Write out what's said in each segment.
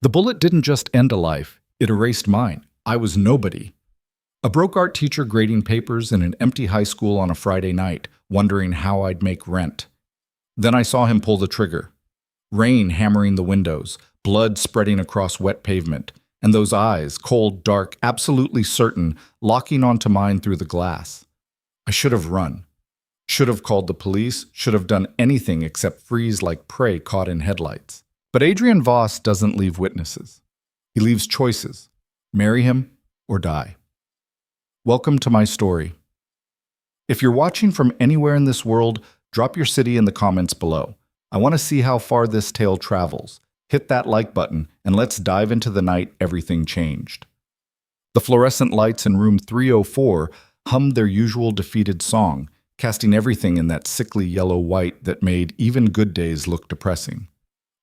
The bullet didn't just end a life, it erased mine. I was nobody. A broke art teacher grading papers in an empty high school on a Friday night, wondering how I'd make rent. Then I saw him pull the trigger. Rain hammering the windows, blood spreading across wet pavement, and those eyes, cold, dark, absolutely certain, locking onto mine through the glass. I should have run. Should have called the police, should have done anything except freeze like prey caught in headlights. But Adrian Voss doesn't leave witnesses. He leaves choices. Marry him or die. Welcome to my story. If you're watching from anywhere in this world, drop your city in the comments below. I want to see how far this tale travels. Hit that like button, and let's dive into the night everything changed. The fluorescent lights in room 304 hummed their usual defeated song, casting everything in that sickly yellow-white that made even good days look depressing.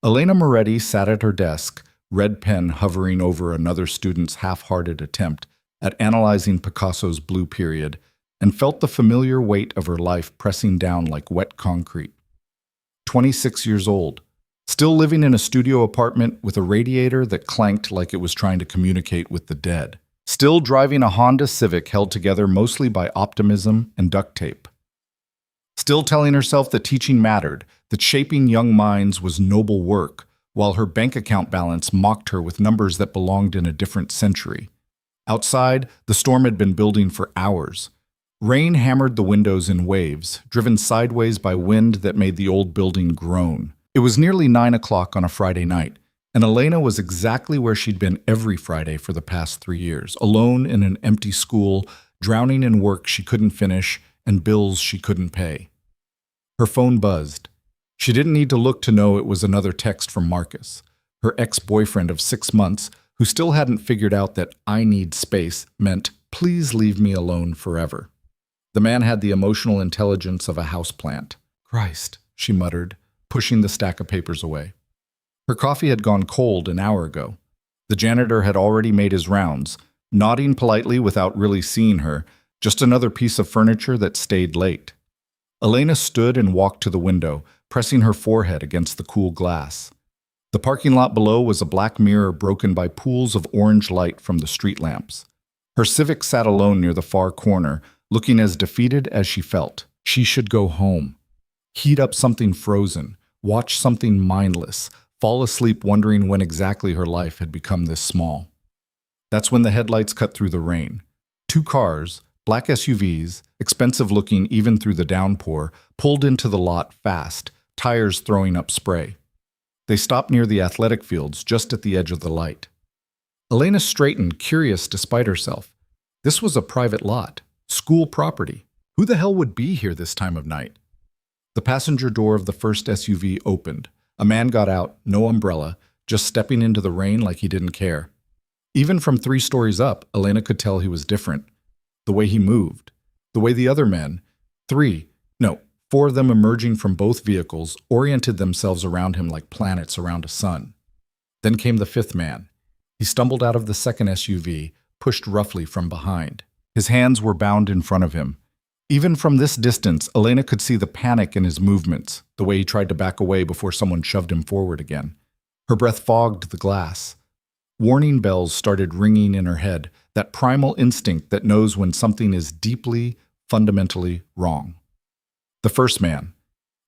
Elena Moretti sat at her desk, red pen hovering over another student's half-hearted attempt at analyzing Picasso's Blue Period, and felt the familiar weight of her life pressing down like wet concrete. 26 years old, still living in a studio apartment with a radiator that clanked like it was trying to communicate with the dead. Still driving a Honda Civic held together mostly by optimism and duct tape. Still telling herself that teaching mattered, that shaping young minds was noble work, while her bank account balance mocked her with numbers that belonged in a different century. Outside, the storm had been building for hours. Rain hammered the windows in waves, driven sideways by wind that made the old building groan. It was nearly 9 o'clock on a Friday night, and Elena was exactly where she'd been every Friday for the past 3 years, alone in an empty school, drowning in work she couldn't finish and bills she couldn't pay. Her phone buzzed. She didn't need to look to know it was another text from Marcus, her ex-boyfriend of 6 months, who still hadn't figured out that "I need space" meant "please leave me alone forever." The man had the emotional intelligence of a houseplant. "Christ," she muttered, pushing the stack of papers away. Her coffee had gone cold an hour ago. The janitor had already made his rounds, nodding politely without really seeing her, just another piece of furniture that stayed late. Elena stood and walked to the window, pressing her forehead against the cool glass. The parking lot below was a black mirror broken by pools of orange light from the street lamps. Her Civic sat alone near the far corner, looking as defeated as she felt. She should go home. Heat up something frozen, watch something mindless, fall asleep wondering when exactly her life had become this small. That's when the headlights cut through the rain. 2 cars, black SUVs, expensive looking even through the downpour, pulled into the lot fast, tires throwing up spray. They stopped near the athletic fields, just at the edge of the light. Elena straightened, curious despite herself. This was a private lot, school property. Who the hell would be here this time of night? The passenger door of the first SUV opened. A man got out, no umbrella, just stepping into the rain like he didn't care. Even from 3 stories up, Elena could tell he was different. The way he moved, the way the other men, 4 of them emerging from both vehicles, oriented themselves around him like planets around a sun. Then came the 5th man. He stumbled out of the second SUV, pushed roughly from behind. His hands were bound in front of him. Even from this distance, Elena could see the panic in his movements, the way he tried to back away before someone shoved him forward again. Her breath fogged the glass. Warning bells started ringing in her head, that primal instinct that knows when something is deeply, fundamentally wrong. The first man,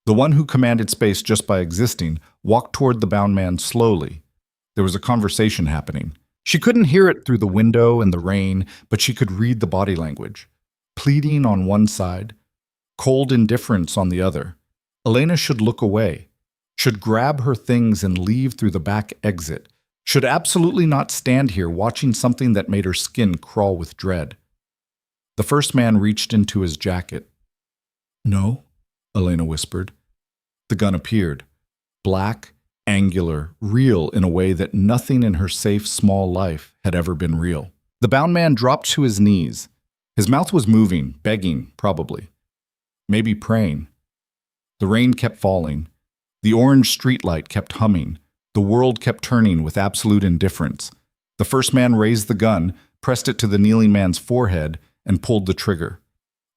the one who commanded space just by existing, walked toward the bound man slowly. There was a conversation happening. She couldn't hear it through the window and the rain, but she could read the body language. Pleading on one side, cold indifference on the other. Elena should look away, should grab her things and leave through the back exit, should absolutely not stand here watching something that made her skin crawl with dread. The first man reached into his jacket. "No," Elena whispered. The gun appeared, black, angular, real in a way that nothing in her safe, small life had ever been real. The bound man dropped to his knees. His mouth was moving, begging, probably. Maybe praying. The rain kept falling. The orange streetlight kept humming. The world kept turning with absolute indifference. The first man raised the gun, pressed it to the kneeling man's forehead, and pulled the trigger.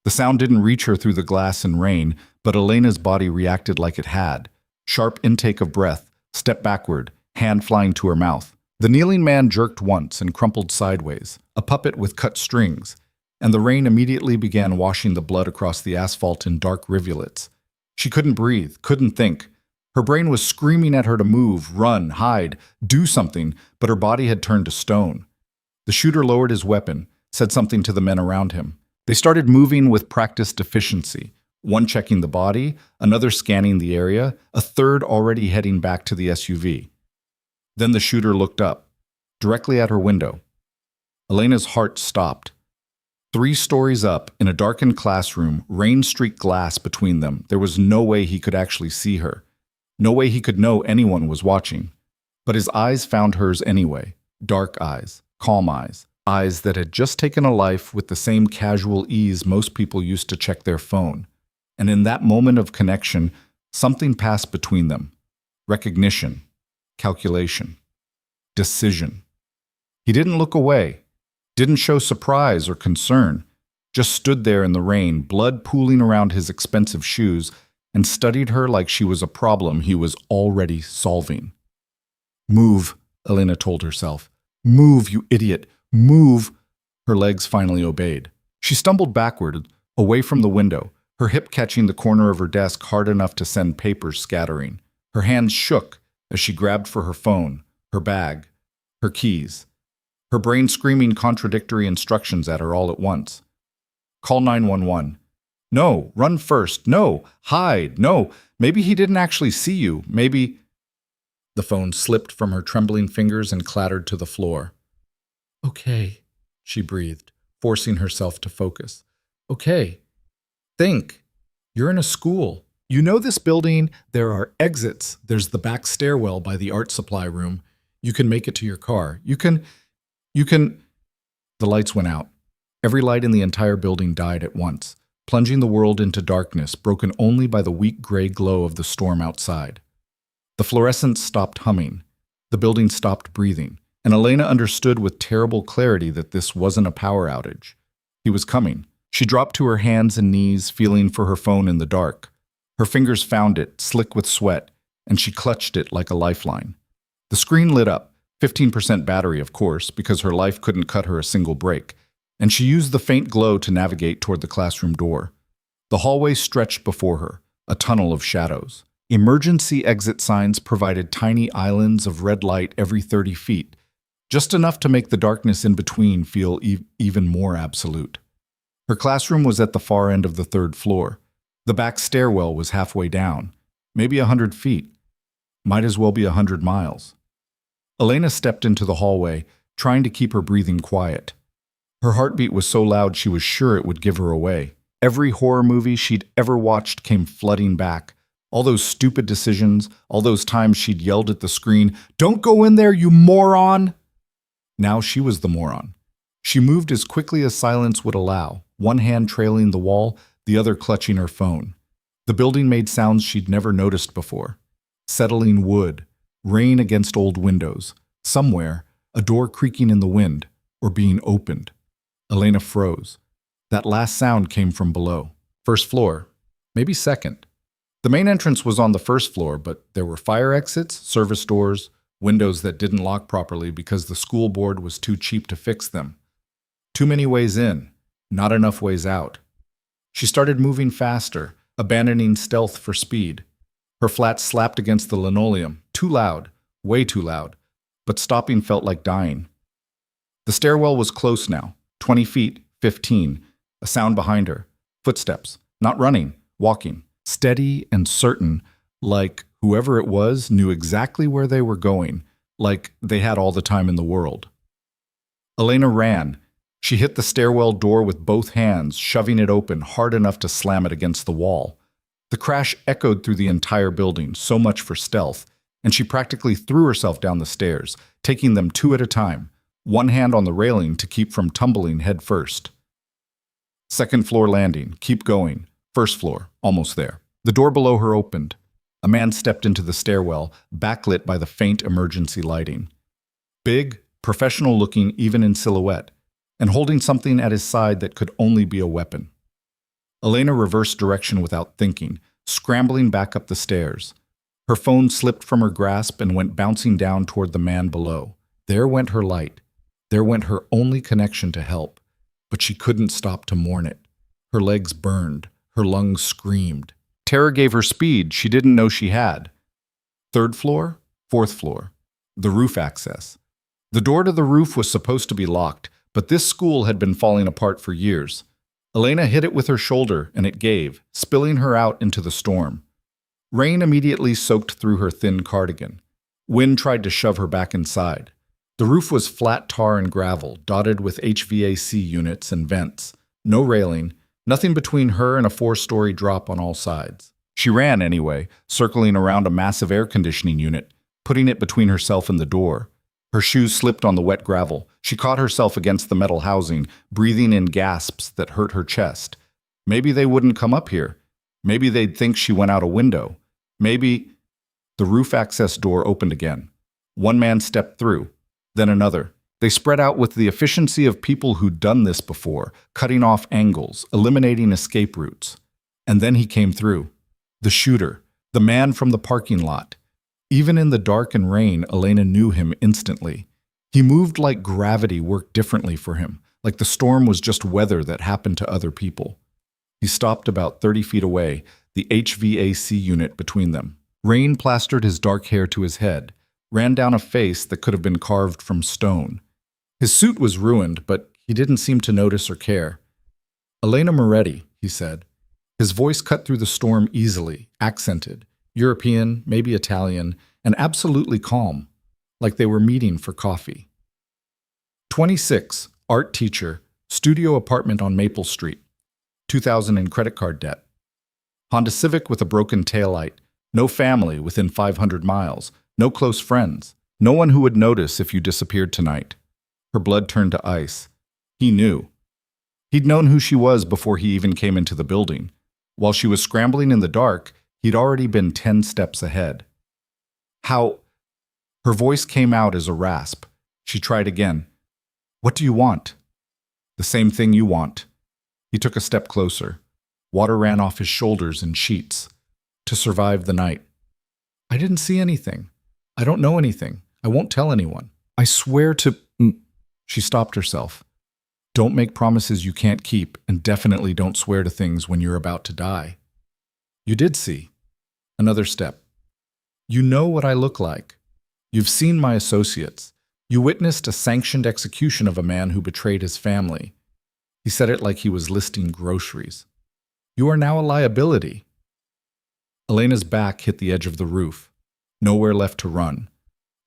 The sound didn't reach her through the glass and rain, but Elena's body reacted like it had. Sharp intake of breath, step backward, hand flying to her mouth. The kneeling man jerked once and crumpled sideways, a puppet with cut strings, and the rain immediately began washing the blood across the asphalt in dark rivulets. She couldn't breathe, couldn't think. Her brain was screaming at her to move, run, hide, do something, but her body had turned to stone. The shooter lowered his weapon, said something to the men around him. They started moving with practiced efficiency, one checking the body, another scanning the area, a third already heading back to the SUV. Then the shooter looked up, directly at her window. Elena's heart stopped. 3 stories up, in a darkened classroom, rain-streaked glass between them, there was no way he could actually see her. No way he could know anyone was watching. But his eyes found hers anyway. Dark eyes, calm eyes, eyes that had just taken a life with the same casual ease most people used to check their phone. And in that moment of connection, something passed between them. Recognition, calculation, decision. He didn't look away, didn't show surprise or concern, just stood there in the rain, blood pooling around his expensive shoes, and studied her like she was a problem he was already solving. Move, Elena told herself. Move, you idiot. Move. Her legs finally obeyed. She stumbled backward, away from the window, her hip catching the corner of her desk hard enough to send papers scattering. Her hands shook as she grabbed for her phone, her bag, her keys. Her brain screaming contradictory instructions at her all at once. Call 911. No, run first. No, hide. No, maybe he didn't actually see you. Maybe... The phone slipped from her trembling fingers and clattered to the floor. Okay, she breathed, forcing herself to focus. Okay, think. You're in a school. You know this building, there are exits. There's the back stairwell by the art supply room. You can make it to your car. You can... The lights went out. Every light in the entire building died at once, plunging the world into darkness, broken only by the weak gray glow of the storm outside. The fluorescents stopped humming. The building stopped breathing, and Elena understood with terrible clarity that this wasn't a power outage. He was coming. She dropped to her hands and knees, feeling for her phone in the dark. Her fingers found it, slick with sweat, and she clutched it like a lifeline. The screen lit up, 15% battery, of course, because her life couldn't cut her a single break, and she used the faint glow to navigate toward the classroom door. The hallway stretched before her, a tunnel of shadows. Emergency exit signs provided tiny islands of red light every 30 feet, just enough to make the darkness in between feel even more absolute. Her classroom was at the far end of the 3rd floor. The back stairwell was halfway down, maybe 100 feet. Might as well be 100 miles. Elena stepped into the hallway, trying to keep her breathing quiet. Her heartbeat was so loud she was sure it would give her away. Every horror movie she'd ever watched came flooding back. All those stupid decisions, all those times she'd yelled at the screen, "Don't go in there, you moron!" Now she was the moron. She moved as quickly as silence would allow, one hand trailing the wall, the other clutching her phone. The building made sounds she'd never noticed before. Settling wood, rain against old windows, somewhere, a door creaking in the wind, or being opened. Elena froze. That last sound came from below. 1st floor, maybe 2nd. The main entrance was on the 1st floor, but there were fire exits, service doors, windows that didn't lock properly because the school board was too cheap to fix them. Too many ways in, not enough ways out. She started moving faster, abandoning stealth for speed. Her flat slapped against the linoleum, too loud, way too loud, but stopping felt like dying. The stairwell was close now, 20 feet, 15, a sound behind her. Footsteps, not running, walking, steady and certain, like whoever it was knew exactly where they were going, like they had all the time in the world. Elena ran. She hit the stairwell door with both hands, shoving it open hard enough to slam it against the wall. The crash echoed through the entire building, so much for stealth, and she practically threw herself down the stairs, taking them 2 at a time, one hand on the railing to keep from tumbling head first. 2nd floor landing, keep going. 1st floor, almost there. The door below her opened. A man stepped into the stairwell, backlit by the faint emergency lighting. Big, professional-looking even in silhouette, and holding something at his side that could only be a weapon. Elena reversed direction without thinking, scrambling back up the stairs. Her phone slipped from her grasp and went bouncing down toward the man below. There went her light. There went her only connection to help. But she couldn't stop to mourn it. Her legs burned. Her lungs screamed. Terror gave her speed she didn't know she had. Third floor, fourth floor. The roof access. The door to the roof was supposed to be locked, but this school had been falling apart for years. Elena hit it with her shoulder, and it gave, spilling her out into the storm. Rain immediately soaked through her thin cardigan. Wind tried to shove her back inside. The roof was flat tar and gravel, dotted with HVAC units and vents. No railing, nothing between her and a 4-story drop on all sides. She ran anyway, circling around a massive air conditioning unit, putting it between herself and the door. Her shoes slipped on the wet gravel. She caught herself against the metal housing, breathing in gasps that hurt her chest. Maybe they wouldn't come up here. Maybe they'd think she went out a window. Maybe... The roof access door opened again. One man stepped through, then another. They spread out with the efficiency of people who'd done this before, cutting off angles, eliminating escape routes. And then he came through. The shooter, the man from the parking lot. Even in the dark and rain, Elena knew him instantly. He moved like gravity worked differently for him, like the storm was just weather that happened to other people. He stopped about 30 feet away, the HVAC unit between them. Rain plastered his dark hair to his head, ran down a face that could have been carved from stone. His suit was ruined, but he didn't seem to notice or care. "Elena Moretti," he said. His voice cut through the storm easily, accented, European, maybe Italian, and absolutely calm, like they were meeting for coffee. 26, art teacher, studio apartment on Maple Street, 2000 in credit card debt. Honda Civic with a broken taillight, no family within 500 miles, no close friends, no one who would notice if you disappeared tonight. Her blood turned to ice. He knew. He'd known who she was before he even came into the building. While she was scrambling in the dark, he'd already been 10 steps ahead. How? Her voice came out as a rasp. She tried again. "What do you want?" "The same thing you want." He took a step closer. Water ran off his shoulders in sheets. "To survive the night." "I didn't see anything. I don't know anything. I won't tell anyone. I swear to..." She stopped herself. "Don't make promises you can't keep, and definitely don't swear to things when you're about to die." "You did see." Another step. "You know what I look like. You've seen my associates. You witnessed a sanctioned execution of a man who betrayed his family." He said it like he was listing groceries. "You are now a liability." Elena's back hit the edge of the roof. Nowhere left to run.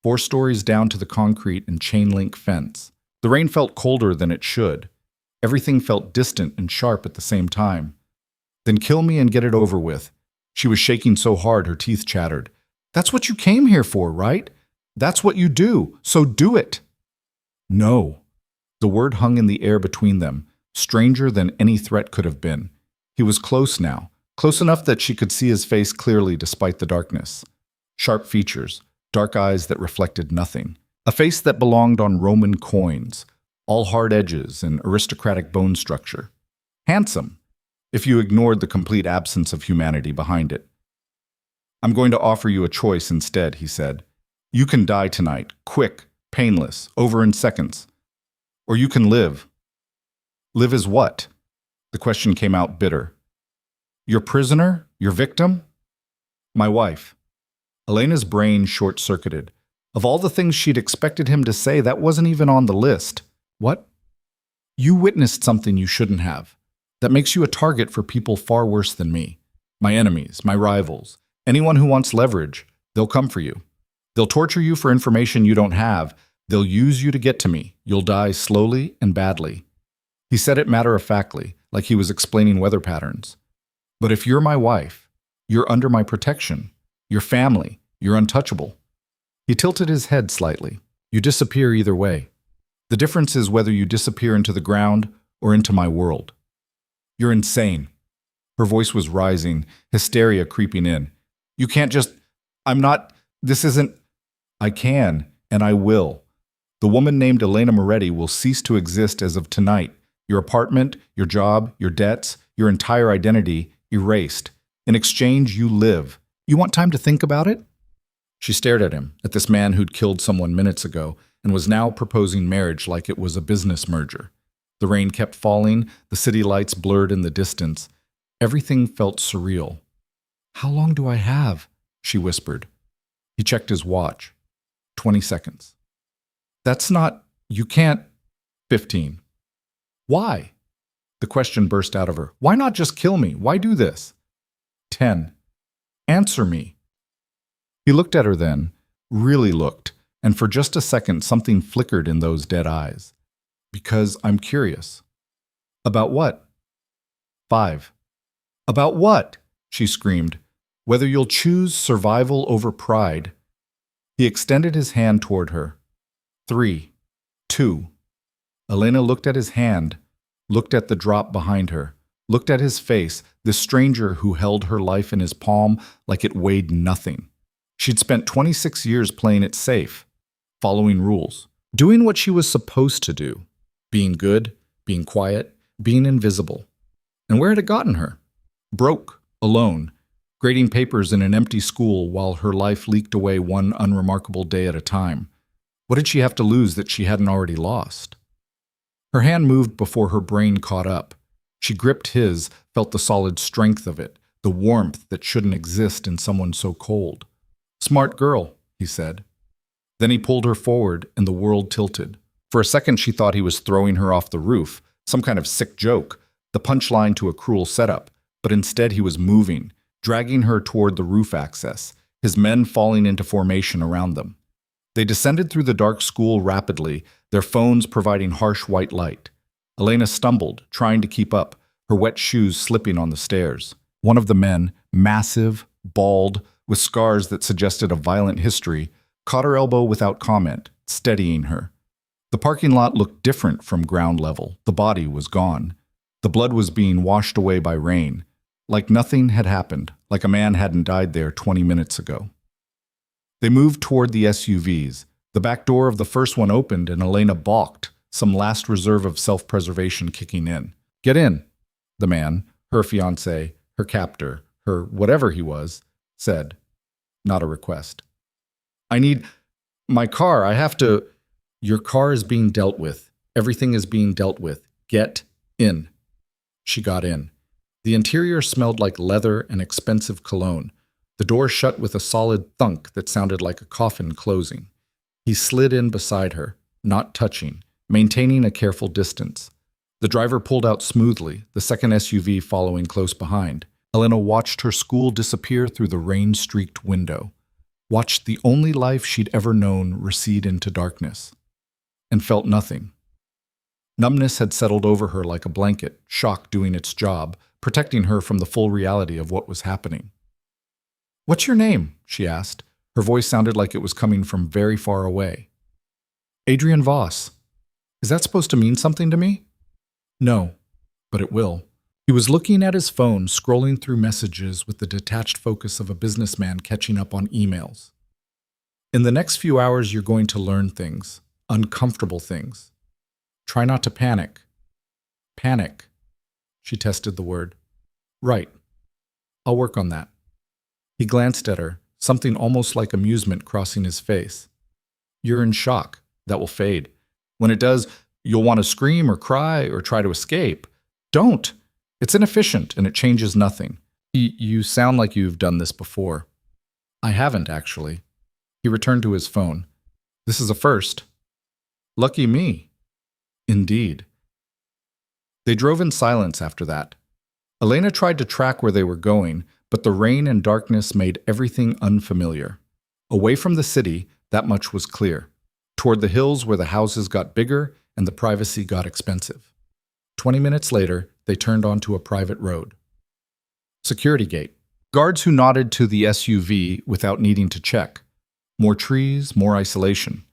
4 stories down to the concrete and chain-link fence. The rain felt colder than it should. Everything felt distant and sharp at the same time. "Then kill me and get it over with." She was shaking so hard her teeth chattered. "That's what you came here for, right? That's what you do, so do it." "No." The word hung in the air between them, stranger than any threat could have been. He was close now, close enough that she could see his face clearly despite the darkness. Sharp features, dark eyes that reflected nothing. A face that belonged on Roman coins, all hard edges and aristocratic bone structure. Handsome, if you ignored the complete absence of humanity behind it. "I'm going to offer you a choice instead," he said. "You can die tonight, quick, painless, over in seconds. Or you can live." "Live as what?" The question came out bitter. "Your prisoner? Your victim?" "My wife." Elena's brain short-circuited. Of all the things she'd expected him to say, that wasn't even on the list. "What?" "You witnessed something you shouldn't have. That makes you a target for people far worse than me. My enemies, my rivals, anyone who wants leverage. They'll come for you. They'll torture you for information you don't have. They'll use you to get to me. You'll die slowly and badly." He said it matter-of-factly, like he was explaining weather patterns. "But if you're my wife, you're under my protection. Your family, you're untouchable." He tilted his head slightly. "You disappear either way. The difference is whether you disappear into the ground or into my world." "You're insane." Her voice was rising, hysteria creeping in. "You can't just... I'm not... This isn't... I can, and I will. The woman named Elena Moretti will cease to exist as of tonight. Your apartment, your job, your debts, your entire identity erased. In exchange, you live. You want time to think about it?" She stared at him, at this man who'd killed someone minutes ago, and was now proposing marriage like it was a business merger. The rain kept falling, the city lights blurred in the distance. Everything felt surreal. "How long do I have?" she whispered. He checked his watch. 20 seconds. "That's not... You can't..." 15. "Why?" The question burst out of her. "Why not just kill me? Why do this?" 10. "Answer me." He looked at her then, really looked, and for just a second something flickered in those dead eyes. "Because I'm curious." "About what?" 5. "About what?" she screamed. "Whether you'll choose survival over pride." He extended his hand toward her. 3, 2. Elena looked at his hand, looked at the drop behind her, looked at his face, this stranger who held her life in his palm like it weighed nothing. She'd spent 26 years playing it safe, following rules, doing what she was supposed to do, being good, being quiet, being invisible. And where had it gotten her? Broke, alone, grading papers in an empty school while her life leaked away one unremarkable day at a time. What did she have to lose that she hadn't already lost? Her hand moved before her brain caught up. She gripped his, felt the solid strength of it, the warmth that shouldn't exist in someone so cold. "Smart girl," he said. Then he pulled her forward and the world tilted. For a second she thought he was throwing her off the roof, some kind of sick joke, the punchline to a cruel setup, but instead he was moving, dragging her toward the roof access, his men falling into formation around them. They descended through the dark school rapidly, their phones providing harsh white light. Elena stumbled, trying to keep up, her wet shoes slipping on the stairs. One of the men, massive, bald, with scars that suggested a violent history, caught her elbow without comment, steadying her. The parking lot looked different from ground level. The body was gone. The blood was being washed away by rain, like nothing had happened, like a man hadn't died there 20 minutes ago. They moved toward the SUVs. The back door of the first one opened and Elena balked, some last reserve of self-preservation kicking in. "Get in," the man, her fiancé, her captor, her whatever he was, said. Not a request. "I need my car. I have to..." "Your car is being dealt with. Everything is being dealt with. Get in." She got in. The interior smelled like leather and expensive cologne. The door shut with a solid thunk that sounded like a coffin closing. He slid in beside her, not touching, maintaining a careful distance. The driver pulled out smoothly, the second SUV following close behind. Elena watched her school disappear through the rain-streaked window, watched the only life she'd ever known recede into darkness, and felt nothing. Numbness had settled over her like a blanket, shock doing its job, protecting her from the full reality of what was happening. "What's your name?" she asked. Her voice sounded like it was coming from very far away. "Adrian Voss. Is that supposed to mean something to me?" "No, but it will." He was looking at his phone, scrolling through messages with the detached focus of a businessman catching up on emails. "In the next few hours, you're going to learn things, uncomfortable things. Try not to panic." "Panic." She tested the word. "Right. I'll work on that." He glanced at her, something almost like amusement crossing his face. "You're in shock. That will fade. When it does, you'll want to scream or cry or try to escape. Don't. It's inefficient and it changes nothing. You sound like you've done this before." "I haven't, actually." He returned to his phone. "This is a first." "Lucky me." "Indeed." They drove in silence after that. Elena tried to track where they were going, but the rain and darkness made everything unfamiliar. Away from the city, that much was clear. Toward the hills where the houses got bigger and the privacy got expensive. 20 minutes later, they turned onto a private road. Security gate. Guards who nodded to the SUV without needing to check. More trees, more isolation.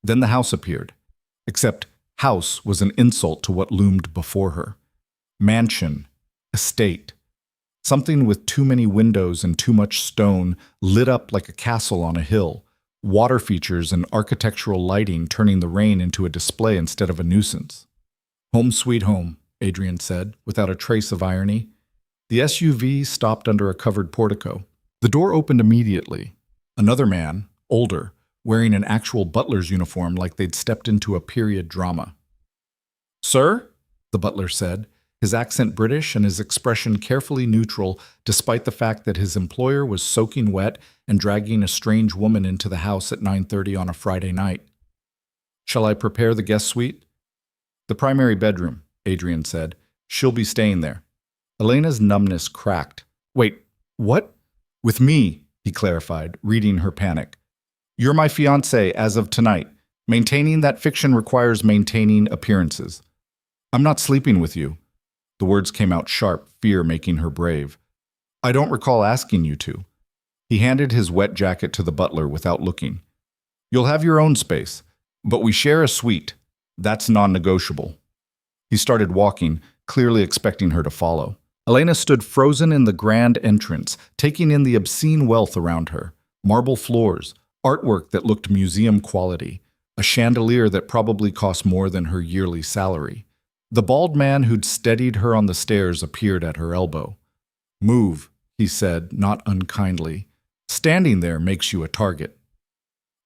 Then the house appeared. Except house was an insult to what loomed before her. Mansion, estate. Something with too many windows and too much stone, lit up like a castle on a hill. Water features and architectural lighting turning the rain into a display instead of a nuisance. "Home sweet home," Adrian said, without a trace of irony. The SUV stopped under a covered portico. The door opened immediately. Another man, older, wearing an actual butler's uniform like they'd stepped into a period drama. "Sir?" the butler said, his accent British and his expression carefully neutral despite the fact that his employer was soaking wet and dragging a strange woman into the house at 9:30 on a Friday night. "Shall I prepare the guest suite?" "The primary bedroom," Adrian said. "She'll be staying there." Elena's numbness cracked. "Wait, what?" "With me," he clarified, reading her panic. "You're my fiancé as of tonight. Maintaining that fiction requires maintaining appearances. I'm not sleeping with you." The words came out sharp, fear making her brave. "I don't recall asking you to." He handed his wet jacket to the butler without looking. "You'll have your own space, but we share a suite. That's non-negotiable." He started walking, clearly expecting her to follow. Elena stood frozen in the grand entrance, taking in the obscene wealth around her. Marble floors, artwork that looked museum quality, a chandelier that probably cost more than her yearly salary. The bald man who'd steadied her on the stairs appeared at her elbow. "Move," he said, not unkindly. "Standing there makes you a target."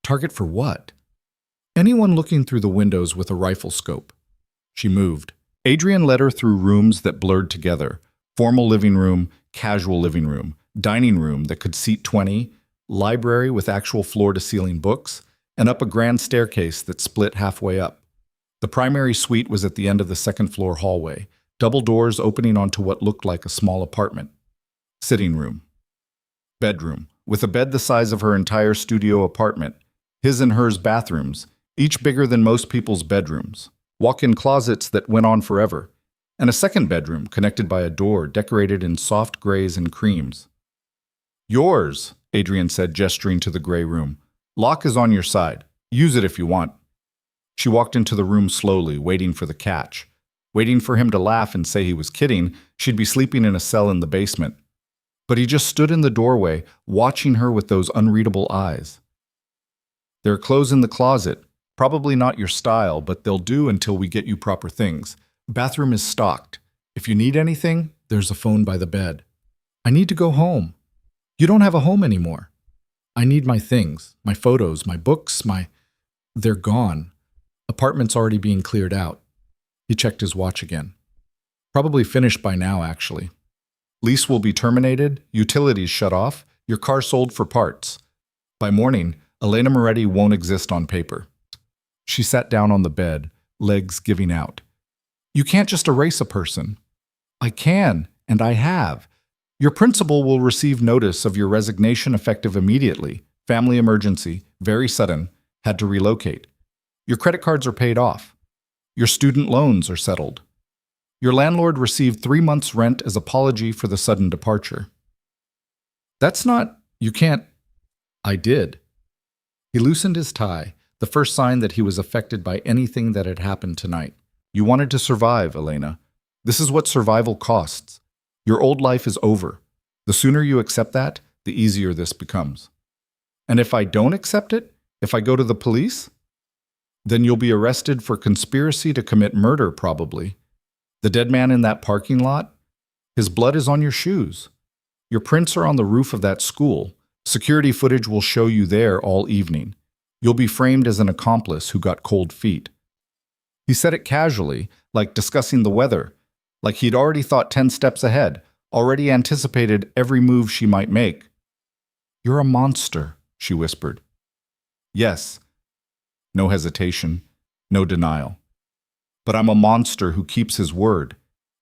Target for what? Anyone looking through the windows with a rifle scope. She moved. Adrian led her through rooms that blurred together. Formal living room, casual living room, dining room that could seat 20, library with actual floor-to-ceiling books, and up a grand staircase that split halfway up. The primary suite was at the end of the second-floor hallway, double doors opening onto what looked like a small apartment. Sitting room. Bedroom, with a bed the size of her entire studio apartment. His and hers bathrooms, each bigger than most people's bedrooms. Walk-in closets that went on forever. And a second bedroom connected by a door decorated in soft grays and creams. "Yours," Adrian said, gesturing to the gray room. "Lock is on your side. Use it if you want." She walked into the room slowly, waiting for the catch. Waiting for him to laugh and say he was kidding, she'd be sleeping in a cell in the basement. But he just stood in the doorway, watching her with those unreadable eyes. "There are clothes in the closet. Probably not your style, but they'll do until we get you proper things. Bathroom is stocked. If you need anything, there's a phone by the bed." "I need to go home." "You don't have a home anymore." "I need my things, my photos, my books, They're gone. Apartment's already being cleared out." He checked his watch again. "Probably finished by now, actually. Lease will be terminated, utilities shut off, your car sold for parts. By morning, Elena Moretti won't exist on paper." She sat down on the bed, legs giving out. "You can't just erase a person." "I can, and I have. Your principal will receive notice of your resignation effective immediately. Family emergency, very sudden, had to relocate. Your credit cards are paid off. Your student loans are settled. Your landlord received 3 months' rent as apology for the sudden departure." "That's not, you can't." "I did." He loosened his tie, the first sign that he was affected by anything that had happened tonight. "You wanted to survive, Elena. This is what survival costs. Your old life is over. The sooner you accept that, the easier this becomes." "And if I don't accept it? If I go to the police?" "Then you'll be arrested for conspiracy to commit murder, probably. The dead man in that parking lot? His blood is on your shoes. Your prints are on the roof of that school. Security footage will show you there all evening. You'll be framed as an accomplice who got cold feet." He said it casually, like discussing the weather, like he'd already thought 10 steps ahead, already anticipated every move she might make. "You're a monster," she whispered. "Yes." No hesitation, no denial. "But I'm a monster who keeps his word.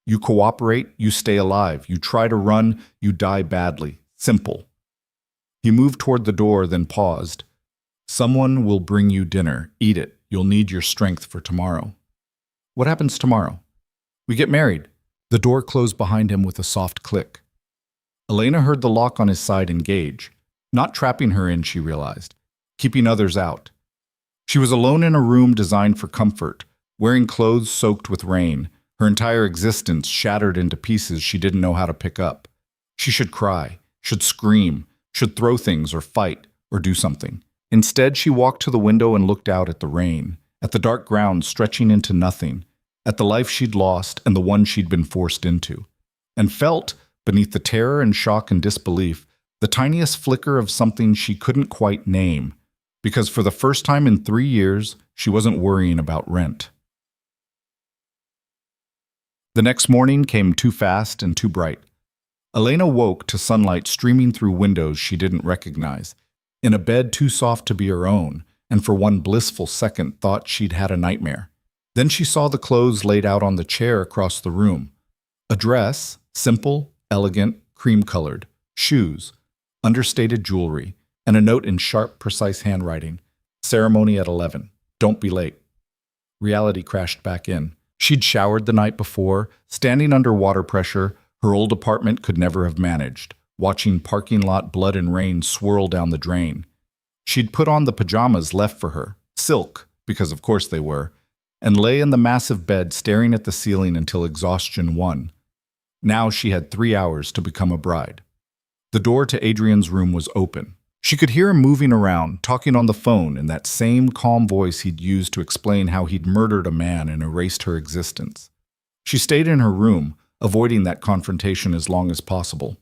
You cooperate, you stay alive. You try to run, you die badly. Simple." He moved toward the door, then paused. "Someone will bring you dinner. Eat it. You'll need your strength for tomorrow." "What happens tomorrow?" "We get married." The door closed behind him with a soft click. Elena heard the lock on his side engage. Not trapping her in, she realized. Keeping others out. She was alone in a room designed for comfort, wearing clothes soaked with rain, her entire existence shattered into pieces she didn't know how to pick up. She should cry, should scream, should throw things or fight or do something. Instead, she walked to the window and looked out at the rain, at the dark ground stretching into nothing, at the life she'd lost and the one she'd been forced into, and felt, beneath the terror and shock and disbelief, the tiniest flicker of something she couldn't quite name, because for the first time in 3 years, she wasn't worrying about rent. The next morning came too fast and too bright. Elena woke to sunlight streaming through windows she didn't recognize, in a bed too soft to be her own, and for one blissful second thought she'd had a nightmare. Then she saw the clothes laid out on the chair across the room. A dress, simple, elegant, cream-colored, shoes, understated jewelry, and a note in sharp, precise handwriting. Ceremony at 11. Don't be late. Reality crashed back in. She'd showered the night before, standing under water pressure her old apartment could never have managed, watching parking lot blood and rain swirl down the drain. She'd put on the pajamas left for her, silk, because of course they were, and lay in the massive bed staring at the ceiling until exhaustion won. Now she had 3 hours to become a bride. The door to Adrian's room was open. She could hear him moving around, talking on the phone in that same calm voice he'd used to explain how he'd murdered a man and erased her existence. She stayed in her room, avoiding that confrontation as long as possible.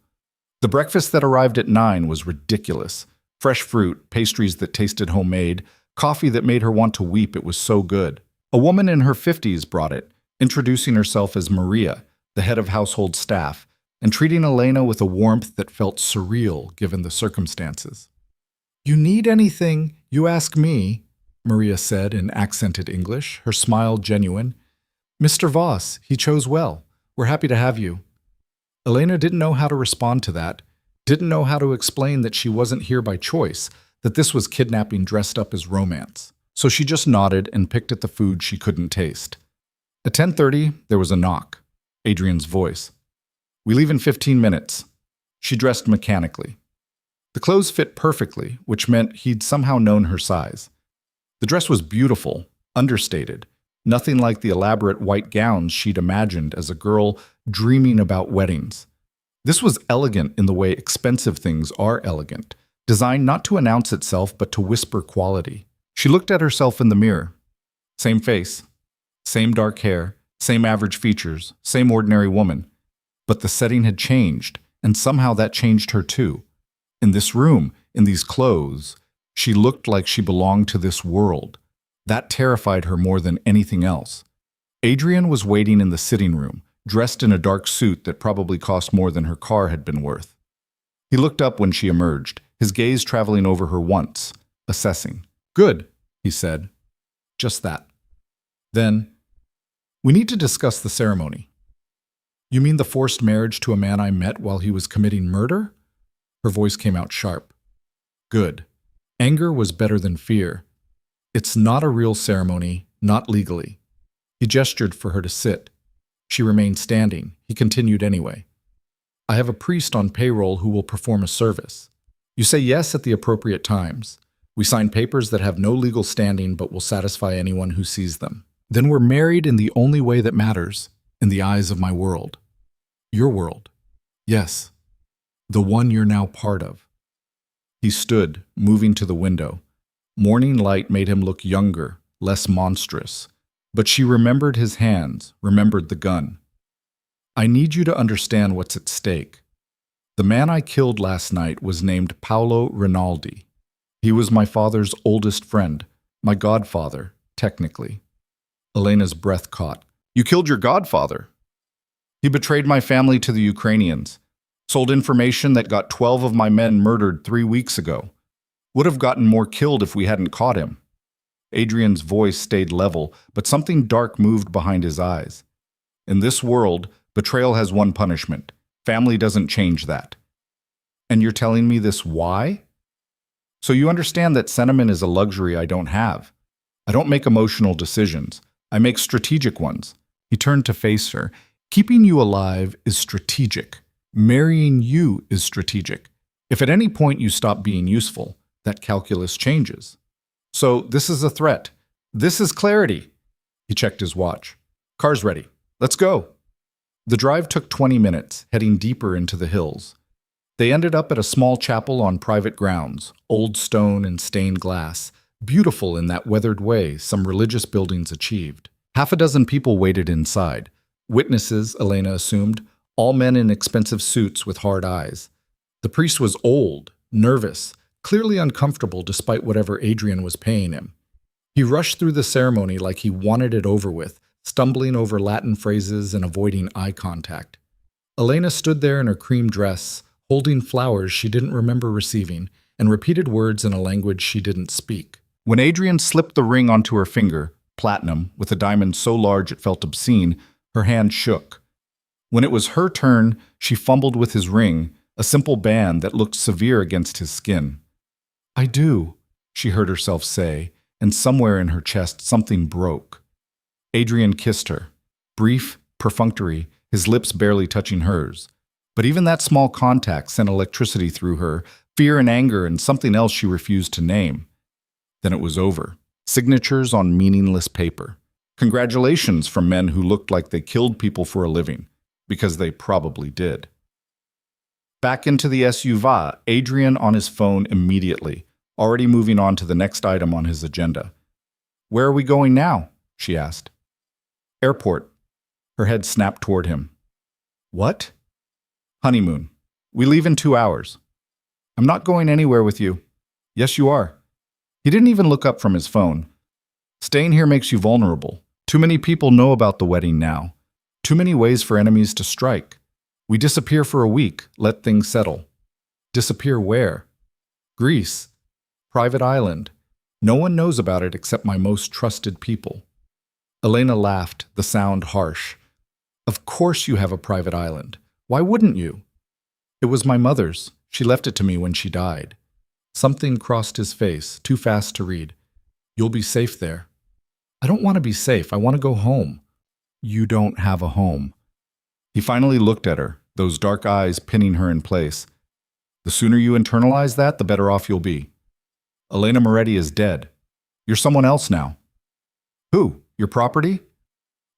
The breakfast that arrived at 9 was ridiculous. Fresh fruit, pastries that tasted homemade, coffee that made her want to weep, it was so good. A woman in her 50s brought it, introducing herself as Maria, the head of household staff, and treating Elena with a warmth that felt surreal given the circumstances. "You need anything, you ask me," Maria said in accented English, her smile genuine. "Mr. Voss, he chose well. We're happy to have you." Elena didn't know how to respond to that, didn't know how to explain that she wasn't here by choice, that this was kidnapping dressed up as romance. So she just nodded and picked at the food she couldn't taste. At 10:30, there was a knock. Adrian's voice. "We leave in 15 minutes. She dressed mechanically. The clothes fit perfectly, which meant he'd somehow known her size. The dress was beautiful, understated, nothing like the elaborate white gowns she'd imagined as a girl dreaming about weddings. This was elegant in the way expensive things are elegant, designed not to announce itself but to whisper quality. She looked at herself in the mirror. Same face, same dark hair, same average features, same ordinary woman. But the setting had changed, and somehow that changed her too. In this room, in these clothes, she looked like she belonged to this world. That terrified her more than anything else. Adrian was waiting in the sitting room, dressed in a dark suit that probably cost more than her car had been worth. He looked up when she emerged, his gaze traveling over her once, assessing. "Good," he said. Just that. Then, "We need to discuss the ceremony." "You mean the forced marriage to a man I met while he was committing murder?" Her voice came out sharp. "Good." Anger was better than fear. "It's not a real ceremony, not legally." He gestured for her to sit. She remained standing. He continued anyway. "I have a priest on payroll who will perform a service. You say yes at the appropriate times. We sign papers that have no legal standing but will satisfy anyone who sees them. Then we're married in the only way that matters, in the eyes of my world. Your world. Yes. The one you're now part of." He stood, moving to the window. Morning light made him look younger, less monstrous. But she remembered his hands, remembered the gun. "I need you to understand what's at stake. The man I killed last night was named Paolo Rinaldi. He was my father's oldest friend, my godfather, technically." Elena's breath caught. "You killed your godfather?" "He betrayed my family to the Ukrainians, sold information that got 12 of my men murdered 3 weeks ago. Would have gotten more killed if we hadn't caught him." Adrian's voice stayed level, but something dark moved behind his eyes. "In this world, betrayal has one punishment. Family doesn't change that." "And you're telling me this why?" "So you understand that sentiment is a luxury I don't have. I don't make emotional decisions. I make strategic ones." He turned to face her. "Keeping you alive is strategic. Marrying you is strategic. If at any point you stop being useful, that calculus changes. So this is a threat. This is clarity." He checked his watch. "Car's ready. Let's go." The drive took 20 minutes, heading deeper into the hills. They ended up at a small chapel on private grounds, old stone and stained glass, beautiful in that weathered way some religious buildings achieved. Half a dozen people waited inside. Witnesses, Elena assumed, all men in expensive suits with hard eyes. The priest was old, nervous, clearly uncomfortable despite whatever Adrian was paying him. He rushed through the ceremony like he wanted it over with, stumbling over Latin phrases and avoiding eye contact. Elena stood there in her cream dress, holding flowers she didn't remember receiving, and repeated words in a language she didn't speak. When Adrian slipped the ring onto her finger, platinum, with a diamond so large it felt obscene, her hand shook. When it was her turn, she fumbled with his ring, a simple band that looked severe against his skin. "I do," she heard herself say, and somewhere in her chest something broke. Adrian kissed her, brief, perfunctory, his lips barely touching hers. But even that small contact sent electricity through her, fear and anger and something else she refused to name. Then it was over. Signatures on meaningless paper. Congratulations from men who looked like they killed people for a living, because they probably did. Back into the SUV, Adrian on his phone immediately, already moving on to the next item on his agenda. "Where are we going now?" she asked. "Airport." Her head snapped toward him. "What?" "Honeymoon. We leave in 2 hours." "I'm not going anywhere with you." "Yes, you are." He didn't even look up from his phone. "Staying here makes you vulnerable. Too many people know about the wedding now. Too many ways for enemies to strike. We disappear for a week, let things settle." "Disappear where?" "Greece. Private island. No one knows about it except my most trusted people." Elena laughed, the sound harsh. "Of course you have a private island. Why wouldn't you?" "It was my mother's. She left it to me when she died." Something crossed his face, too fast to read. "You'll be safe there." "I don't want to be safe. I want to go home." "You don't have a home." He finally looked at her, those dark eyes pinning her in place. "The sooner you internalize that, the better off you'll be. Elena Moretti is dead. You're someone else now." "Who? Your property?"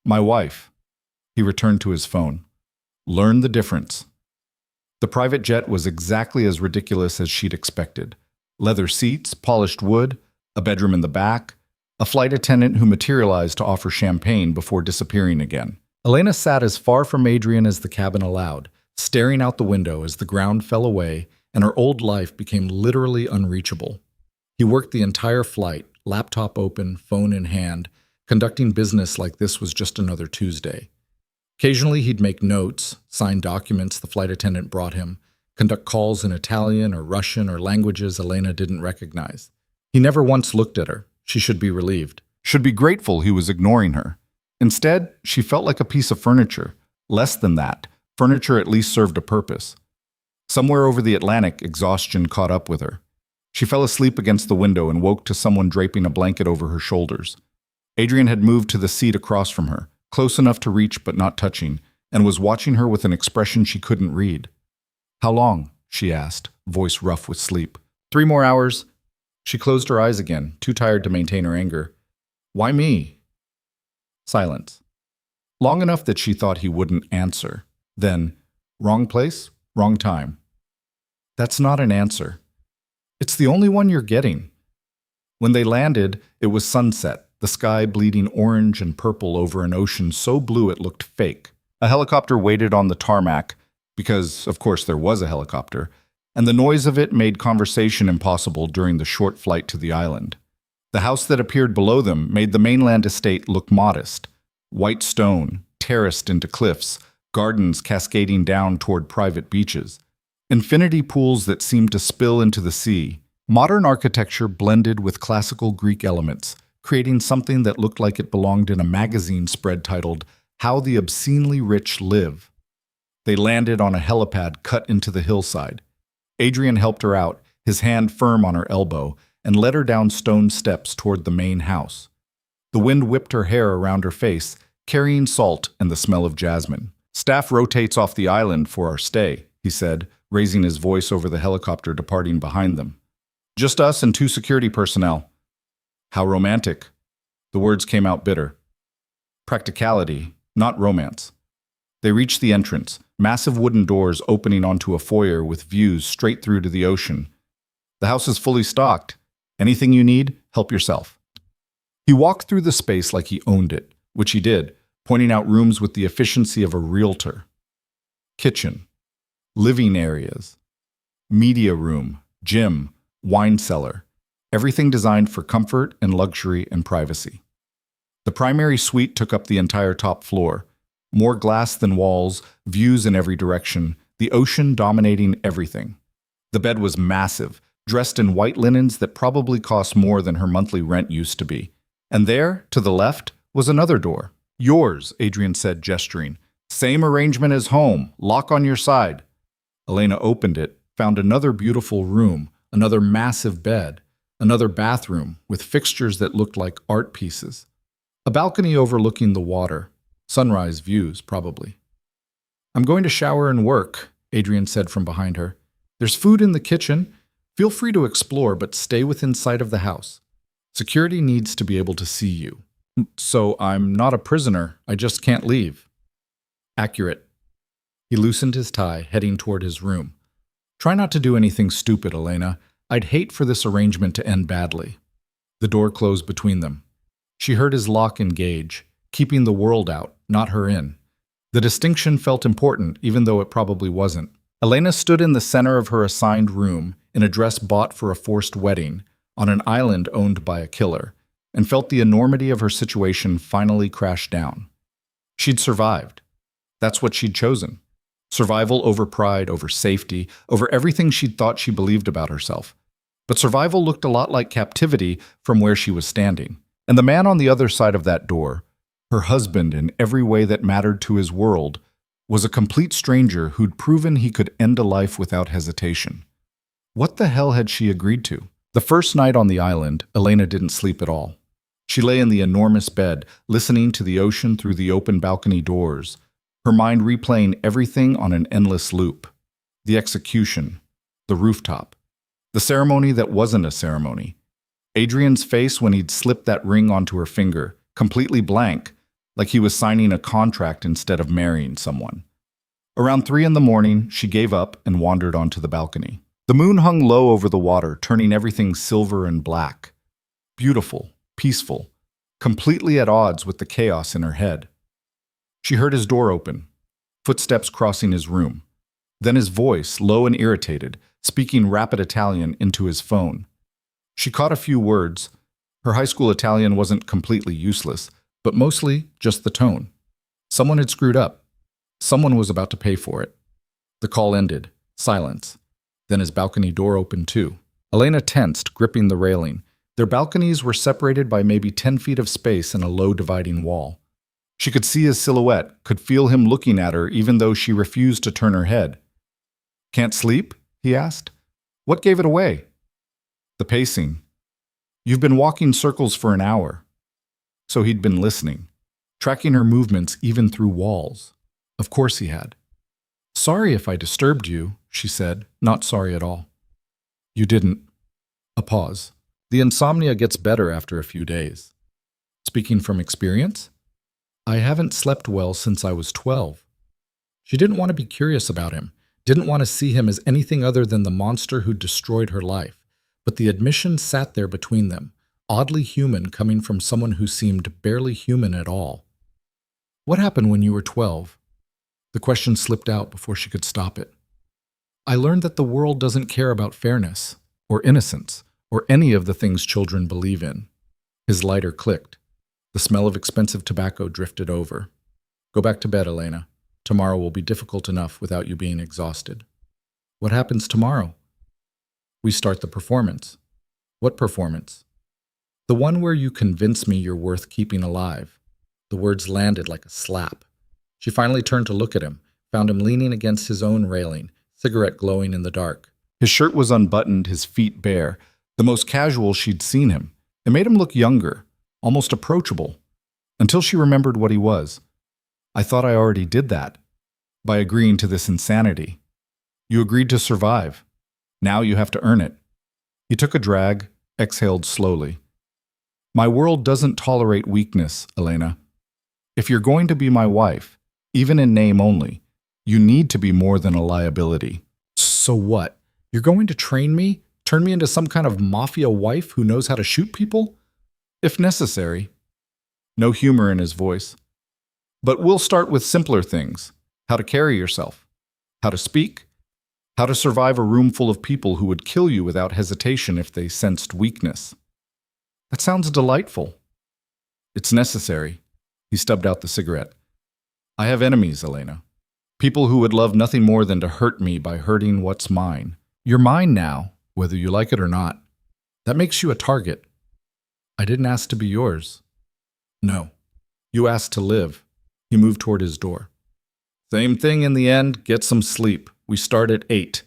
"My wife." He returned to his phone. Learn the difference. The private jet was exactly as ridiculous as she'd expected. Leather seats, polished wood, a bedroom in the back, a flight attendant who materialized to offer champagne before disappearing again. Elena sat as far from Adrian as the cabin allowed, staring out the window as the ground fell away and her old life became literally unreachable. He worked the entire flight, laptop open, phone in hand, conducting business like this was just another Tuesday. Occasionally he'd make notes, sign documents the flight attendant brought him, conduct calls in Italian or Russian or languages Elena didn't recognize. He never once looked at her. She should be relieved. Should be grateful he was ignoring her. Instead, she felt like a piece of furniture. Less than that, furniture at least served a purpose. Somewhere over the Atlantic, exhaustion caught up with her. She fell asleep against the window and woke to someone draping a blanket over her shoulders. Adrian had moved to the seat across from her, close enough to reach but not touching, and was watching her with an expression she couldn't read. "How long?" she asked, voice rough with sleep. 3 more hours." She closed her eyes again, too tired to maintain her anger. "Why me?" Silence. Long enough that she thought he wouldn't answer. Then, "Wrong place, wrong time." "That's not an answer." "It's the only one you're getting." When they landed, it was sunset, the sky bleeding orange and purple over an ocean so blue it looked fake. A helicopter waited on the tarmac, because, of course, there was a helicopter, and the noise of it made conversation impossible during the short flight to the island. The house that appeared below them made the mainland estate look modest. White stone, terraced into cliffs, gardens cascading down toward private beaches, infinity pools that seemed to spill into the sea. Modern architecture blended with classical Greek elements, creating something that looked like it belonged in a magazine spread titled, "How the Obscenely Rich Live." They landed on a helipad cut into the hillside. Adrian helped her out, his hand firm on her elbow, and led her down stone steps toward the main house. The wind whipped her hair around her face, carrying salt and the smell of jasmine. "Staff rotates off the island for our stay," he said, raising his voice over the helicopter departing behind them. "Just us and 2 security personnel." "How romantic." The words came out bitter. Practicality, not romance. They reached the entrance, massive wooden doors opening onto a foyer with views straight through to the ocean. "The house is fully stocked. Anything you need, help yourself." He walked through the space like he owned it, which he did, pointing out rooms with the efficiency of a realtor. Kitchen, living areas, media room, gym, wine cellar, everything designed for comfort and luxury and privacy. The primary suite took up the entire top floor. More glass than walls, views in every direction, the ocean dominating everything. The bed was massive, dressed in white linens that probably cost more than her monthly rent used to be. And there, to the left, was another door. Yours, Adrian said, gesturing. Same arrangement as home, lock on your side. Elena opened it, found another beautiful room, another massive bed, another bathroom with fixtures that looked like art pieces. A balcony overlooking the water. Sunrise views, probably. I'm going to shower and work, Adrian said from behind her. There's food in the kitchen. Feel free to explore, but stay within sight of the house. Security needs to be able to see you. So I'm not a prisoner. I just can't leave. Accurate. He loosened his tie, heading toward his room. Try not to do anything stupid, Elena. I'd hate for this arrangement to end badly. The door closed between them. She heard his lock engage, keeping the world out, not her in. The distinction felt important, even though it probably wasn't. Elena stood in the center of her assigned room, in a dress bought for a forced wedding, on an island owned by a killer, and felt the enormity of her situation finally crash down. She'd survived. That's what she'd chosen. Survival over pride, over safety, over everything she'd thought she believed about herself. But survival looked a lot like captivity from where she was standing. And the man on the other side of that door, her husband in every way that mattered to his world, was a complete stranger who'd proven he could end a life without hesitation. What the hell had she agreed to? The first night on the island, Elena didn't sleep at all. She lay in the enormous bed, listening to the ocean through the open balcony doors, her mind replaying everything on an endless loop. The execution, the rooftop, the ceremony that wasn't a ceremony. Adrian's face when he'd slipped that ring onto her finger, completely blank, like he was signing a contract instead of marrying someone. Around 3 a.m, she gave up and wandered onto the balcony. The moon hung low over the water, turning everything silver and black. Beautiful, peaceful, completely at odds with the chaos in her head. She heard his door open, footsteps crossing his room. Then his voice, low and irritated, speaking rapid Italian into his phone. She caught a few words. Her high school Italian wasn't completely useless, but mostly just the tone. Someone had screwed up. Someone was about to pay for it. The call ended. Silence. Then his balcony door opened too. Elena tensed, gripping the railing. Their balconies were separated by maybe 10 feet of space and a low dividing wall. She could see his silhouette, could feel him looking at her even though she refused to turn her head. Can't sleep? He asked. What gave it away? The pacing. You've been walking circles for an hour. So he'd been listening, tracking her movements even through walls. Of course he had. Sorry if I disturbed you, she said, not sorry at all. You didn't. A pause. The insomnia gets better after a few days. Speaking from experience? I haven't slept well since I was 12. She didn't want to be curious about him, didn't want to see him as anything other than the monster who destroyed her life. But the admission sat there between them, oddly human coming from someone who seemed barely human at all. What happened when you were 12? The question slipped out before she could stop it. I learned that the world doesn't care about fairness, or innocence, or any of the things children believe in. His lighter clicked. The smell of expensive tobacco drifted over. Go back to bed, Elena. Tomorrow will be difficult enough without you being exhausted. What happens tomorrow? We start the performance. What performance? The one where you convince me you're worth keeping alive. The words landed like a slap. She finally turned to look at him, found him leaning against his own railing, cigarette glowing in the dark. His shirt was unbuttoned, his feet bare, the most casual she'd seen him. It made him look younger, almost approachable, until she remembered what he was. I thought I already did that, by agreeing to this insanity. You agreed to survive. Now you have to earn it. He took a drag, exhaled slowly. My world doesn't tolerate weakness, Elena. If you're going to be my wife, even in name only, you need to be more than a liability. So what? You're going to train me? Turn me into some kind of mafia wife who knows how to shoot people? If necessary. No humor in his voice. But we'll start with simpler things. How to carry yourself. How to speak. How to survive a room full of people who would kill you without hesitation if they sensed weakness. That sounds delightful. It's necessary. He stubbed out the cigarette. I have enemies, Elena. People who would love nothing more than to hurt me by hurting what's mine. You're mine now, whether you like it or not. That makes you a target. I didn't ask to be yours. No. You asked to live. He moved toward his door. Same thing in the end. Get some sleep. We start at 8.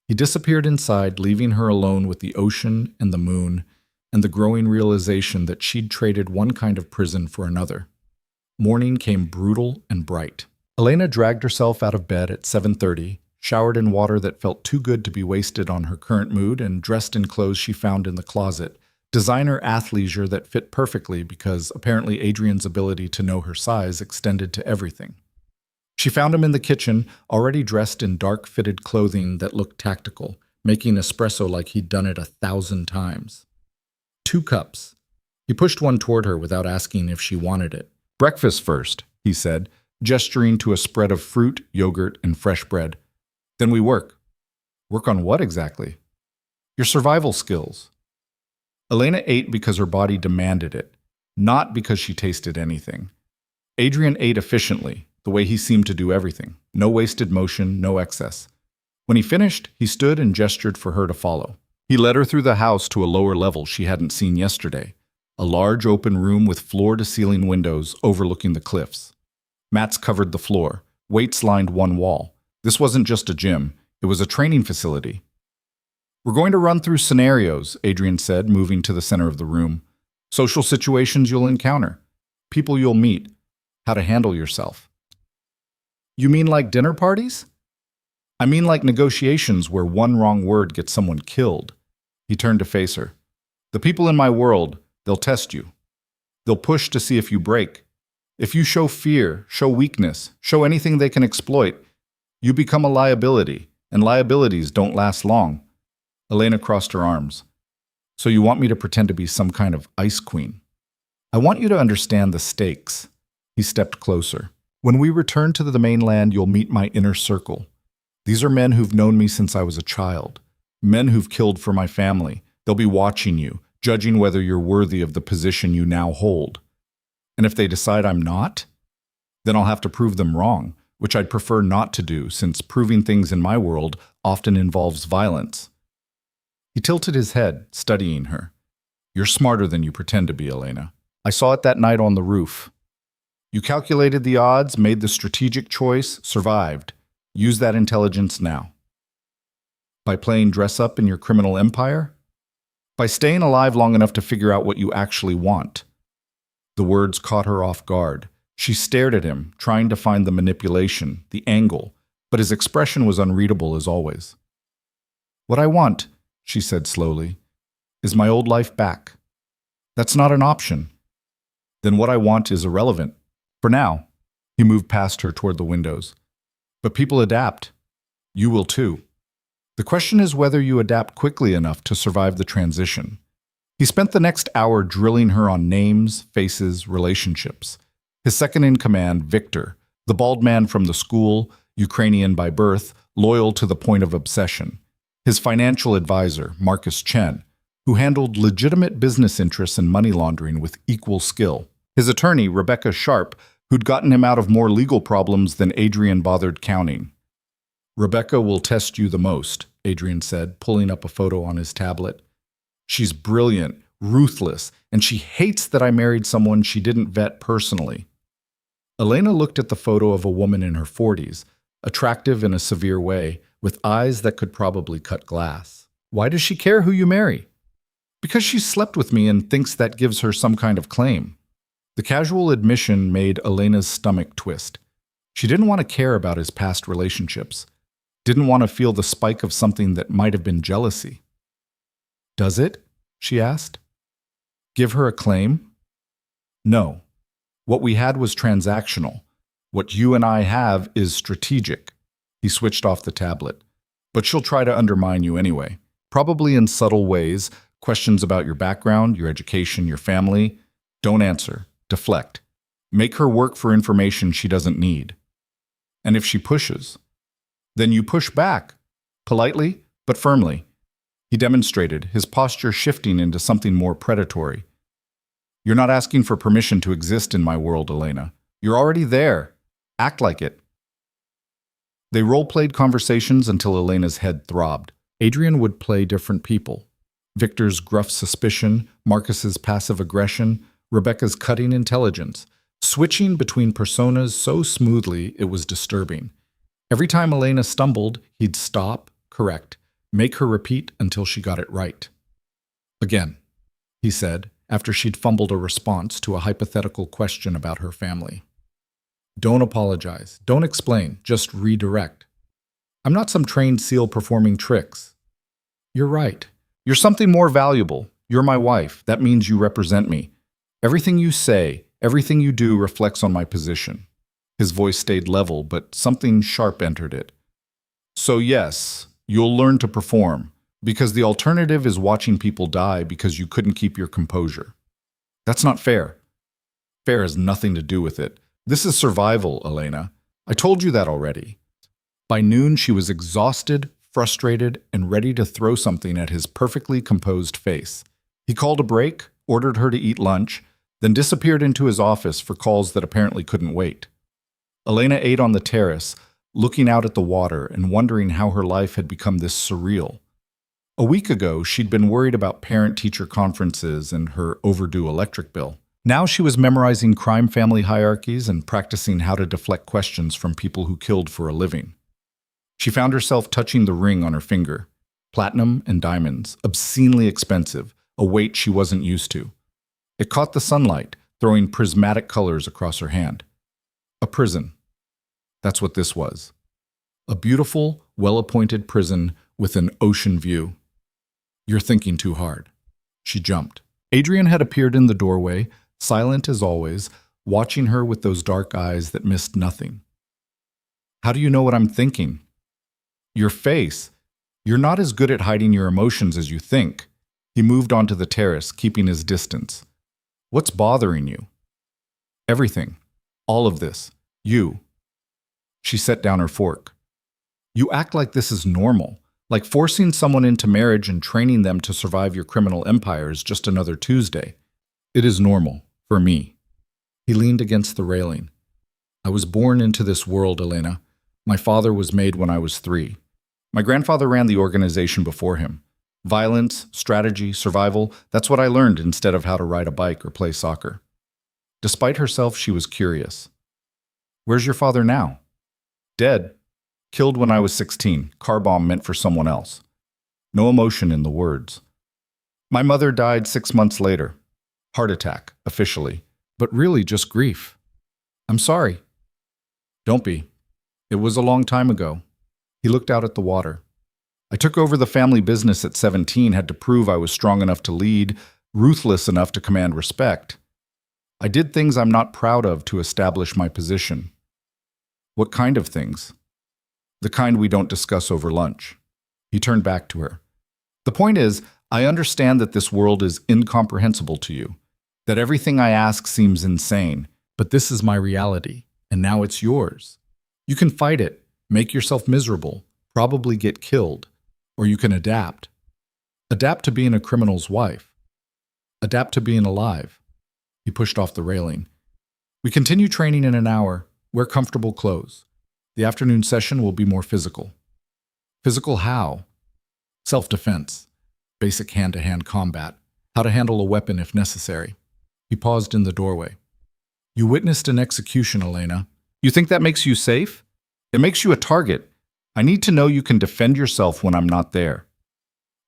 He disappeared inside, leaving her alone with the ocean and the moon and the growing realization that she'd traded one kind of prison for another. Morning came brutal and bright. Elena dragged herself out of bed at 7:30, showered in water that felt too good to be wasted on her current mood, and dressed in clothes she found in the closet, designer athleisure that fit perfectly because apparently Adrian's ability to know her size extended to everything. She found him in the kitchen, already dressed in dark-fitted clothing that looked tactical, making espresso like he'd done it 1,000 times. 2 cups. He pushed one toward her without asking if she wanted it. Breakfast first, he said, gesturing to a spread of fruit, yogurt, and fresh bread. Then we work. Work on what exactly? Your survival skills. Elena ate because her body demanded it, not because she tasted anything. Adrian ate efficiently, the way he seemed to do everything. No wasted motion, no excess. When he finished, he stood and gestured for her to follow. He led her through the house to a lower level she hadn't seen yesterday, a large open room with floor-to-ceiling windows overlooking the cliffs. Mats covered the floor, weights lined one wall. This wasn't just a gym, it was a training facility. We're going to run through scenarios, Adrian said, moving to the center of the room. Social situations you'll encounter, people you'll meet, how to handle yourself. You mean like dinner parties? I mean like negotiations where one wrong word gets someone killed. He turned to face her. The people in my world, they'll test you. They'll push to see if you break. If you show fear, show weakness, show anything they can exploit, you become a liability, and liabilities don't last long. Elena crossed her arms. So you want me to pretend to be some kind of ice queen? I want you to understand the stakes. He stepped closer. When we return to the mainland, you'll meet my inner circle. These are men who've known me since I was a child. Men who've killed for my family. They'll be watching you, judging whether you're worthy of the position you now hold. And if they decide I'm not, then I'll have to prove them wrong, which I'd prefer not to do since proving things in my world often involves violence. He tilted his head, studying her. You're smarter than you pretend to be, Elena. I saw it that night on the roof. You calculated the odds, made the strategic choice, survived. Use that intelligence now. By playing dress-up in your criminal empire? By staying alive long enough to figure out what you actually want. The words caught her off guard. She stared at him, trying to find the manipulation, the angle, but his expression was unreadable as always. What I want, she said slowly, is my old life back. That's not an option. Then what I want is irrelevant. For now. He moved past her toward the windows. But people adapt. You will too. The question is whether you adapt quickly enough to survive the transition. He spent the next hour drilling her on names, faces, relationships. His second-in-command, Victor, the bald man from the school, Ukrainian by birth, loyal to the point of obsession. His financial advisor, Marcus Chen, who handled legitimate business interests and money laundering with equal skill. His attorney, Rebecca Sharp, who'd gotten him out of more legal problems than Adrian bothered counting. Rebecca will test you the most, Adrian said, pulling up a photo on his tablet. She's brilliant, ruthless, and she hates that I married someone she didn't vet personally. Elena looked at the photo of a woman in her 40s, attractive in a severe way, with eyes that could probably cut glass. Why does she care who you marry? Because she slept with me and thinks that gives her some kind of claim. The casual admission made Elena's stomach twist. She didn't want to care about his past relationships. Didn't want to feel the spike of something that might have been jealousy. Does it? She asked. Give her a claim? No. What we had was transactional. What you and I have is strategic. He switched off the tablet. But she'll try to undermine you anyway. Probably in subtle ways. Questions about your background, your education, your family. Don't answer. Deflect. Make her work for information she doesn't need. And if she pushes, then you push back. politely but firmly. He demonstrated, his posture shifting into something more predatory. You're not asking for permission to exist in my world, Elena. You're already there. Act like it. They role-played conversations until Elena's head throbbed. Adrian would play different people. Victor's gruff suspicion, Marcus's passive aggression, Rebecca's cutting intelligence, switching between personas so smoothly it was disturbing. Every time Elena stumbled, he'd stop, correct, make her repeat until she got it right. Again, he said, after she'd fumbled a response to a hypothetical question about her family. Don't apologize. Don't explain. Just redirect. I'm not some trained SEAL performing tricks. You're right. You're something more valuable. You're my wife. That means you represent me. Everything you say, everything you do reflects on my position. His voice stayed level, but something sharp entered it. So yes, you'll learn to perform, because the alternative is watching people die because you couldn't keep your composure. That's not fair. Fair has nothing to do with it. This is survival, Elena. I told you that already. By noon, she was exhausted, frustrated, and ready to throw something at his perfectly composed face. He called a break, ordered her to eat lunch, then disappeared into his office for calls that apparently couldn't wait. Elena ate on the terrace, looking out at the water and wondering how her life had become this surreal. A week ago, she'd been worried about parent-teacher conferences and her overdue electric bill. Now she was memorizing crime family hierarchies and practicing how to deflect questions from people who killed for a living. She found herself touching the ring on her finger. Platinum and diamonds, obscenely expensive, a weight she wasn't used to. It caught the sunlight, throwing prismatic colors across her hand. A prison. That's what this was. A beautiful, well-appointed prison with an ocean view. You're thinking too hard. She jumped. Adrian had appeared in the doorway, silent as always, watching her with those dark eyes that missed nothing. How do you know what I'm thinking? Your face. You're not as good at hiding your emotions as you think. He moved onto the terrace, keeping his distance. What's bothering you? Everything. All of this. You. She set down her fork. You act like this is normal, like forcing someone into marriage and training them to survive your criminal empire is just another Tuesday. It is normal, for me. He leaned against the railing. I was born into this world, Elena. My father was made when I was 3. My grandfather ran the organization before him. Violence, strategy, survival, that's what I learned instead of how to ride a bike or play soccer. Despite herself, she was curious. Where's your father now? Dead. Killed when I was 16. Car bomb meant for someone else. No emotion in the words. My mother died 6 months later. Heart attack, officially. But really just grief. I'm sorry. Don't be. It was a long time ago. He looked out at the water. I took over the family business at 17, had to prove I was strong enough to lead, ruthless enough to command respect. I did things I'm not proud of to establish my position. What kind of things? The kind we don't discuss over lunch. He turned back to her. The point is, I understand that this world is incomprehensible to you, that everything I ask seems insane, but this is my reality, and now it's yours. You can fight it, make yourself miserable, probably get killed, or you can adapt. Adapt to being a criminal's wife. Adapt to being alive. He pushed off the railing. We continue training in an hour. Wear comfortable clothes. The afternoon session will be more physical. Physical how? Self-defense. Basic hand-to-hand combat. How to handle a weapon if necessary. He paused in the doorway. You witnessed an execution, Elena. You think that makes you safe? It makes you a target. I need to know you can defend yourself when I'm not there.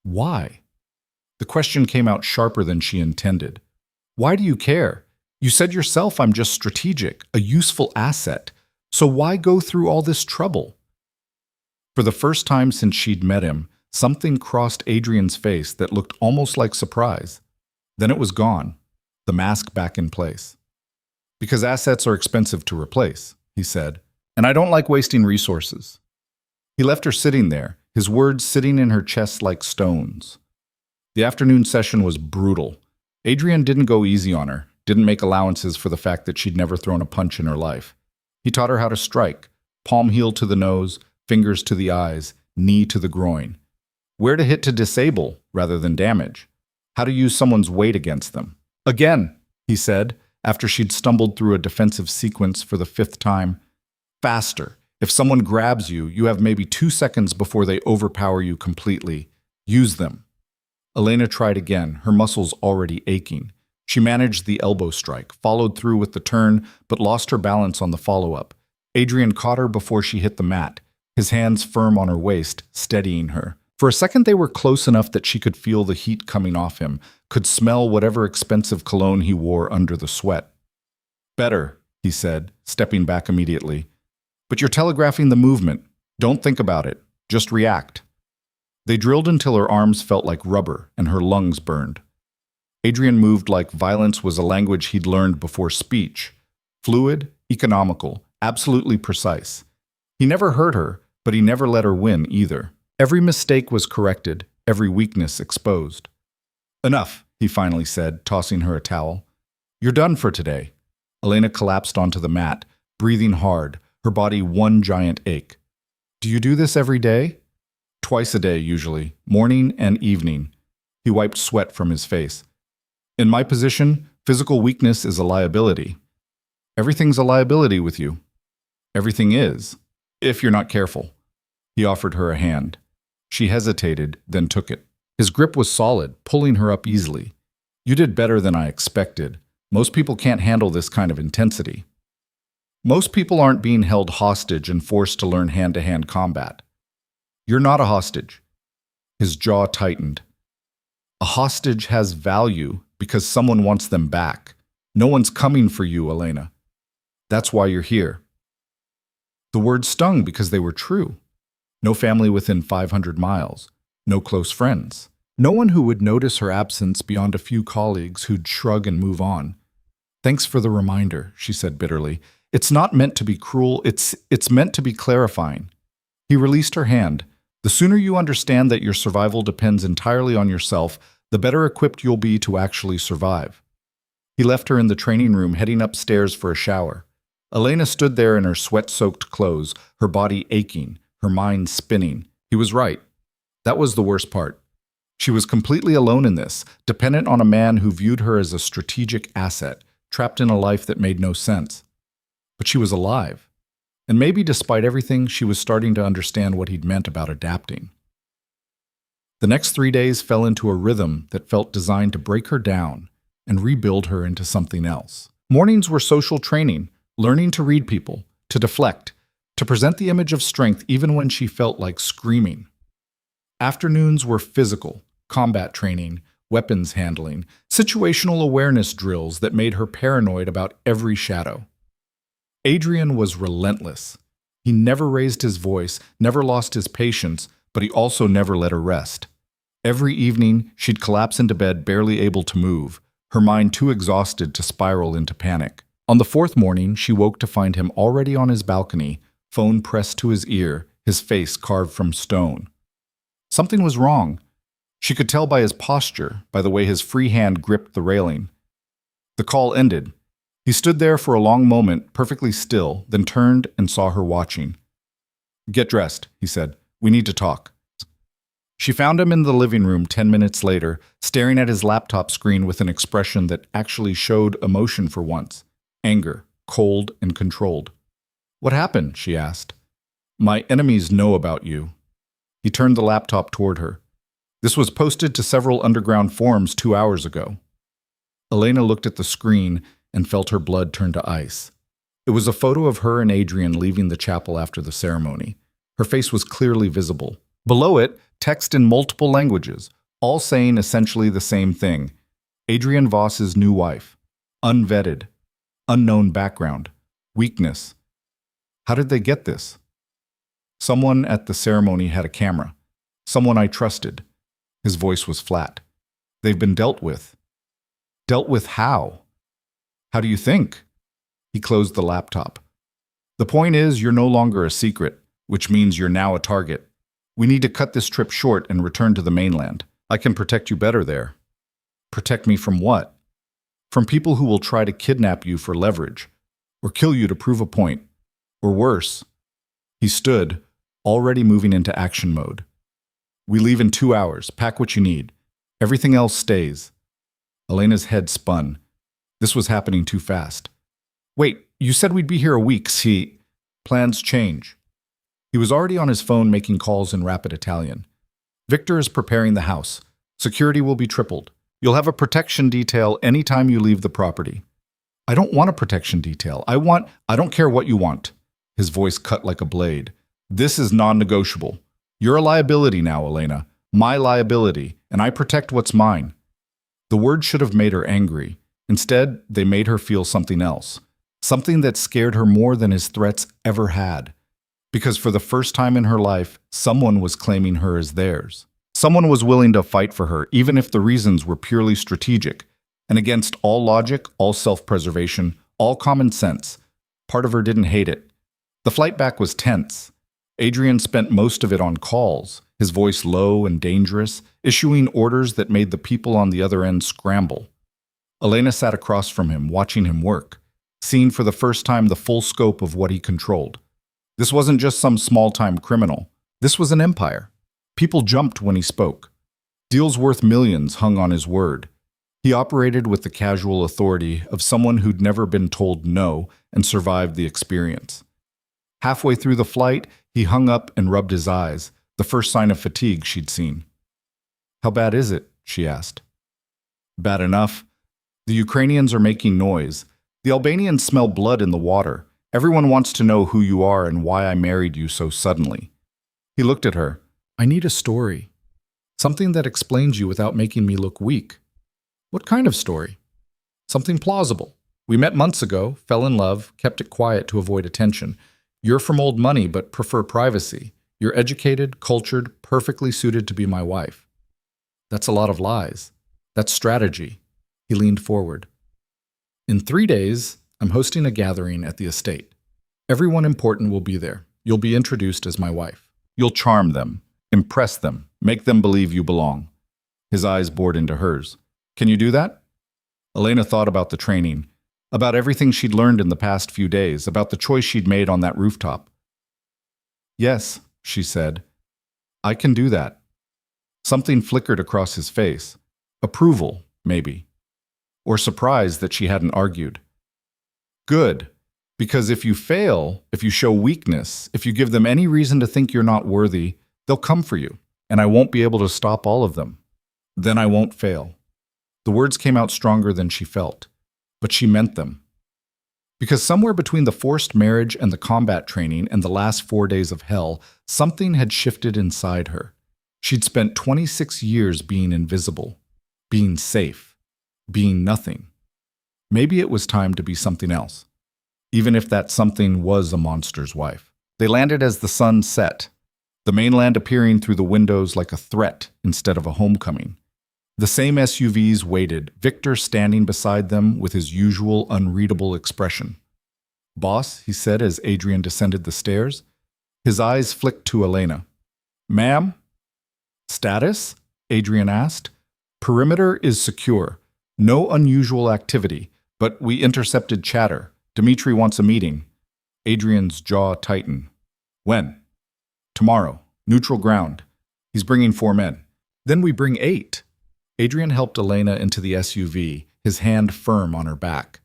Why? The question came out sharper than she intended. Why do you care? You said yourself I'm just strategic, a useful asset. So why go through all this trouble? For the first time since she'd met him, something crossed Adrian's face that looked almost like surprise. Then it was gone, the mask back in place. Because assets are expensive to replace, he said, and I don't like wasting resources. He left her sitting there, his words sitting in her chest like stones. The afternoon session was brutal. Adrian didn't go easy on her, didn't make allowances for the fact that she'd never thrown a punch in her life. He taught her how to strike, palm heel to the nose, fingers to the eyes, knee to the groin. Where to hit to disable rather than damage. How to use someone's weight against them. Again, he said, after she'd stumbled through a defensive sequence for the 5th time. Faster. If someone grabs you, you have maybe 2 seconds before they overpower you completely. Use them. Elena tried again, her muscles already aching. She managed the elbow strike, followed through with the turn, but lost her balance on the follow-up. Adrian caught her before she hit the mat, his hands firm on her waist, steadying her. For a second they were close enough that she could feel the heat coming off him, could smell whatever expensive cologne he wore under the sweat. Better, he said, stepping back immediately. But you're telegraphing the movement. Don't think about it. Just react. They drilled until her arms felt like rubber and her lungs burned. Adrian moved like violence was a language he'd learned before speech. Fluid, economical, absolutely precise. He never hurt her, but he never let her win either. Every mistake was corrected, every weakness exposed. Enough, he finally said, tossing her a towel. You're done for today. Elena collapsed onto the mat, breathing hard, her body one giant ache. Do you do this every day? Twice a day, usually, morning and evening. He wiped sweat from his face. In my position, physical weakness is a liability. Everything's a liability with you. Everything is, if you're not careful. He offered her a hand. She hesitated, then took it. His grip was solid, pulling her up easily. You did better than I expected. Most people can't handle this kind of intensity. Most people aren't being held hostage and forced to learn hand-to-hand combat. You're not a hostage. His jaw tightened. A hostage has value because someone wants them back. No one's coming for you, Elena. That's why you're here. The words stung because they were true. No family within 500 miles. No close friends. No one who would notice her absence beyond a few colleagues who'd shrug and move on. Thanks for the reminder, she said bitterly. It's not meant to be cruel, it's meant to be clarifying. He released her hand. The sooner you understand that your survival depends entirely on yourself, the better equipped you'll be to actually survive. He left her in the training room, heading upstairs for a shower. Elena stood there in her sweat-soaked clothes, her body aching, her mind spinning. He was right. That was the worst part. She was completely alone in this, dependent on a man who viewed her as a strategic asset, trapped in a life that made no sense. But she was alive. And maybe despite everything, she was starting to understand what he'd meant about adapting. The next 3 days fell into a rhythm that felt designed to break her down and rebuild her into something else. Mornings were social training, learning to read people, to deflect, to present the image of strength even when she felt like screaming. Afternoons were physical, combat training, weapons handling, situational awareness drills that made her paranoid about every shadow. Adrian was relentless. He never raised his voice, never lost his patience, but he also never let her rest. Every evening, she'd collapse into bed barely able to move, her mind too exhausted to spiral into panic. On the 4th morning, she woke to find him already on his balcony, phone pressed to his ear, his face carved from stone. Something was wrong. She could tell by his posture, by the way his free hand gripped the railing. The call ended. He stood there for a long moment, perfectly still, then turned and saw her watching. Get dressed, he said. We need to talk. She found him in the living room 10 minutes later, staring at his laptop screen with an expression that actually showed emotion for once. Anger, cold and controlled. What happened? She asked. My enemies know about you. He turned the laptop toward her. This was posted to several underground forums 2 hours ago. Elena looked at the screen and felt her blood turn to ice. It was a photo of her and Adrian leaving the chapel after the ceremony. Her face was clearly visible. Below it, text in multiple languages, all saying essentially the same thing. Adrian Voss's new wife. Unvetted. Unknown background. Weakness. How did they get this? Someone at the ceremony had a camera. Someone I trusted. His voice was flat. They've been dealt with. Dealt with how? How do you think? He closed the laptop. The point is, you're no longer a secret, which means you're now a target. We need to cut this trip short and return to the mainland. I can protect you better there. Protect me from what? From people who will try to kidnap you for leverage, or kill you to prove a point, or worse. He stood, already moving into action mode. We leave in 2 hours. Pack what you need. Everything else stays. Elena's head spun. This was happening too fast. Wait, you said we'd be here a week. See, plans change. He was already on his phone making calls in rapid Italian. Victor is preparing the house. Security will be tripled. You'll have a protection detail anytime you leave the property. I don't want a protection detail. I don't care what you want. His voice cut like a blade. This is non-negotiable. You're a liability now, Elena. My liability, and I protect what's mine. The words should have made her angry. Instead, they made her feel something else. Something that scared her more than his threats ever had. Because for the first time in her life, someone was claiming her as theirs. Someone was willing to fight for her, even if the reasons were purely strategic, and against all logic, all self-preservation, all common sense. Part of her didn't hate it. The flight back was tense. Adrian spent most of it on calls, his voice low and dangerous, issuing orders that made the people on the other end scramble. Elena sat across from him, watching him work, seeing for the first time the full scope of what he controlled. This wasn't just some small-time criminal. This was an empire. People jumped when he spoke. Deals worth millions hung on his word. He operated with the casual authority of someone who'd never been told no and survived the experience. Halfway through the flight, he hung up and rubbed his eyes, the first sign of fatigue she'd seen. "How bad is it?" she asked. "Bad enough. The Ukrainians are making noise. The Albanians smell blood in the water. Everyone wants to know who you are and why I married you so suddenly." He looked at her. "I need a story. Something that explains you without making me look weak." "What kind of story?" "Something plausible. We met months ago, fell in love, kept it quiet to avoid attention. You're from old money but prefer privacy. You're educated, cultured, perfectly suited to be my wife." "That's a lot of lies. That's strategy." He leaned forward. "In 3 days, I'm hosting a gathering at the estate. Everyone important will be there. You'll be introduced as my wife. You'll charm them, impress them, make them believe you belong." His eyes bored into hers. "Can you do that?" Elena thought about the training, about everything she'd learned in the past few days, about the choice she'd made on that rooftop. "Yes," she said. "I can do that." Something flickered across his face. Approval, maybe. Or surprise that she hadn't argued. "Good. Because if you fail, if you show weakness, if you give them any reason to think you're not worthy, they'll come for you, and I won't be able to stop all of them. Then I won't fail." The words came out stronger than she felt, but she meant them. Because somewhere between the forced marriage and the combat training and the last 4 days of hell, something had shifted inside her. She'd spent 26 years being invisible, being safe, being nothing. Maybe it was time to be something else, even if that something was a monster's wife. They landed as the sun set, the mainland appearing through the windows like a threat instead of a homecoming. The same SUVs waited, Victor standing beside them with his usual unreadable expression. "Boss," he said as Adrian descended the stairs. His eyes flicked to Elena. "Ma'am?" "Status?" Adrian asked. "Perimeter is secure. No unusual activity, but we intercepted chatter. Dmitri wants a meeting." Adrian's jaw tightened. "When?" "Tomorrow. Neutral ground. He's bringing 4 men. Then we bring 8. Adrian helped Elena into the SUV, his hand firm on her back.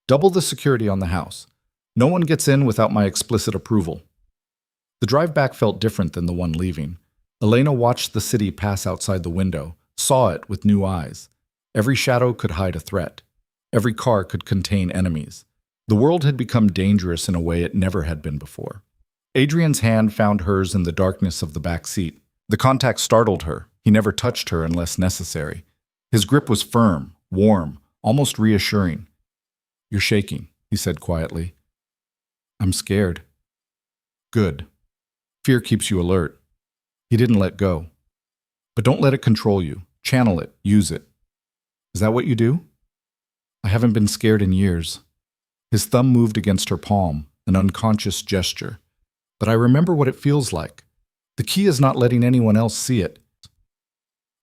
"Double the security on the house. No one gets in without my explicit approval." The drive back felt different than the one leaving. Elena watched the city pass outside the window, saw it with new eyes. Every shadow could hide a threat. Every car could contain enemies. The world had become dangerous in a way it never had been before. Adrian's hand found hers in the darkness of the back seat. The contact startled her. He never touched her unless necessary. His grip was firm, warm, almost reassuring. "You're shaking," he said quietly. "I'm scared." "Good. Fear keeps you alert." He didn't let go. "But don't let it control you. Channel it, use it." "Is that what you do?" "I haven't been scared in years." His thumb moved against her palm, an unconscious gesture. "But I remember what it feels like. The key is not letting anyone else see it."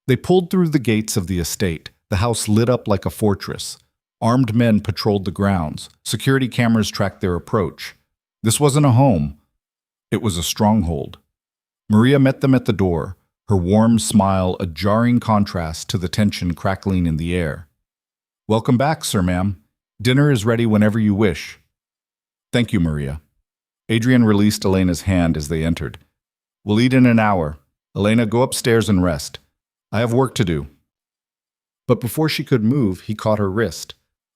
They pulled through the gates of the estate, the house lit up like a fortress. Armed men patrolled the grounds. Security cameras tracked their approach. This wasn't a home. It was a stronghold. Maria met them at the door, her warm smile a jarring contrast to the tension crackling in the air. "Welcome back, sir, ma'am. Dinner is ready whenever you wish." "Thank you, Maria." Adrian released Elena's hand as they entered. "We'll eat in an hour. Elena, go upstairs and rest. I have work to do." But before she could move, he caught her wrist,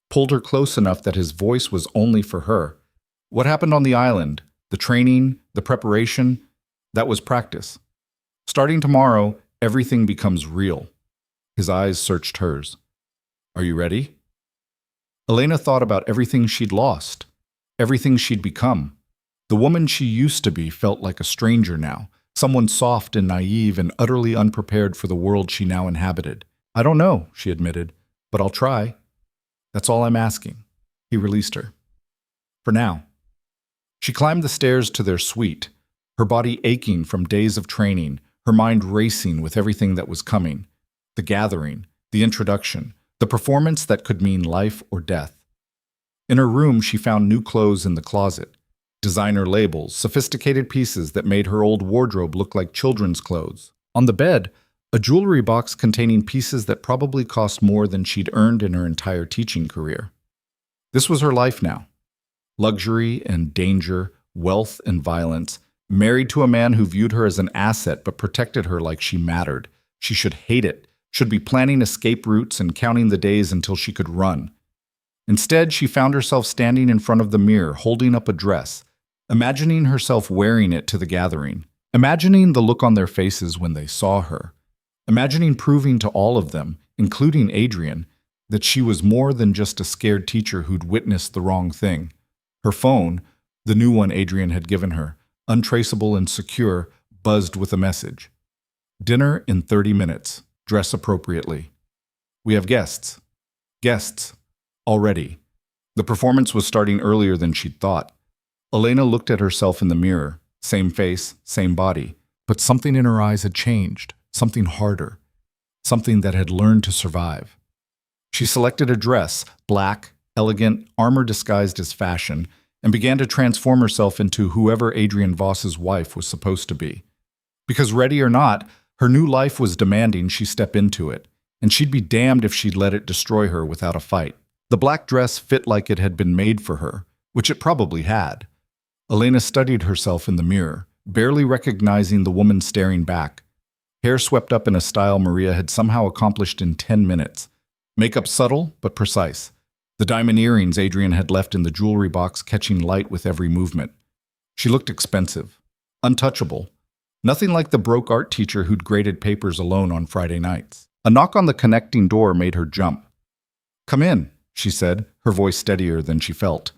pulled her close enough that his voice was only for her. "What happened on the island? The training, the preparation? That was practice. Starting tomorrow, everything becomes real." His eyes searched hers. "Are you ready?" Elena thought about everything she'd lost, everything she'd become. The woman she used to be felt like a stranger now, someone soft and naive and utterly unprepared for the world she now inhabited. "I don't know," she admitted, "but I'll try. That's all I'm asking." He released her. "For now." She climbed the stairs to their suite, her body aching from days of training, her mind racing with everything that was coming. The gathering, the introduction, the performance that could mean life or death. In her room, she found new clothes in the closet. Designer labels, sophisticated pieces that made her old wardrobe look like children's clothes. On the bed, a jewelry box containing pieces that probably cost more than she'd earned in her entire teaching career. This was her life now. Luxury and danger, wealth and violence, married to a man who viewed her as an asset but protected her like she mattered. She should hate it, should be planning escape routes and counting the days until she could run. Instead, she found herself standing in front of the mirror, holding up a dress, imagining herself wearing it to the gathering, imagining the look on their faces when they saw her, imagining proving to all of them, including Adrian, that she was more than just a scared teacher who'd witnessed the wrong thing. Her phone, the new one Adrian had given her, untraceable and secure, buzzed with a message. "Dinner in 30 minutes. Dress appropriately. We have guests." Guests. Already. The performance was starting earlier than she'd thought. Elena looked at herself in the mirror. Same face, same body. But something in her eyes had changed. Something harder. Something that had learned to survive. She selected a dress, black, elegant, armor disguised as fashion, and began to transform herself into whoever Adrian Voss's wife was supposed to be. Because ready or not, her new life was demanding she step into it, and she'd be damned if she'd let it destroy her without a fight. The black dress fit like it had been made for her, which it probably had. Elena studied herself in the mirror, barely recognizing the woman staring back. Hair swept up in a style Maria had somehow accomplished in 10 minutes. Makeup subtle but precise. The diamond earrings Adrian had left in the jewelry box catching light with every movement. She looked expensive, untouchable. Nothing like the broke art teacher who'd graded papers alone on Friday nights. A knock on the connecting door made her jump. "Come in," she said, her voice steadier than she felt.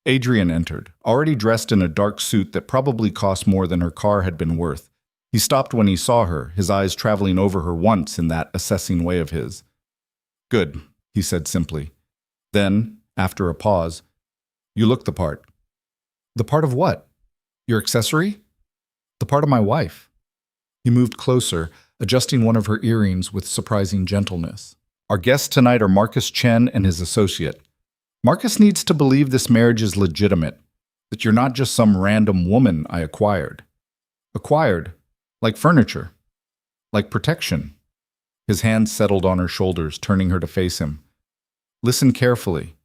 Adrian entered, already dressed in a dark suit that probably cost more than her car had been worth. He stopped when he saw her, his eyes traveling over her once in that assessing way of his. "Good," he said simply. Then, after a pause, "You look the part." "The part of what? Your accessory?" "The part of my wife." He moved closer, adjusting one of her earrings with surprising gentleness. "Our guests tonight are Marcus Chen and his associate. Marcus needs to believe this marriage is legitimate, that you're not just some random woman I acquired. Acquired, like furniture, like protection." His hand settled on her shoulders, turning her to face him. "Listen carefully.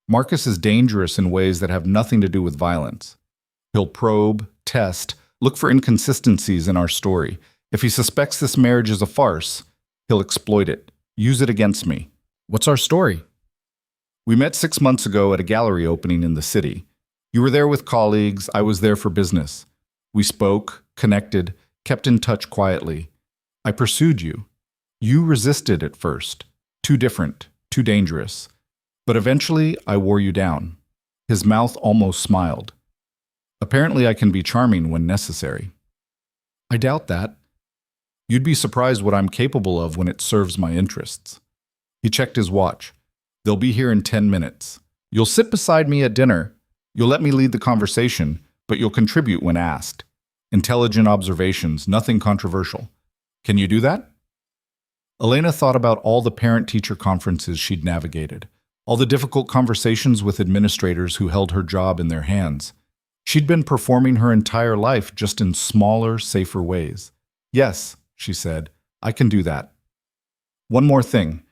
Marcus is dangerous in ways that have nothing to do with violence. He'll probe, test, look for inconsistencies in our story. If he suspects this marriage is a farce, he'll exploit it, use it against me." "What's our story?" "We met 6 months ago at a gallery opening in the city. You were there with colleagues, I was there for business. We spoke, connected, kept in touch quietly. I pursued you. You resisted at first. Too different, too dangerous. But eventually, I wore you down." His mouth almost smiled. "Apparently, I can be charming when necessary." "I doubt that. You'd be surprised what I'm capable of when it serves my interests." He checked his watch. "They'll be here in 10 minutes. You'll sit beside me at dinner. You'll let me lead the conversation, but you'll contribute when asked. Intelligent observations, nothing controversial. Can you do that?" Elena thought about all the parent-teacher conferences she'd navigated, all the difficult conversations with administrators who held her job in their hands. She'd been performing her entire life just in smaller, safer ways. Yes, she said, I can do that. One more thing.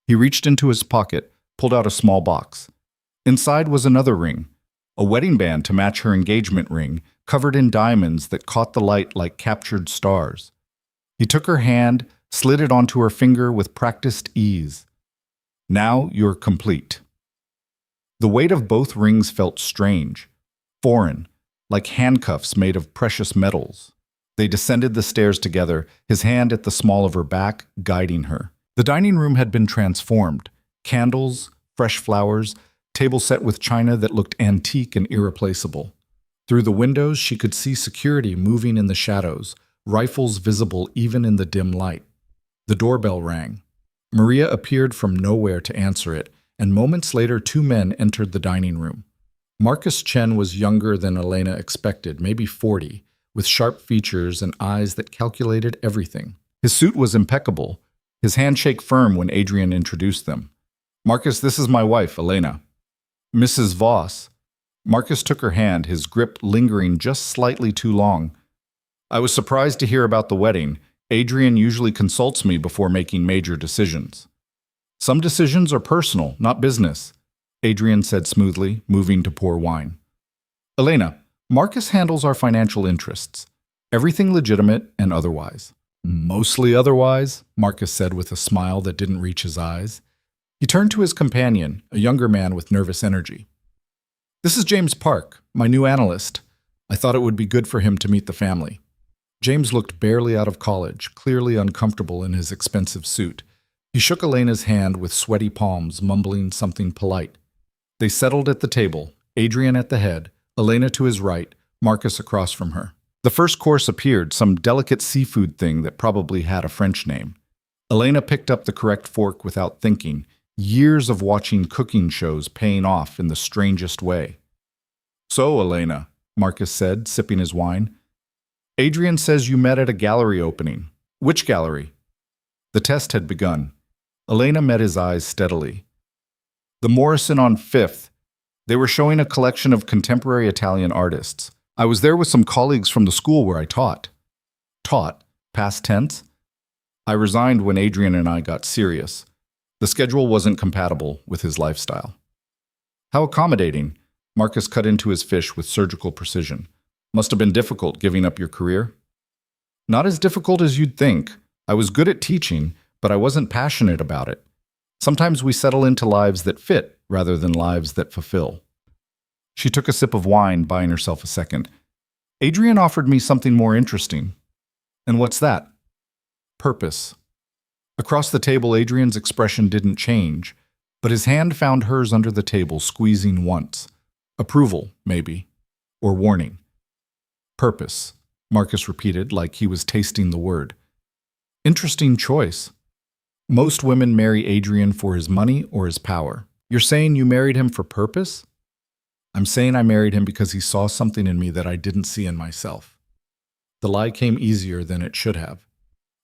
He reached into his pocket, pulled out a small box. Inside was another ring, a wedding band to match her engagement ring, covered in diamonds that caught the light like captured stars. He took her hand, slid it onto her finger with practiced ease. Now you're complete. The weight of both rings felt strange, foreign, like handcuffs made of precious metals. They descended the stairs together, his hand at the small of her back, guiding her. The dining room had been transformed. Candles, fresh flowers, table set with china that looked antique and irreplaceable. Through the windows, she could see security moving in the shadows, rifles visible even in the dim light. The doorbell rang. Maria appeared from nowhere to answer it, and moments later 2 men entered the dining room. Marcus Chen was younger than Elena expected, maybe 40, with sharp features and eyes that calculated everything. His suit was impeccable, his handshake firm when Adrian introduced them. Marcus, this is my wife, Elena. Mrs. Voss. Marcus took her hand, his grip lingering just slightly too long. I was surprised to hear about the wedding. Adrian usually consults me before making major decisions. Some decisions are personal, not business, Adrian said smoothly, moving to pour wine. Elena, Marcus handles our financial interests. Everything legitimate and otherwise. Mostly otherwise, Marcus said with a smile that didn't reach his eyes. He turned to his companion, a younger man with nervous energy. This is James Park, my new analyst. I thought it would be good for him to meet the family. James looked barely out of college, clearly uncomfortable in his expensive suit. He shook Elena's hand with sweaty palms, mumbling something polite. They settled at the table, Adrian at the head, Elena to his right, Marcus across from her. The first course appeared, some delicate seafood thing that probably had a French name. Elena picked up the correct fork without thinking, years of watching cooking shows paying off in the strangest way. So, Elena, Marcus said, sipping his wine. Adrian says you met at a gallery opening. Which gallery? The test had begun. Elena met his eyes steadily. The Morrison on Fifth. They were showing a collection of contemporary Italian artists. I was there with some colleagues from the school where I taught. Taught? Past tense? I resigned when Adrian and I got serious. The schedule wasn't compatible with his lifestyle. How accommodating. Marcus cut into his fish with surgical precision. Must have been difficult giving up your career? Not as difficult as you'd think. I was good at teaching, but I wasn't passionate about it. Sometimes we settle into lives that fit rather than lives that fulfill. She took a sip of wine, buying herself a second. Adrian offered me something more interesting. And what's that? Purpose. Across the table, Adrian's expression didn't change, but his hand found hers under the table, squeezing once. Approval, maybe. Or warning. Purpose, Marcus repeated like he was tasting the word. Interesting choice. Most women marry Adrian for his money or his power. You're saying you married him for purpose? I'm saying I married him because he saw something in me that I didn't see in myself. The lie came easier than it should have.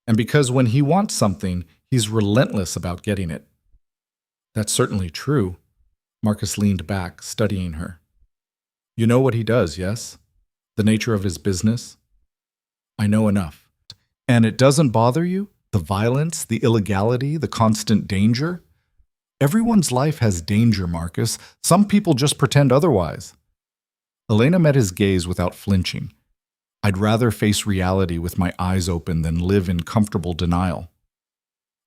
And because when he wants something, he's relentless about getting it. That's certainly true. Marcus leaned back, studying her. You know what he does, yes? The nature of his business? I know enough. And it doesn't bother you? The violence, the illegality, the constant danger? Everyone's life has danger, Marcus. Some people just pretend otherwise. Elena met his gaze without flinching. I'd rather face reality with my eyes open than live in comfortable denial.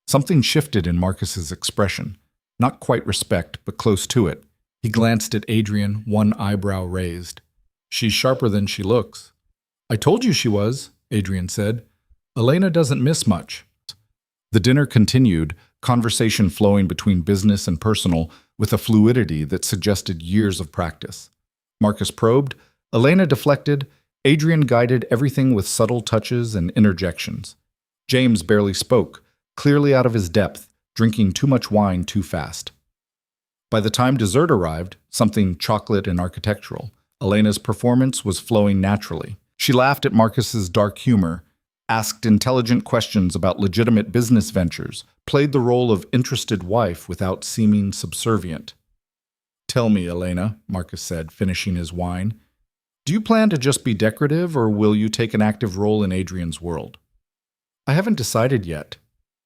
Something shifted in Marcus's expression. Not quite respect, but close to it. He glanced at Adrian, one eyebrow raised. She's sharper than she looks. I told you she was, Adrian said. Elena doesn't miss much. The dinner continued, conversation flowing between business and personal with a fluidity that suggested years of practice. Marcus probed, Elena deflected, Adrian guided everything with subtle touches and interjections. James barely spoke, clearly out of his depth, drinking too much wine too fast. By the time dessert arrived, something chocolate and architectural, Elena's performance was flowing naturally. She laughed at Marcus's dark humor, asked intelligent questions about legitimate business ventures, played the role of interested wife without seeming subservient. Tell me, Elena, Marcus said, finishing his wine. Do you plan to just be decorative, or will you take an active role in Adrian's world? I haven't decided yet.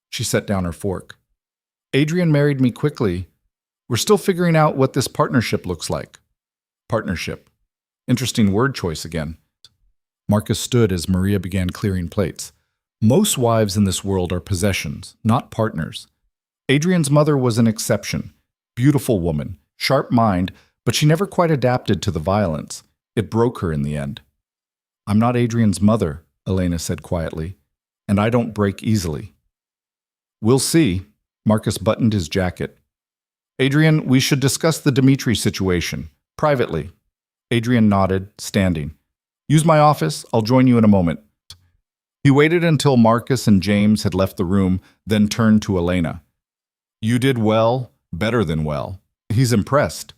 She set down her fork. Adrian married me quickly. We're still figuring out what this partnership looks like. Partnership. Interesting word choice again. Marcus stood as Maria began clearing plates. Most wives in this world are possessions, not partners. Adrian's mother was an exception. Beautiful woman, sharp mind, but she never quite adapted to the violence. It broke her in the end. I'm not Adrian's mother, Elena said quietly, and I don't break easily. We'll see. Marcus buttoned his jacket. Adrian, we should discuss the Dimitri situation, privately. Adrian nodded, standing. Use my office, I'll join you in a moment. He waited until Marcus and James had left the room, then turned to Elena. You did well, better than well. He's impressed.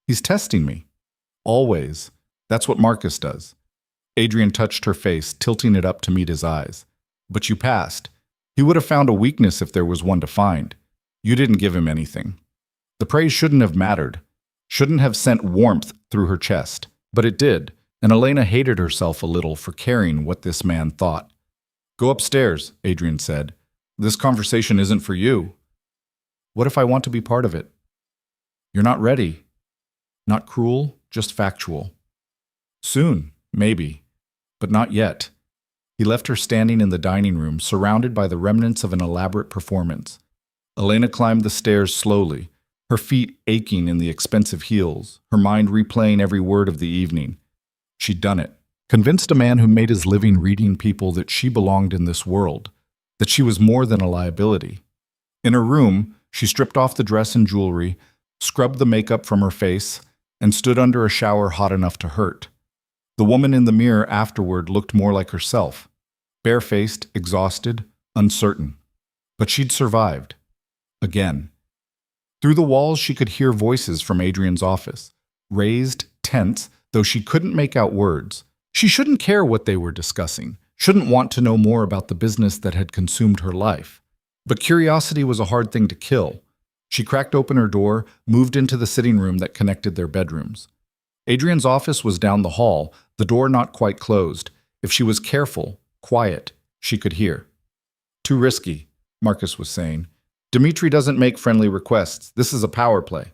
He's testing me. Always. That's what Marcus does. Adrian touched her face, tilting it up to meet his eyes. But you passed. He would have found a weakness if there was one to find. You didn't give him anything. The praise shouldn't have mattered, shouldn't have sent warmth through her chest. But it did, and Elena hated herself a little for caring what this man thought. Go upstairs, Adrian said. This conversation isn't for you. What if I want to be part of it? You're not ready. Not cruel, just factual. Soon, maybe, but not yet. He left her standing in the dining room, surrounded by the remnants of an elaborate performance. Elena climbed the stairs slowly, her feet aching in the expensive heels, her mind replaying every word of the evening. She'd done it. Convinced a man who made his living reading people that she belonged in this world, that she was more than a liability. In her room, she stripped off the dress and jewelry, scrubbed the makeup from her face, and stood under a shower hot enough to hurt. The woman in the mirror afterward looked more like herself, barefaced, exhausted, uncertain. But she'd survived. Again. Through the walls she could hear voices from Adrian's office, raised, tense, though she couldn't make out words. She shouldn't care what they were discussing, shouldn't want to know more about the business that had consumed her life. But curiosity was a hard thing to kill. She cracked open her door, moved into the sitting room that connected their bedrooms. Adrian's office was down the hall, the door not quite closed. If she was careful, quiet, she could hear. Too risky, Marcus was saying. Dimitri doesn't make friendly requests. This is a power play.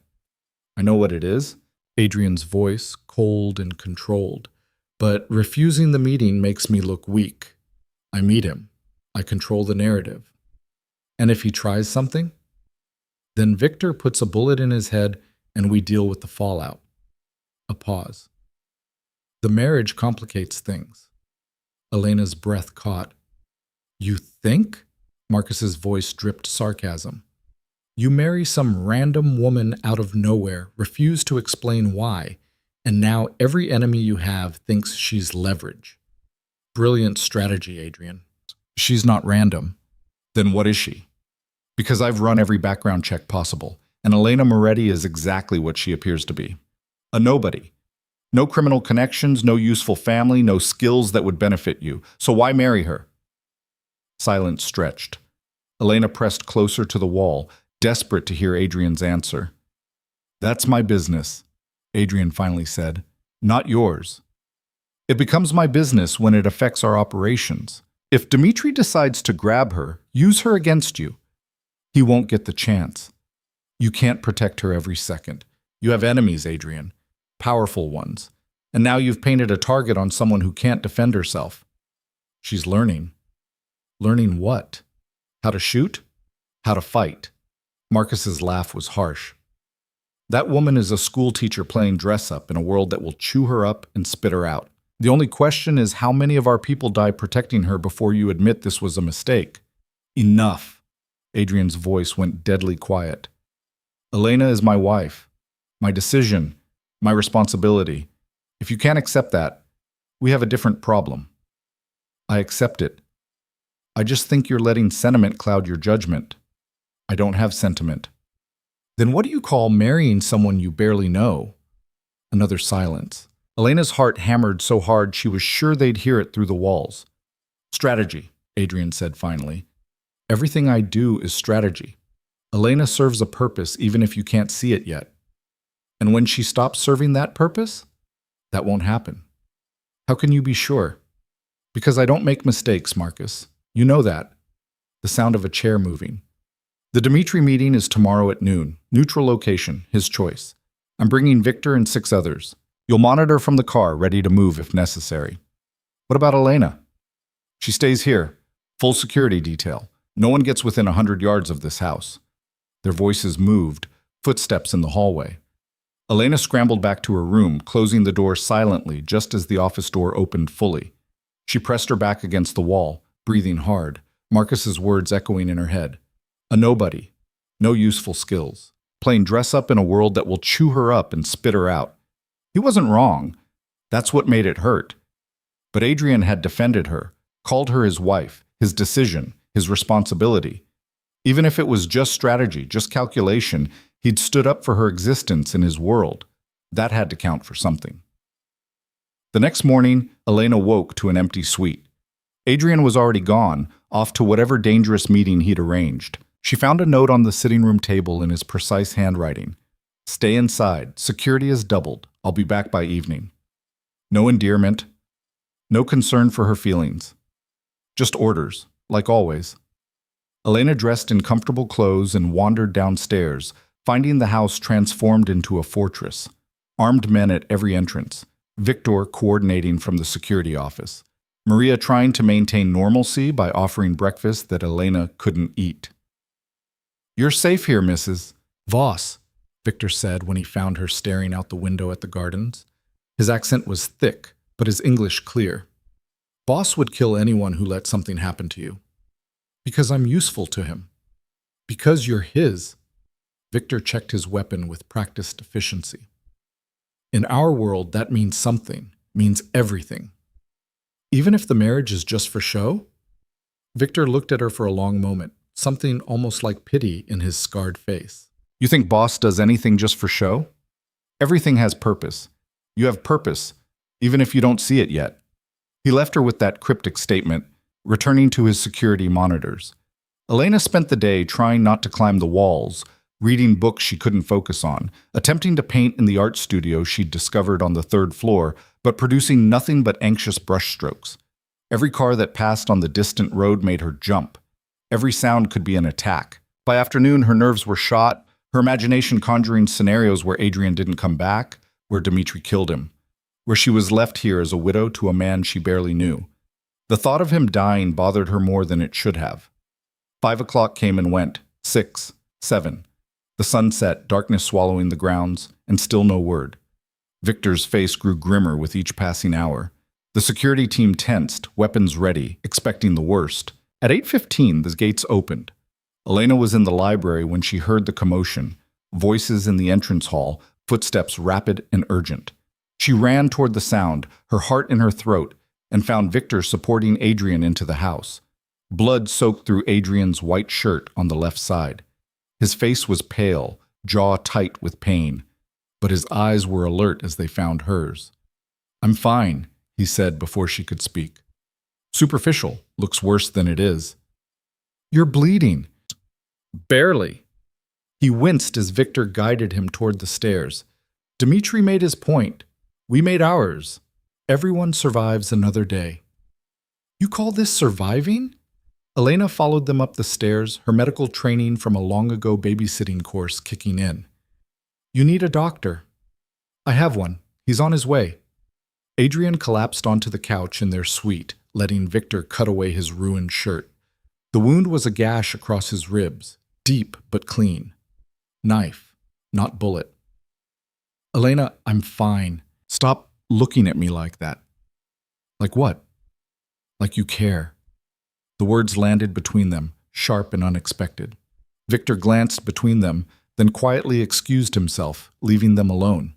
I know what it is. Adrian's voice, cold and controlled. But refusing the meeting makes me look weak. I meet him. I control the narrative. And if he tries something? Then Victor puts a bullet in his head and we deal with the fallout. A pause. The marriage complicates things. Elena's breath caught. You think? Marcus's voice dripped sarcasm. You marry some random woman out of nowhere, refuse to explain why, and now every enemy you have thinks she's leverage. Brilliant strategy, Adrian. She's not random. Then what is she? Because I've run every background check possible, and Elena Moretti is exactly what she appears to be. A nobody. No criminal connections, no useful family, no skills that would benefit you. So why marry her? Silence stretched. Elena pressed closer to the wall, desperate to hear Adrian's answer. That's my business, Adrian finally said. Not yours. It becomes my business when it affects our operations. If Dimitri decides to grab her, use her against you, he won't get the chance. You can't protect her every second. You have enemies, Adrian. Powerful ones. And now you've painted a target on someone who can't defend herself. She's learning. Learning what? How to shoot? How to fight? Marcus's laugh was harsh. That woman is a school teacher playing dress-up in a world that will chew her up and spit her out. The only question is how many of our people die protecting her before you admit this was a mistake. Enough. Adrian's voice went deadly quiet. Elena is my wife. My decision. My responsibility. If you can't accept that, we have a different problem. I accept it. I just think you're letting sentiment cloud your judgment. I don't have sentiment. Then what do you call marrying someone you barely know? Another silence. Elena's heart hammered so hard she was sure they'd hear it through the walls. Strategy, Adrian said finally. Everything I do is strategy. Elena serves a purpose even if you can't see it yet. And when she stops serving that purpose, That won't happen. How can you be sure? Because I don't make mistakes, Marcus. You know that. The sound of a chair moving. The Dimitri meeting is tomorrow at noon. Neutral location, his choice. I'm bringing Victor and 6 others. You'll monitor from the car, ready to move if necessary. What about Elena? She stays here. Full security detail. No one gets within 100 yards of this house. Their voices moved, footsteps in the hallway. Elena scrambled back to her room, closing the door silently just as the office door opened fully. She pressed her back against the wall, breathing hard, Marcus's words echoing in her head. A nobody. No useful skills. Playing dress up in a world that will chew her up and spit her out. He wasn't wrong. That's what made it hurt. But Adrian had defended her, called her his wife, his decision, his responsibility. Even if it was just strategy, just calculation, he'd stood up for her existence in his world. That had to count for something. The next morning, Elena woke to an empty suite. Adrian was already gone, off to whatever dangerous meeting he'd arranged. She found a note on the sitting room table in his precise handwriting. Stay inside. Security is doubled. I'll be back by evening. No endearment. No concern for her feelings. Just orders, like always. Elena dressed in comfortable clothes and wandered downstairs, finding the house transformed into a fortress. Armed men at every entrance. Victor coordinating from the security office. Maria trying to maintain normalcy by offering breakfast that Elena couldn't eat. You're safe here, Mrs. Voss, Victor said when he found her staring out the window at the gardens. His accent was thick, but his English clear. Boss would kill anyone who let something happen to you. Because I'm useful to him. Because you're his. Victor checked his weapon with practiced efficiency. In our world, that means something, means everything. Even if the marriage is just for show? Victor looked at her for a long moment, something almost like pity in his scarred face. You think Boss does anything just for show? Everything has purpose. You have purpose, even if you don't see it yet. He left her with that cryptic statement, returning to his security monitors. Elena spent the day trying not to climb the walls, reading books she couldn't focus on, attempting to paint in the art studio she'd discovered on the 3rd floor, but producing nothing but anxious brushstrokes. Every car that passed on the distant road made her jump. Every sound could be an attack. By afternoon, her nerves were shot, her imagination conjuring scenarios where Adrian didn't come back, where Dimitri killed him, where she was left here as a widow to a man she barely knew. The thought of him dying bothered her more than it should have. 5 o'clock came and went. 6, 7. The sun set, darkness swallowing the grounds, and still no word. Victor's face grew grimmer with each passing hour. The security team tensed, weapons ready, expecting the worst. At 8:15, the gates opened. Elena was in the library when she heard the commotion, voices in the entrance hall, footsteps rapid and urgent. She ran toward the sound, her heart in her throat, and found Victor supporting Adrian into the house. Blood soaked through Adrian's white shirt on the left side. His face was pale, jaw tight with pain, but his eyes were alert as they found hers. I'm fine, he said before she could speak. Superficial, looks worse than it is. You're bleeding. Barely. He winced as Victor guided him toward the stairs. Dimitri made his point. We made ours. Everyone survives another day. You call this surviving? Elena followed them up the stairs, her medical training from a long-ago babysitting course kicking in. You need a doctor. I have one. He's on his way. Adrian collapsed onto the couch in their suite, letting Victor cut away his ruined shirt. The wound was a gash across his ribs, deep but clean. Knife, not bullet. Elena, I'm fine. Stop looking at me like that. Like what? Like you care. The words landed between them, sharp and unexpected. Victor glanced between them, then quietly excused himself, leaving them alone.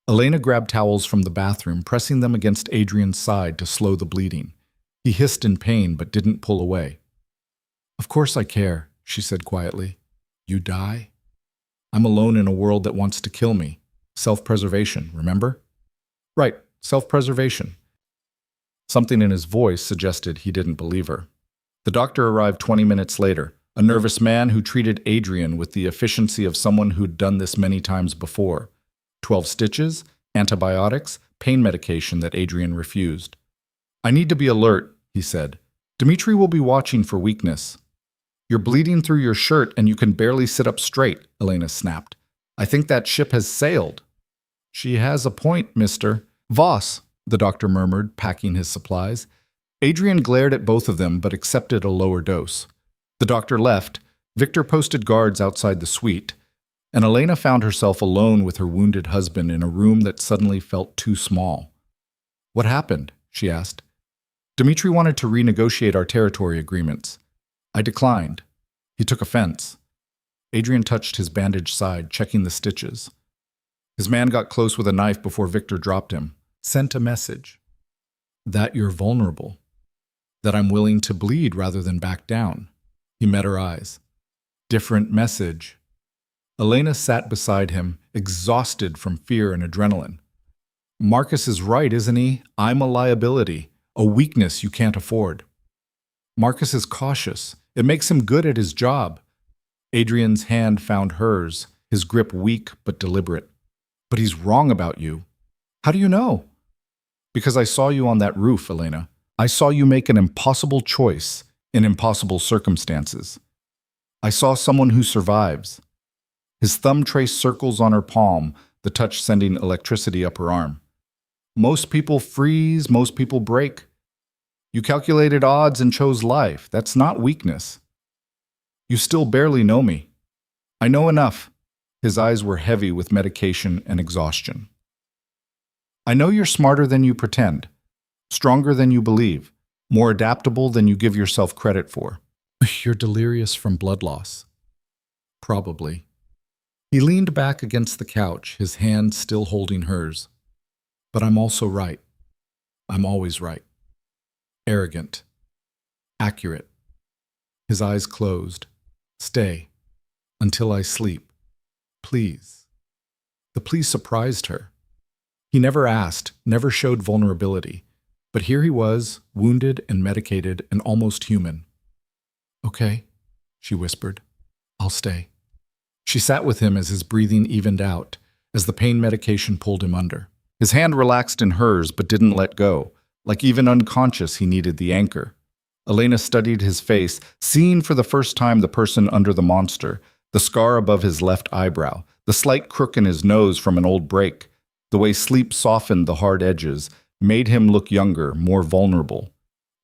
Elena grabbed towels from the bathroom, pressing them against Adrian's side to slow the bleeding. He hissed in pain but didn't pull away. Of course I care, she said quietly. You die? I'm alone in a world that wants to kill me. Self-preservation, remember? Right, self-preservation. Something in his voice suggested he didn't believe her. The doctor arrived 20 minutes later, a nervous man who treated Adrian with the efficiency of someone who'd done this many times before. 12 stitches, antibiotics, pain medication that Adrian refused. I need to be alert, he said. Dimitri will be watching for weakness. You're bleeding through your shirt and you can barely sit up straight, Elena snapped. I think that ship has sailed. She has a point, Mr. Voss, the doctor murmured, packing his supplies. Adrian glared at both of them but accepted a lower dose. The doctor left. Victor posted guards outside the suite, and Elena found herself alone with her wounded husband in a room that suddenly felt too small. What happened? She asked. Dimitri wanted to renegotiate our territory agreements. I declined. He took offense. Adrian touched his bandaged side, checking the stitches. His man got close with a knife before Victor dropped him. Sent a message. That you're vulnerable. That I'm willing to bleed rather than back down. He met her eyes. Different message. Elena sat beside him, exhausted from fear and adrenaline. Marcus is right, isn't he? I'm a liability, a weakness you can't afford. Marcus is cautious. It makes him good at his job. Adrian's hand found hers, his grip weak but deliberate. But he's wrong about you. How do you know? Because I saw you on that roof, Elena. I saw you make an impossible choice in impossible circumstances. I saw someone who survives. His thumb traced circles on her palm, the touch sending electricity up her arm. Most people freeze, most people break. You calculated odds and chose life. That's not weakness. You still barely know me. I know enough. His eyes were heavy with medication and exhaustion. I know you're smarter than you pretend, stronger than you believe, more adaptable than you give yourself credit for. You're delirious from blood loss. Probably. He leaned back against the couch, his hand still holding hers. But I'm also right. I'm always right. Arrogant. Accurate. His eyes closed. Stay. Until I sleep. Please. The please surprised her. He never asked, never showed vulnerability. But here he was, wounded and medicated and almost human. Okay, she whispered. I'll stay. She sat with him as his breathing evened out, as the pain medication pulled him under. His hand relaxed in hers but didn't let go. Like even unconscious, he needed the anchor. Elena studied his face, seeing for the first time the person under the monster, the scar above his left eyebrow, the slight crook in his nose from an old break. The way sleep softened the hard edges made him look younger, more vulnerable.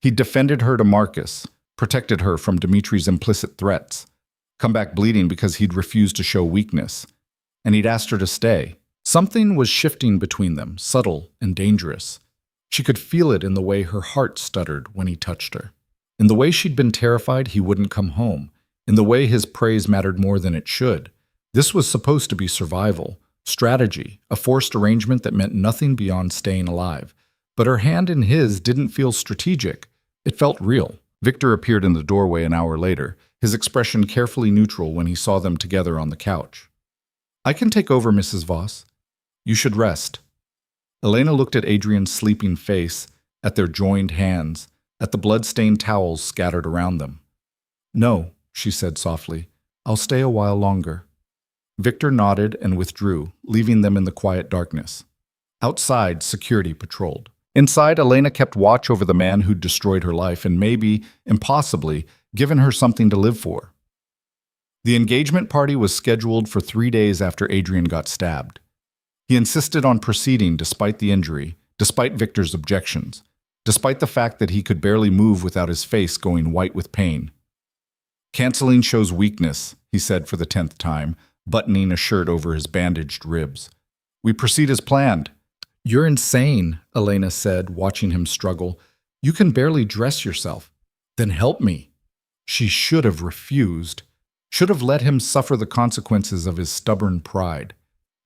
He'd defended her to Marcus, protected her from Dimitri's implicit threats, come back bleeding because he'd refused to show weakness. And he'd asked her to stay. Something was shifting between them, subtle and dangerous. She could feel it in the way her heart stuttered when he touched her. In the way she'd been terrified he wouldn't come home. In the way his praise mattered more than it should. This was supposed to be survival, strategy, a forced arrangement that meant nothing beyond staying alive. But her hand in his didn't feel strategic. It felt real. Victor appeared in the doorway an hour later, his expression carefully neutral when he saw them together on the couch. I can take over, Mrs. Voss. You should rest. Elena looked at Adrian's sleeping face, at their joined hands, at the blood-stained towels scattered around them. No, she said softly. I'll stay a while longer. Victor nodded and withdrew, leaving them in the quiet darkness. Outside, security patrolled. Inside, Elena kept watch over the man who'd destroyed her life and maybe, impossibly, given her something to live for. The engagement party was scheduled for 3 days after Adrian got stabbed. He insisted on proceeding despite the injury, despite Victor's objections, despite the fact that he could barely move without his face going white with pain. Canceling shows weakness, he said for the 10th time, buttoning a shirt over his bandaged ribs. We proceed as planned. You're insane, Elena said, watching him struggle. You can barely dress yourself. Then help me. She should have refused, should have let him suffer the consequences of his stubborn pride.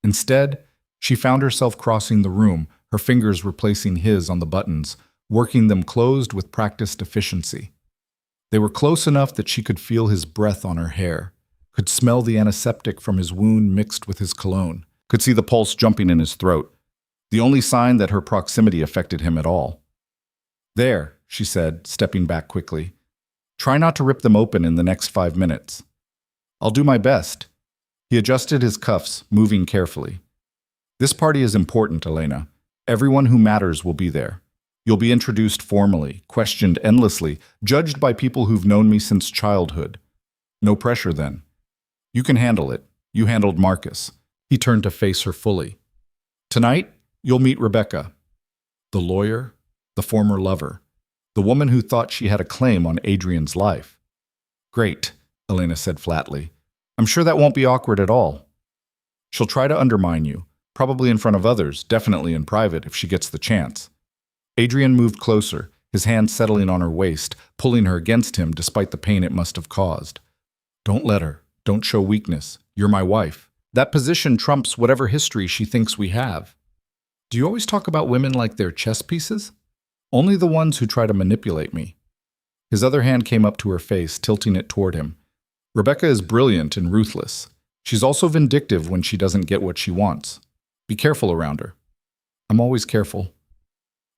Instead, she found herself crossing the room, her fingers replacing his on the buttons, working them closed with practiced efficiency. They were close enough that she could feel his breath on her hair, could smell the antiseptic from his wound mixed with his cologne, could see the pulse jumping in his throat, the only sign that her proximity affected him at all. There, she said, stepping back quickly. Try not to rip them open in the next 5 minutes. I'll do my best. He adjusted his cuffs, moving carefully. This party is important, Elena. Everyone who matters will be there. You'll be introduced formally, questioned endlessly, judged by people who've known me since childhood. No pressure then. You can handle it. You handled Marcus. He turned to face her fully. Tonight, you'll meet Rebecca, the lawyer, the former lover, the woman who thought she had a claim on Adrian's life. Great, Elena said flatly. I'm sure that won't be awkward at all. She'll try to undermine you, probably in front of others, definitely in private if she gets the chance. Adrian moved closer, his hand settling on her waist, pulling her against him despite the pain it must have caused. Don't let her. Don't show weakness. You're my wife. That position trumps whatever history she thinks we have. Do you always talk about women like they're chess pieces? Only the ones who try to manipulate me. His other hand came up to her face, tilting it toward him. Rebecca is brilliant and ruthless. She's also vindictive when she doesn't get what she wants. Be careful around her. I'm always careful.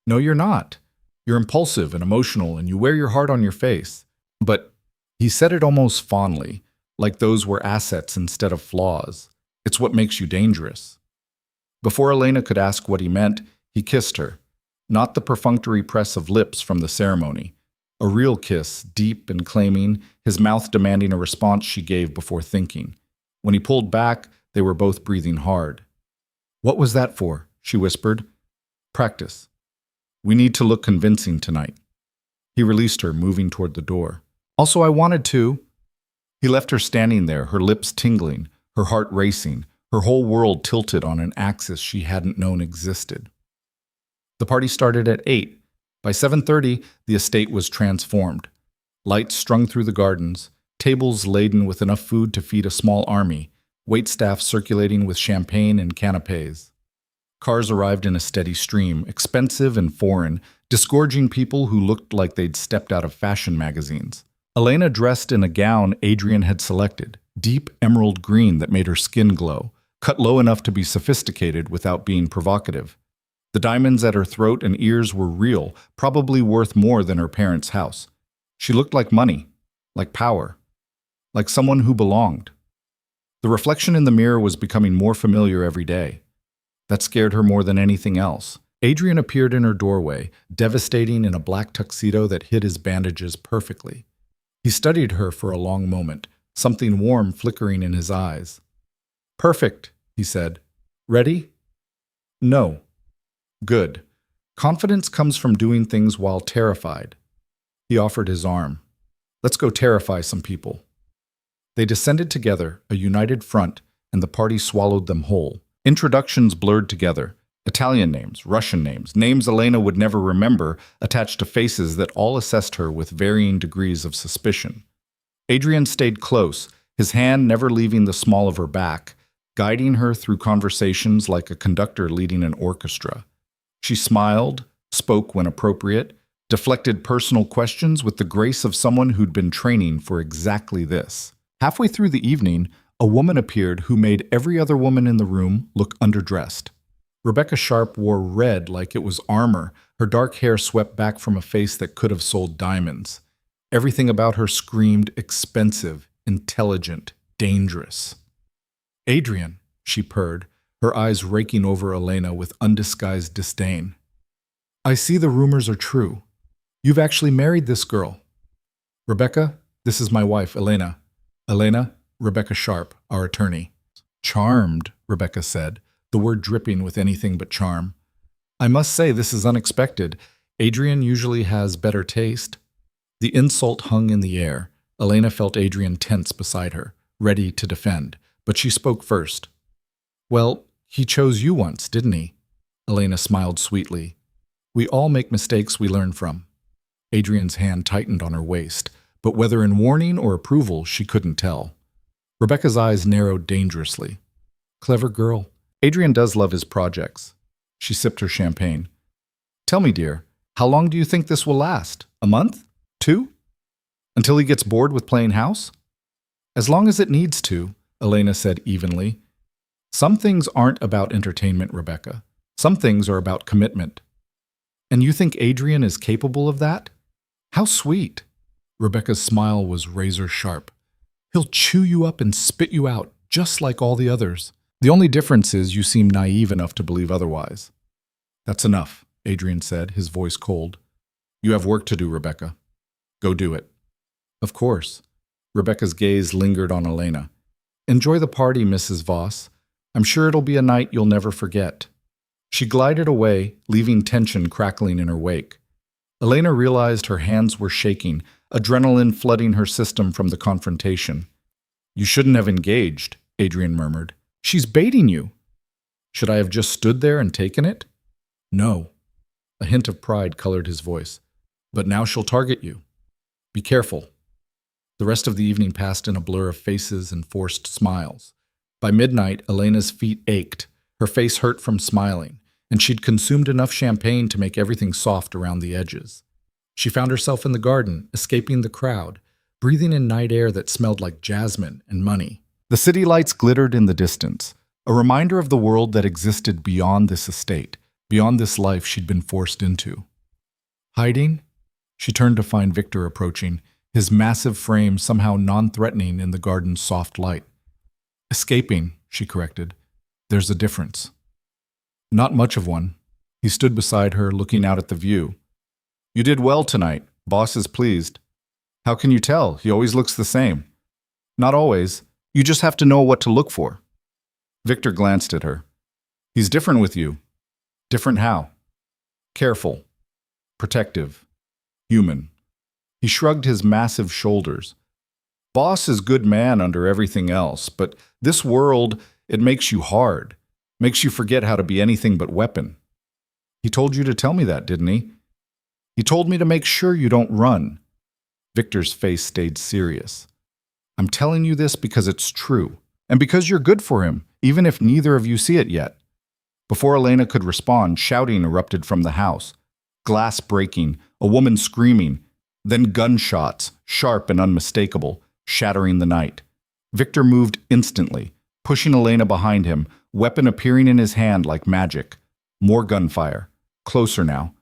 No, you're not. You're impulsive and emotional, and you wear your heart on your face. But he said it almost fondly, like those were assets instead of flaws. It's what makes you dangerous. Before Elena could ask what he meant, he kissed her. Not the perfunctory press of lips from the ceremony. A real kiss, deep and claiming, his mouth demanding a response she gave before thinking. When he pulled back, they were both breathing hard. What was that for? She whispered. Practice. We need to look convincing tonight. He released her, moving toward the door. Also, I wanted to. He left her standing there, her lips tingling, her heart racing, her whole world tilted on an axis she hadn't known existed. The party started at 8. By 7:30, the estate was transformed. Lights strung through the gardens, tables laden with enough food to feed a small army, waitstaff circulating with champagne and canapes. Cars arrived in a steady stream, expensive and foreign, disgorging people who looked like they'd stepped out of fashion magazines. Elena dressed in a gown Adrian had selected, deep emerald green that made her skin glow, cut low enough to be sophisticated without being provocative. The diamonds at her throat and ears were real, probably worth more than her parents' house. She looked like money, like power, like someone who belonged. The reflection in the mirror was becoming more familiar every day. That scared her more than anything else. Adrian appeared in her doorway, devastating in a black tuxedo that hid his bandages perfectly. He studied her for a long moment, something warm flickering in his eyes. Perfect, he said. Ready? No. Good. Confidence comes from doing things while terrified. He offered his arm. Let's go terrify some people. They descended together, a united front, and the party swallowed them whole. Introductions blurred together. Italian names, Russian names, names Elena would never remember, attached to faces that all assessed her with varying degrees of suspicion. Adrian stayed close, his hand never leaving the small of her back, guiding her through conversations like a conductor leading an orchestra. She smiled, spoke when appropriate, deflected personal questions with the grace of someone who'd been training for exactly this. Halfway through the evening, a woman appeared who made every other woman in the room look underdressed. Rebecca Sharp wore red like it was armor, her dark hair swept back from a face that could have sold diamonds. Everything about her screamed expensive, intelligent, dangerous. Adrian, she purred, her eyes raking over Elena with undisguised disdain. I see the rumors are true. You've actually married this girl. Rebecca, this is my wife, Elena. Elena, Rebecca Sharp, our attorney. Charmed, Rebecca said, the word dripping with anything but charm. I must say this is unexpected. Adrian usually has better taste. The insult hung in the air. Elena felt Adrian tense beside her, ready to defend, but she spoke first. Well, he chose you once, didn't he? Elena smiled sweetly. We all make mistakes we learn from. Adrian's hand tightened on her waist, but whether in warning or approval, she couldn't tell. Rebecca's eyes narrowed dangerously. Clever girl. Adrian does love his projects. She sipped her champagne. Tell me, dear, how long do you think this will last? A month? 2? Until he gets bored with playing house? As long as it needs to, Elena said evenly. Some things aren't about entertainment, Rebecca. Some things are about commitment. And you think Adrian is capable of that? How sweet. Rebecca's smile was razor sharp. He'll chew you up and spit you out, just like all the others. The only difference is you seem naive enough to believe otherwise. That's enough, Adrian said, his voice cold. You have work to do, Rebecca. Go do it. Of course. Rebecca's gaze lingered on Elena. Enjoy the party, Mrs. Voss. I'm sure it'll be a night you'll never forget. She glided away, leaving tension crackling in her wake. Elena realized her hands were shaking, adrenaline flooding her system from the confrontation. You shouldn't have engaged, Adrian murmured. She's baiting you. Should I have just stood there and taken it? No. A hint of pride colored his voice. But now she'll target you. Be careful. The rest of the evening passed in a blur of faces and forced smiles. By midnight, Elena's feet ached. Her face hurt from smiling, and she'd consumed enough champagne to make everything soft around the edges. She found herself in the garden, escaping the crowd, breathing in night air that smelled like jasmine and money. The city lights glittered in the distance, a reminder of the world that existed beyond this estate, beyond this life she'd been forced into. Hiding? She turned to find Victor approaching, his massive frame somehow non-threatening in the garden's soft light. Escaping, she corrected. There's a difference. Not much of one. He stood beside her, looking out at the view. You did well tonight. Boss is pleased. How can you tell? He always looks the same. Not always. You just have to know what to look for. Victor glanced at her. He's different with you. Different how? Careful. Protective. Human. He shrugged his massive shoulders. Boss is good man under everything else, but this world, it makes you hard. Makes you forget how to be anything but weapon. He told you to tell me that, didn't he? He told me to make sure you don't run. Victor's face stayed serious. I'm telling you this because it's true, and because you're good for him, even if neither of you see it yet. Before Elena could respond, shouting erupted from the house. Glass breaking, a woman screaming, then gunshots, sharp and unmistakable, shattering the night. Victor moved instantly, pushing Elena behind him, weapon appearing in his hand like magic. More gunfire. Closer now.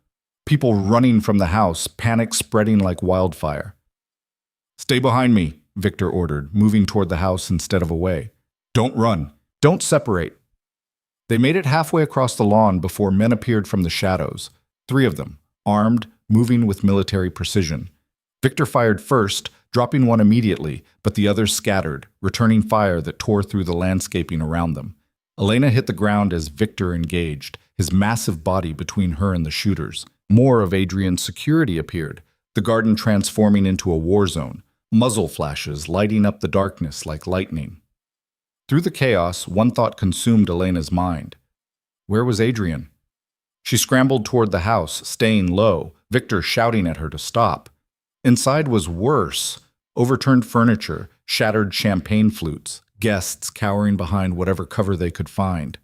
People running from the house, panic spreading like wildfire. Stay behind me, Victor ordered, moving toward the house instead of away. Don't run. Don't separate. They made it halfway across the lawn before men appeared from the shadows. 3 of them, armed, moving with military precision. Victor fired first, dropping one immediately, but the others scattered, returning fire that tore through the landscaping around them. Elena hit the ground as Victor engaged, his massive body between her and the shooters. More of Adrian's security appeared, the garden transforming into a war zone, muzzle flashes lighting up the darkness like lightning. Through the chaos, one thought consumed Elena's mind. Where was Adrian? She scrambled toward the house, staying low, Victor shouting at her to stop. Inside was worse. Overturned furniture, shattered champagne flutes, guests cowering behind whatever cover they could find.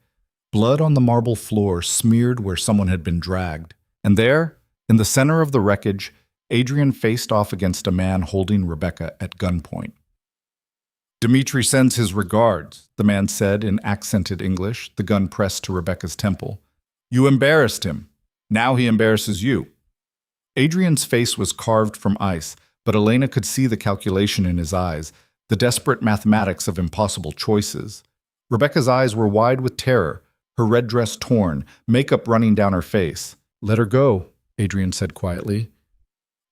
Blood on the marble floor smeared where someone had been dragged. And there, in the center of the wreckage, Adrian faced off against a man holding Rebecca at gunpoint. Dmitri sends his regards, the man said in accented English, the gun pressed to Rebecca's temple. You embarrassed him. Now he embarrasses you. Adrian's face was carved from ice, but Elena could see the calculation in his eyes, the desperate mathematics of impossible choices. Rebecca's eyes were wide with terror, her red dress torn, makeup running down her face. Let her go, Adrian said quietly.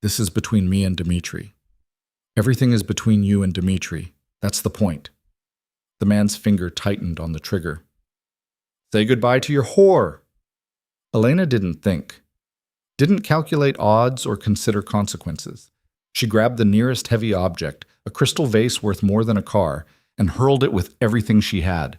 This is between me and Dmitri. Everything is between you and Dmitri. That's the point. The man's finger tightened on the trigger. Say goodbye to your whore. Elena didn't think. Didn't calculate odds or consider consequences. She grabbed the nearest heavy object, a crystal vase worth more than a car, and hurled it with everything she had.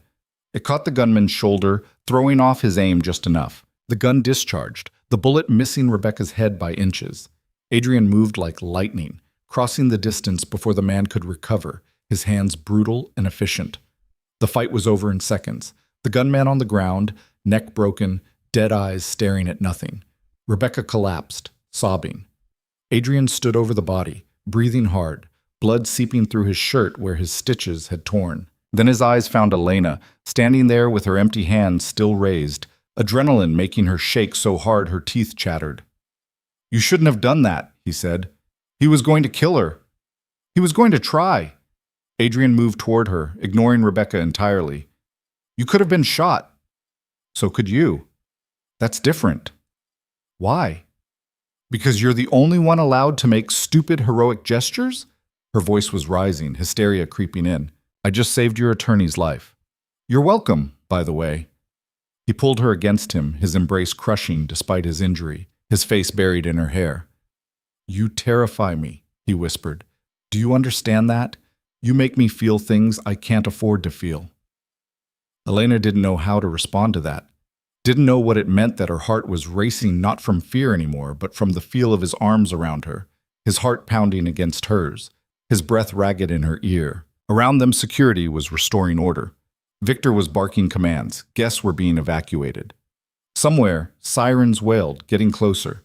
It caught the gunman's shoulder, throwing off his aim just enough. The gun discharged, the bullet missing Rebecca's head by inches. Adrian moved like lightning, crossing the distance before the man could recover, his hands brutal and efficient. The fight was over in seconds. The gunman on the ground, neck broken, dead eyes staring at nothing. Rebecca collapsed, sobbing. Adrian stood over the body, breathing hard, blood seeping through his shirt where his stitches had torn. Then his eyes found Elena, standing there with her empty hands still raised, adrenaline making her shake so hard her teeth chattered. You shouldn't have done that, he said. He was going to kill her. He was going to try. Adrian moved toward her, ignoring Rebecca entirely. You could have been shot. So could you. That's different. Why? Because you're the only one allowed to make stupid, heroic gestures? Her voice was rising, hysteria creeping in. I just saved your attorney's life. You're welcome, by the way. He pulled her against him, his embrace crushing despite his injury, his face buried in her hair. You terrify me, he whispered. Do you understand that? You make me feel things I can't afford to feel. Elena didn't know how to respond to that. Didn't know what it meant that her heart was racing not from fear anymore, but from the feel of his arms around her, his heart pounding against hers, his breath ragged in her ear. Around them, security was restoring order. Victor was barking commands. Guests were being evacuated. Somewhere, sirens wailed, getting closer.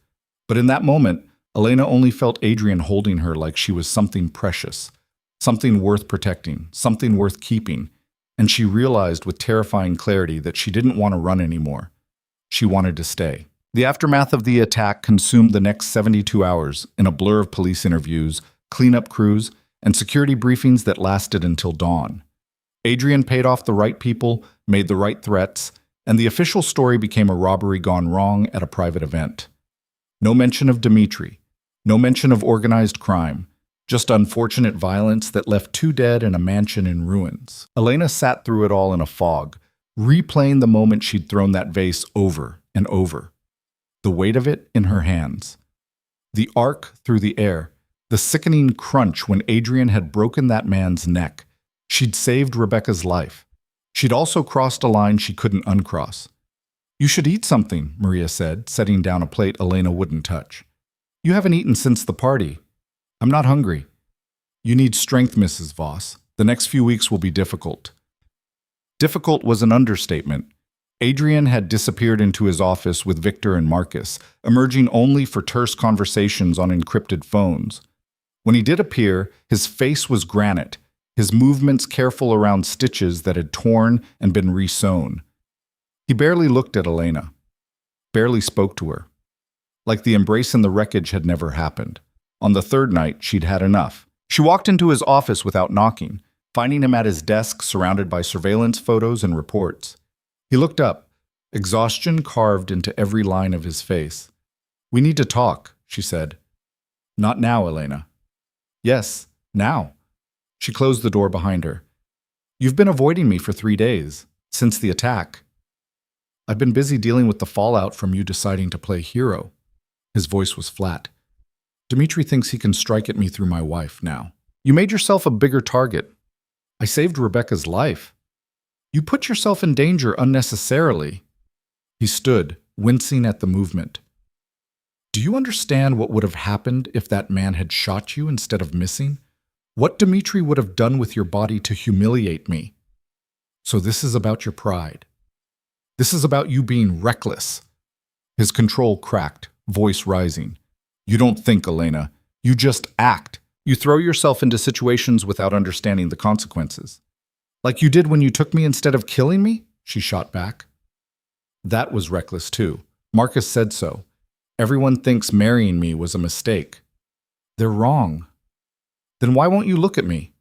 But in that moment, Elena only felt Adrian holding her like she was something precious, something worth protecting, something worth keeping, and she realized with terrifying clarity that she didn't want to run anymore. She wanted to stay. The aftermath of the attack consumed the next 72 hours in a blur of police interviews, cleanup crews, and security briefings that lasted until dawn. Adrian paid off the right people, made the right threats, and the official story became a robbery gone wrong at a private event. No mention of Dmitri, no mention of organized crime, just unfortunate violence that left 2 dead and a mansion in ruins. Elena sat through it all in a fog, replaying the moment she'd thrown that vase over and over. The weight of it in her hands. The arc through the air, the sickening crunch when Adrian had broken that man's neck. She'd saved Rebecca's life. She'd also crossed a line she couldn't uncross. You should eat something, Maria said, setting down a plate Elena wouldn't touch. You haven't eaten since the party. I'm not hungry. You need strength, Mrs. Voss. The next few weeks will be difficult. Difficult was an understatement. Adrian had disappeared into his office with Victor and Marcus, emerging only for terse conversations on encrypted phones. When he did appear, his face was granite, his movements careful around stitches that had torn and been resewn. He barely looked at Elena, barely spoke to her. Like the embrace in the wreckage had never happened. On the 3rd night, she'd had enough. She walked into his office without knocking, finding him at his desk surrounded by surveillance photos and reports. He looked up, exhaustion carved into every line of his face. We need to talk, she said. Not now, Elena. Yes, now. She closed the door behind her. You've been avoiding me for 3 days, since the attack. I've been busy dealing with the fallout from you deciding to play hero. His voice was flat. Dmitri thinks he can strike at me through my wife now. You made yourself a bigger target. I saved Rebecca's life. You put yourself in danger unnecessarily. He stood, wincing at the movement. Do you understand what would have happened if that man had shot you instead of missing? What Dmitri would have done with your body to humiliate me? So this is about your pride. This is about you being reckless. His control cracked, voice rising. You don't think, Elena. You just act. You throw yourself into situations without understanding the consequences. Like you did when you took me instead of killing me? She shot back. That was reckless too. Marcus said so. Everyone thinks marrying me was a mistake. They're wrong. Then why won't you look at me?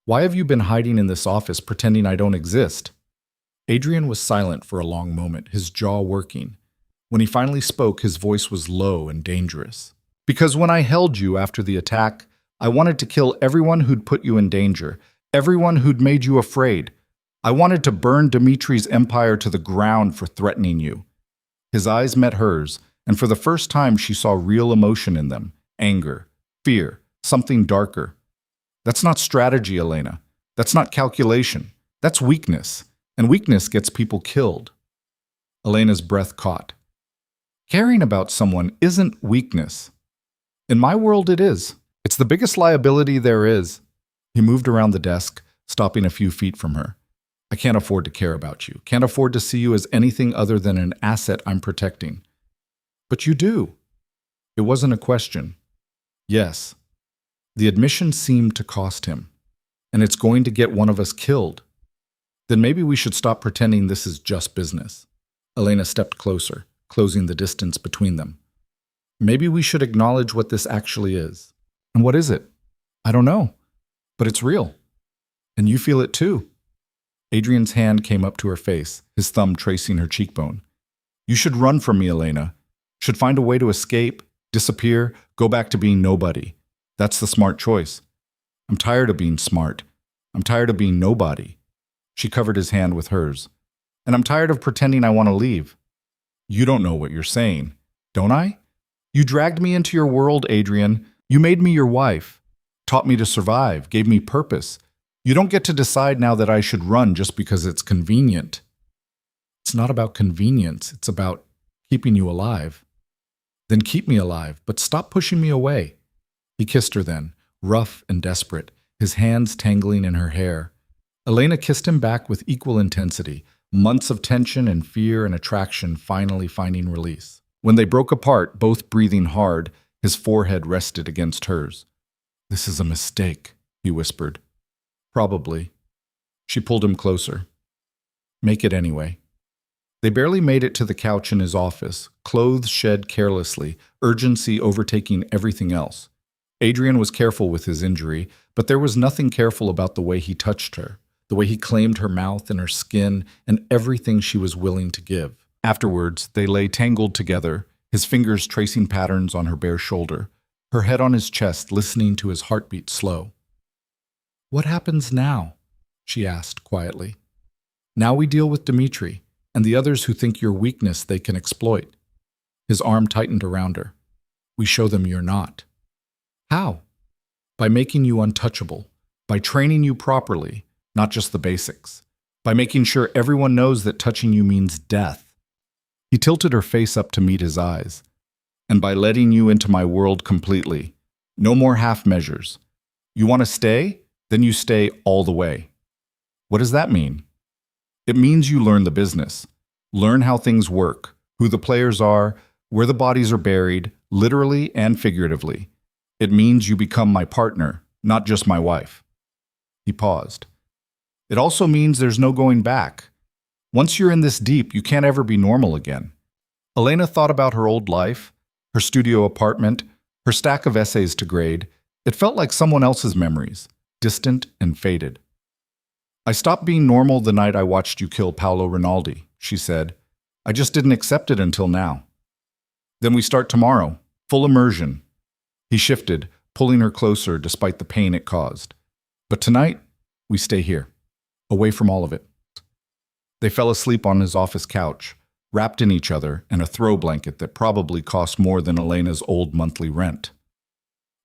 Why have you been hiding in this office pretending I don't exist? Adrian was silent for a long moment, his jaw working. When he finally spoke, his voice was low and dangerous. Because when I held you after the attack, I wanted to kill everyone who'd put you in danger, everyone who'd made you afraid. I wanted to burn Dimitri's empire to the ground for threatening you. His eyes met hers, and for the first time she saw real emotion in them, anger, fear, something darker. That's not strategy, Elena. That's not calculation. That's weakness, and weakness gets people killed. Elena's breath caught. Caring about someone isn't weakness. In my world, it is. It's the biggest liability there is. He moved around the desk, stopping a few feet from her. I can't afford to care about you. Can't afford to see you as anything other than an asset I'm protecting. But you do. It wasn't a question. Yes. The admission seemed to cost him. And it's going to get one of us killed. Then maybe we should stop pretending this is just business. Elena stepped closer, closing the distance between them. Maybe we should acknowledge what this actually is. And what is it? I don't know. But it's real. And you feel it too. Adrian's hand came up to her face, his thumb tracing her cheekbone. You should run from me, Elena. Should find a way to escape, disappear, go back to being nobody. That's the smart choice. I'm tired of being smart. I'm tired of being nobody. She covered his hand with hers. And I'm tired of pretending I want to leave. You don't know what you're saying, don't I? You dragged me into your world, Adrian. You made me your wife, taught me to survive, gave me purpose. You don't get to decide now that I should run just because it's convenient. It's not about convenience, it's about keeping you alive. Then keep me alive, but stop pushing me away. He kissed her then, rough and desperate, his hands tangling in her hair. Elena kissed him back with equal intensity, months of tension and fear and attraction finally finding release. When they broke apart, both breathing hard, his forehead rested against hers. "This is a mistake," he whispered. "Probably." She pulled him closer. "Make it anyway." They barely made it to the couch in his office, clothes shed carelessly, urgency overtaking everything else. Adrian was careful with his injury, but there was nothing careful about the way he touched her, the way he claimed her mouth and her skin and everything she was willing to give. Afterwards, they lay tangled together, his fingers tracing patterns on her bare shoulder, her head on his chest listening to his heartbeat slow. "What happens now?" she asked quietly. "Now we deal with Dmitri and the others who think your weakness they can exploit." His arm tightened around her. "We show them you're not." "How?" "By making you untouchable, by training you properly, not just the basics, by making sure everyone knows that touching you means death." He tilted her face up to meet his eyes. "And by letting you into my world completely. No more half measures. You want to stay? Then you stay all the way." "What does that mean?" "It means you learn the business. Learn how things work, who the players are, where the bodies are buried, literally and figuratively. It means you become my partner, not just my wife." He paused. "It also means there's no going back. Once you're in this deep, you can't ever be normal again." Elena thought about her old life, her studio apartment, her stack of essays to grade. It felt like someone else's memories, distant and faded. "I stopped being normal the night I watched you kill Paolo Rinaldi," she said. "I just didn't accept it until now." "Then we start tomorrow, full immersion." He shifted, pulling her closer despite the pain it caused. "But tonight, we stay here, away from all of it." They fell asleep on his office couch, wrapped in each other and a throw blanket that probably cost more than Elena's old monthly rent.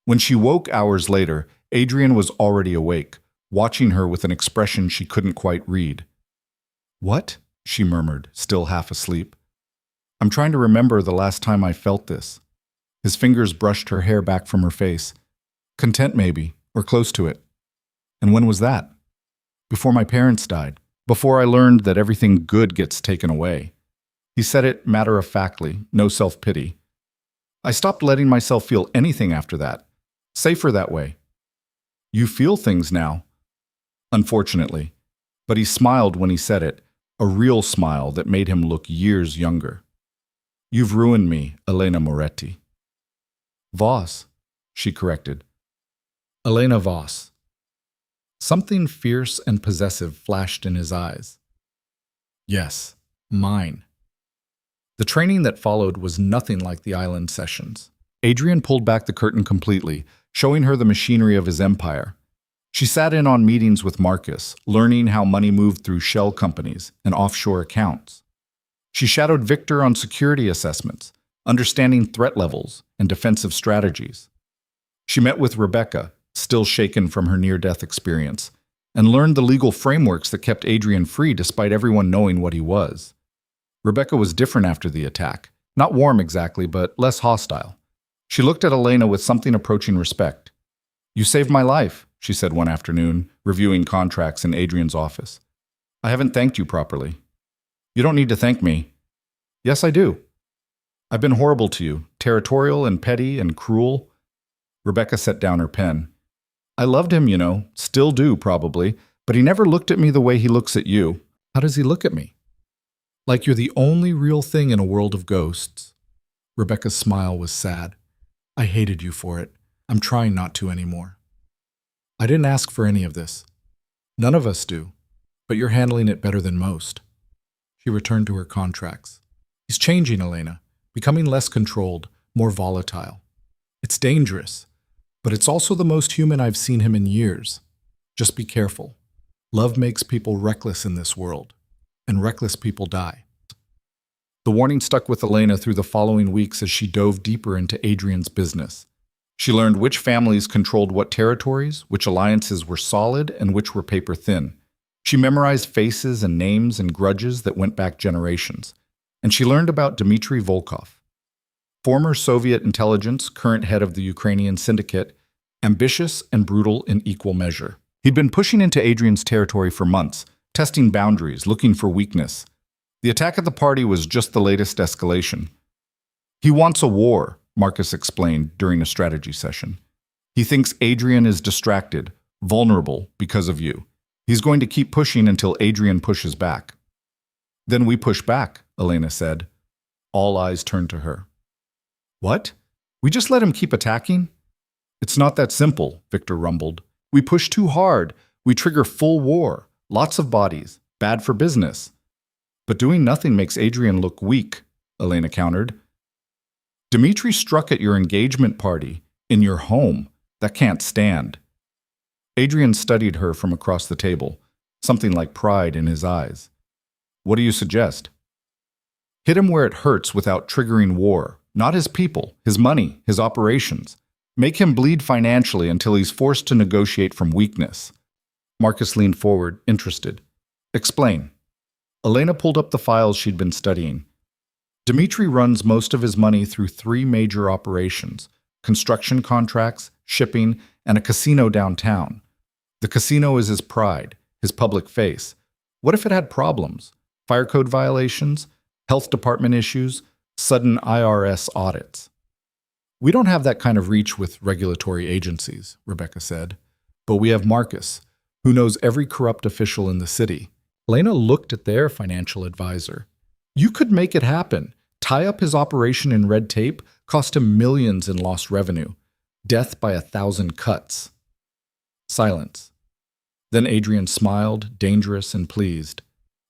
When she woke hours later, Adrian was already awake, watching her with an expression she couldn't quite read. "What?" she murmured, still half asleep. "I'm trying to remember the last time I felt this." His fingers brushed her hair back from her face. "Content maybe, or close to it." "And when was that?" "Before my parents died. Before I learned that everything good gets taken away." He said it matter-of-factly, no self-pity. "I stopped letting myself feel anything after that. Safer that way." "You feel things now." "Unfortunately." But he smiled when he said it, a real smile that made him look years younger. "You've ruined me, Elena Moretti." "Voss," she corrected. "Elena Voss." Something fierce and possessive flashed in his eyes. "Yes, mine." The training that followed was nothing like the island sessions. Adrian pulled back the curtain completely, showing her the machinery of his empire. She sat in on meetings with Marcus, learning how money moved through shell companies and offshore accounts. She shadowed Victor on security assessments, understanding threat levels and defensive strategies. She met with Rebecca, still shaken from her near-death experience, and learned the legal frameworks that kept Adrian free despite everyone knowing what he was. Rebecca was different after the attack, not warm exactly, but less hostile. She looked at Elena with something approaching respect. "You saved my life," she said one afternoon, reviewing contracts in Adrian's office. "I haven't thanked you properly." "You don't need to thank me." "Yes, I do. I've been horrible to you, territorial and petty and cruel." Rebecca set down her pen. "I loved him, you know, still do probably, but he never looked at me the way he looks at you." "How does he look at me?" "Like you're the only real thing in a world of ghosts." Rebecca's smile was sad. "I hated you for it. I'm trying not to anymore." "I didn't ask for any of this. None of us do, but you're handling it better than most." She returned to her contracts. He's changing, Elena, becoming less controlled, more volatile. It's dangerous, but it's also the most human I've seen him in years. Just be careful. Love makes people reckless in this world, and reckless people die. The warning stuck with Elena through the following weeks as she dove deeper into Adrian's business. She learned which families controlled what territories, which alliances were solid, and which were paper thin. She memorized faces and names and grudges that went back generations. And she learned about Dmitry Volkov, former Soviet intelligence, current head of the Ukrainian syndicate, ambitious and brutal in equal measure. He'd been pushing into Adrian's territory for months, testing boundaries, looking for weakness. The attack at the party was just the latest escalation. He wants a war, Marcus explained during a strategy session. He thinks Adrian is distracted, vulnerable because of you. He's going to keep pushing until Adrian pushes back. Then we push back, Elena said. All eyes turned to her. What? We just let him keep attacking? It's not that simple, Victor rumbled. We push too hard. We trigger full war. Lots of bodies. Bad for business. But doing nothing makes Adrian look weak, Elena countered. Dmitry struck at your engagement party, in your home. That can't stand. Adrian studied her from across the table, something like pride in his eyes. What do you suggest? Hit him where it hurts without triggering war. Not his people, his money, his operations. Make him bleed financially until he's forced to negotiate from weakness. Marcus leaned forward, interested. Explain. Elena pulled up the files she'd been studying. Dmitry runs most of his money through 3 major operations: construction contracts, shipping, and a casino downtown. The casino is his pride, his public face. What if it had problems? Fire code violations? Health department issues? Sudden IRS audits? We don't have that kind of reach with regulatory agencies, Rebecca said. But we have Marcus, who knows every corrupt official in the city. Elena looked at their financial advisor. You could make it happen. Tie up his operation in red tape, cost him millions in lost revenue. Death by 1,000 cuts. Silence. Then Adrian smiled, dangerous and pleased.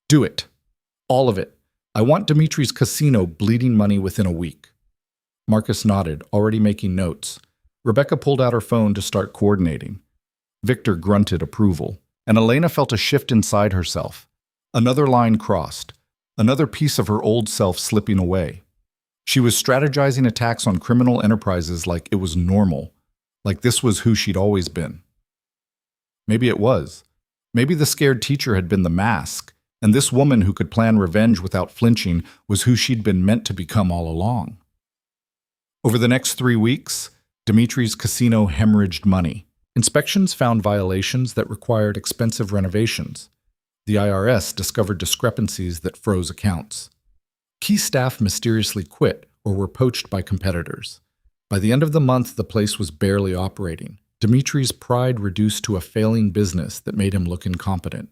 Do it. All of it. I want Dmitry's casino bleeding money within a week. Marcus nodded, already making notes. Rebecca pulled out her phone to start coordinating. Victor grunted approval, and Elena felt a shift inside herself. Another line crossed, another piece of her old self slipping away. She was strategizing attacks on criminal enterprises like it was normal, like this was who she'd always been. Maybe it was. Maybe the scared teacher had been the mask, and this woman who could plan revenge without flinching was who she'd been meant to become all along. Over the next 3 weeks, Dmitry's casino hemorrhaged money. Inspections found violations that required expensive renovations. The IRS discovered discrepancies that froze accounts. Key staff mysteriously quit or were poached by competitors. By the end of the month, the place was barely operating. Dmitry's pride reduced to a failing business that made him look incompetent.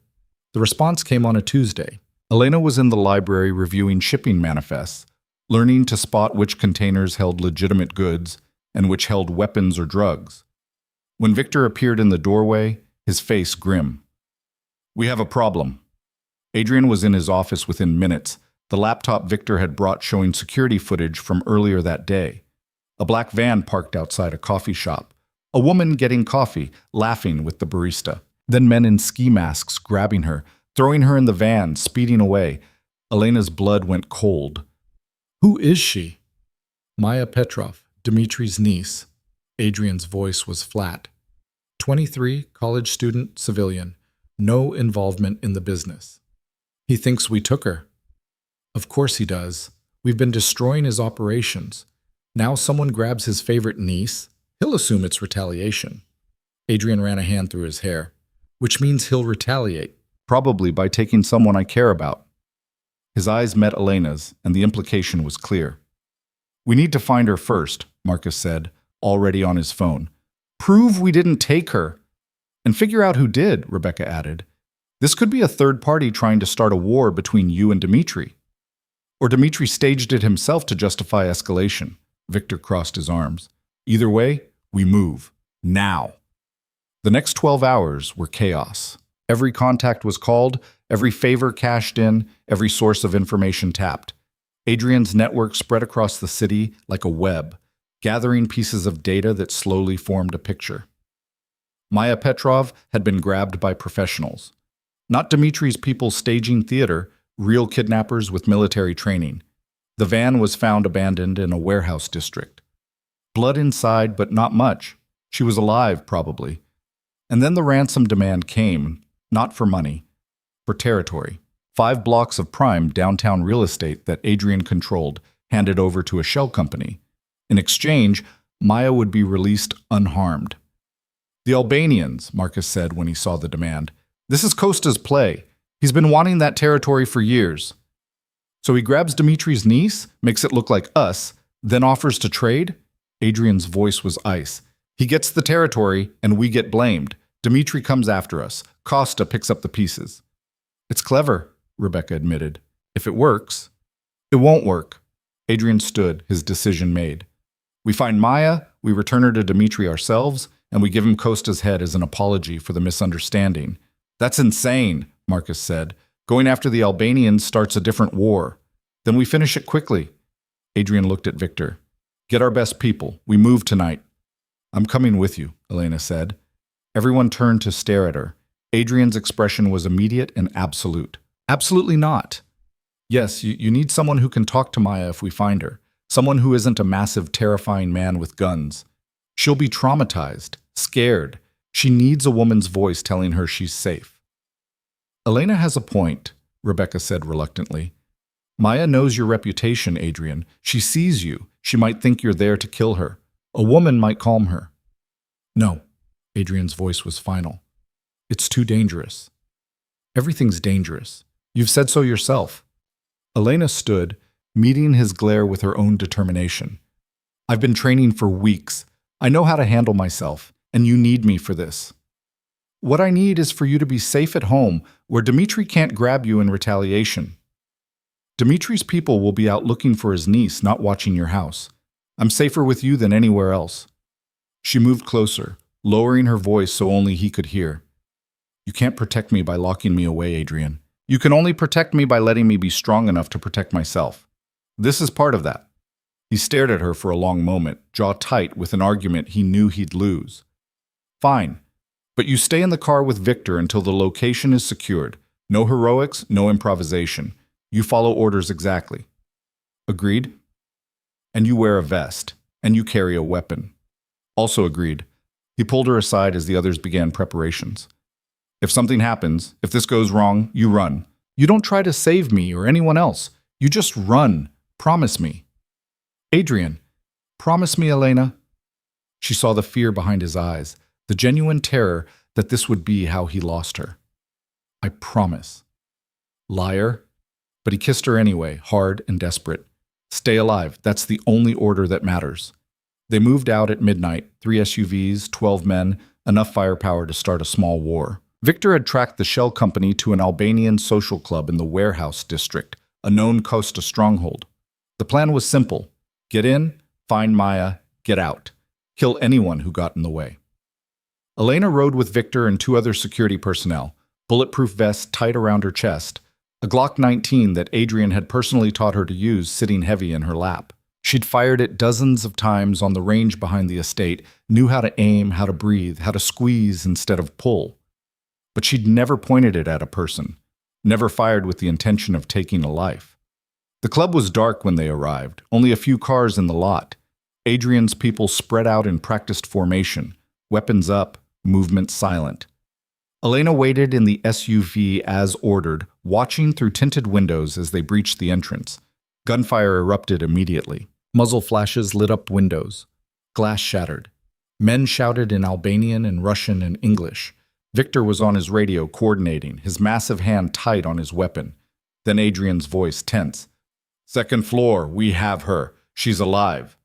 The response came on a Tuesday. Elena was in the library reviewing shipping manifests, learning to spot which containers held legitimate goods and which held weapons or drugs. When Victor appeared in the doorway, his face grim. We have a problem. Adrian was in his office within minutes, the laptop Victor had brought showing security footage from earlier that day. A black van parked outside a coffee shop. A woman getting coffee, laughing with the barista. Then men in ski masks grabbing her, throwing her in the van, speeding away. Elena's blood went cold. Who is she? Maya Petrov, Dmitry's niece. Adrian's voice was flat. 23, college student, civilian. No involvement in the business. He thinks we took her. Of course he does. We've been destroying his operations. Now someone grabs his favorite niece. He'll assume it's retaliation. Adrian ran a hand through his hair. Which means he'll retaliate. Probably by taking someone I care about. His eyes met Elena's, and the implication was clear. We need to find her first, Marcus said, already on his phone. Prove we didn't take her. And figure out who did, Rebecca added. This could be a third party trying to start a war between you and Dmitry. Or Dmitry staged it himself to justify escalation. Victor crossed his arms. Either way, we move. Now. The next 12 hours were chaos. Every contact was called, every favor cashed in, every source of information tapped. Adrian's network spread across the city like a web, gathering pieces of data that slowly formed a picture. Maya Petrov had been grabbed by professionals. Not Dmitri's people staging theater, real kidnappers with military training. The van was found abandoned in a warehouse district. Blood inside, but not much. She was alive, probably. And then the ransom demand came, not for money, for territory. 5 blocks of prime downtown real estate that Adrian controlled, handed over to a shell company. In exchange, Maya would be released unharmed. The Albanians, Marcus said when he saw the demand. This is Costa's play. He's been wanting that territory for years. So he grabs Dmitri's niece, makes it look like us, then offers to trade? Adrian's voice was ice. He gets the territory, and we get blamed. Dmitri comes after us. Costa picks up the pieces. It's clever, Rebecca admitted. If it works. It won't work. Adrian stood, his decision made. We find Maya, we return her to Dmitri ourselves, and we give him Costa's head as an apology for the misunderstanding. That's insane, Marcus said. Going after the Albanians starts a different war. Then we finish it quickly. Adrian looked at Victor. Get our best people. We move tonight. I'm coming with you, Elena said. Everyone turned to stare at her. Adrian's expression was immediate and absolute. Absolutely not. Yes, you need someone who can talk to Maya if we find her. Someone who isn't a massive, terrifying man with guns. She'll be traumatized, scared. She needs a woman's voice telling her she's safe. Elena has a point, Rebecca said reluctantly. Maya knows your reputation, Adrian. She sees you. She might think you're there to kill her. A woman might calm her. No, Adrian's voice was final. It's too dangerous. Everything's dangerous. You've said so yourself. Elena stood, meeting his glare with her own determination. I've been training for weeks. I know how to handle myself, and you need me for this. What I need is for you to be safe at home, where Dmitri can't grab you in retaliation. Dmitri's people will be out looking for his niece, not watching your house. I'm safer with you than anywhere else. She moved closer, lowering her voice so only he could hear. You can't protect me by locking me away, Adrian. You can only protect me by letting me be strong enough to protect myself. This is part of that. He stared at her for a long moment, jaw tight with an argument he knew he'd lose. Fine, but you stay in the car with Victor until the location is secured. No heroics, no improvisation. You follow orders exactly. Agreed? And you wear a vest, and you carry a weapon. Also agreed. He pulled her aside as the others began preparations. If something happens, if this goes wrong, you run. You don't try to save me or anyone else. You just run. Promise me. Adrian, promise me, Elena. She saw the fear behind his eyes, the genuine terror that this would be how he lost her. I promise. Liar. But he kissed her anyway, hard and desperate. Stay alive. That's the only order that matters. They moved out at midnight, 3 SUVs, 12 men, enough firepower to start a small war. Victor had tracked the shell company to an Albanian social club in the warehouse district, a known Costa stronghold. The plan was simple. Get in, find Maya, get out. Kill anyone who got in the way. Elena rode with Victor and 2 other security personnel, bulletproof vests tight around her chest, a Glock 19 that Adrian had personally taught her to use sitting heavy in her lap. She'd fired it dozens of times on the range behind the estate, knew how to aim, how to breathe, how to squeeze instead of pull. But she'd never pointed it at a person, never fired with the intention of taking a life. The club was dark when they arrived, only a few cars in the lot. Adrian's people spread out in practiced formation, weapons up, movement silent. Elena waited in the SUV as ordered, watching through tinted windows as they breached the entrance. Gunfire erupted immediately. Muzzle flashes lit up windows. Glass shattered. Men shouted in Albanian and Russian and English. Victor was on his radio coordinating, his massive hand tight on his weapon. Then Adrian's voice tense. Second floor, we have her. She's alive.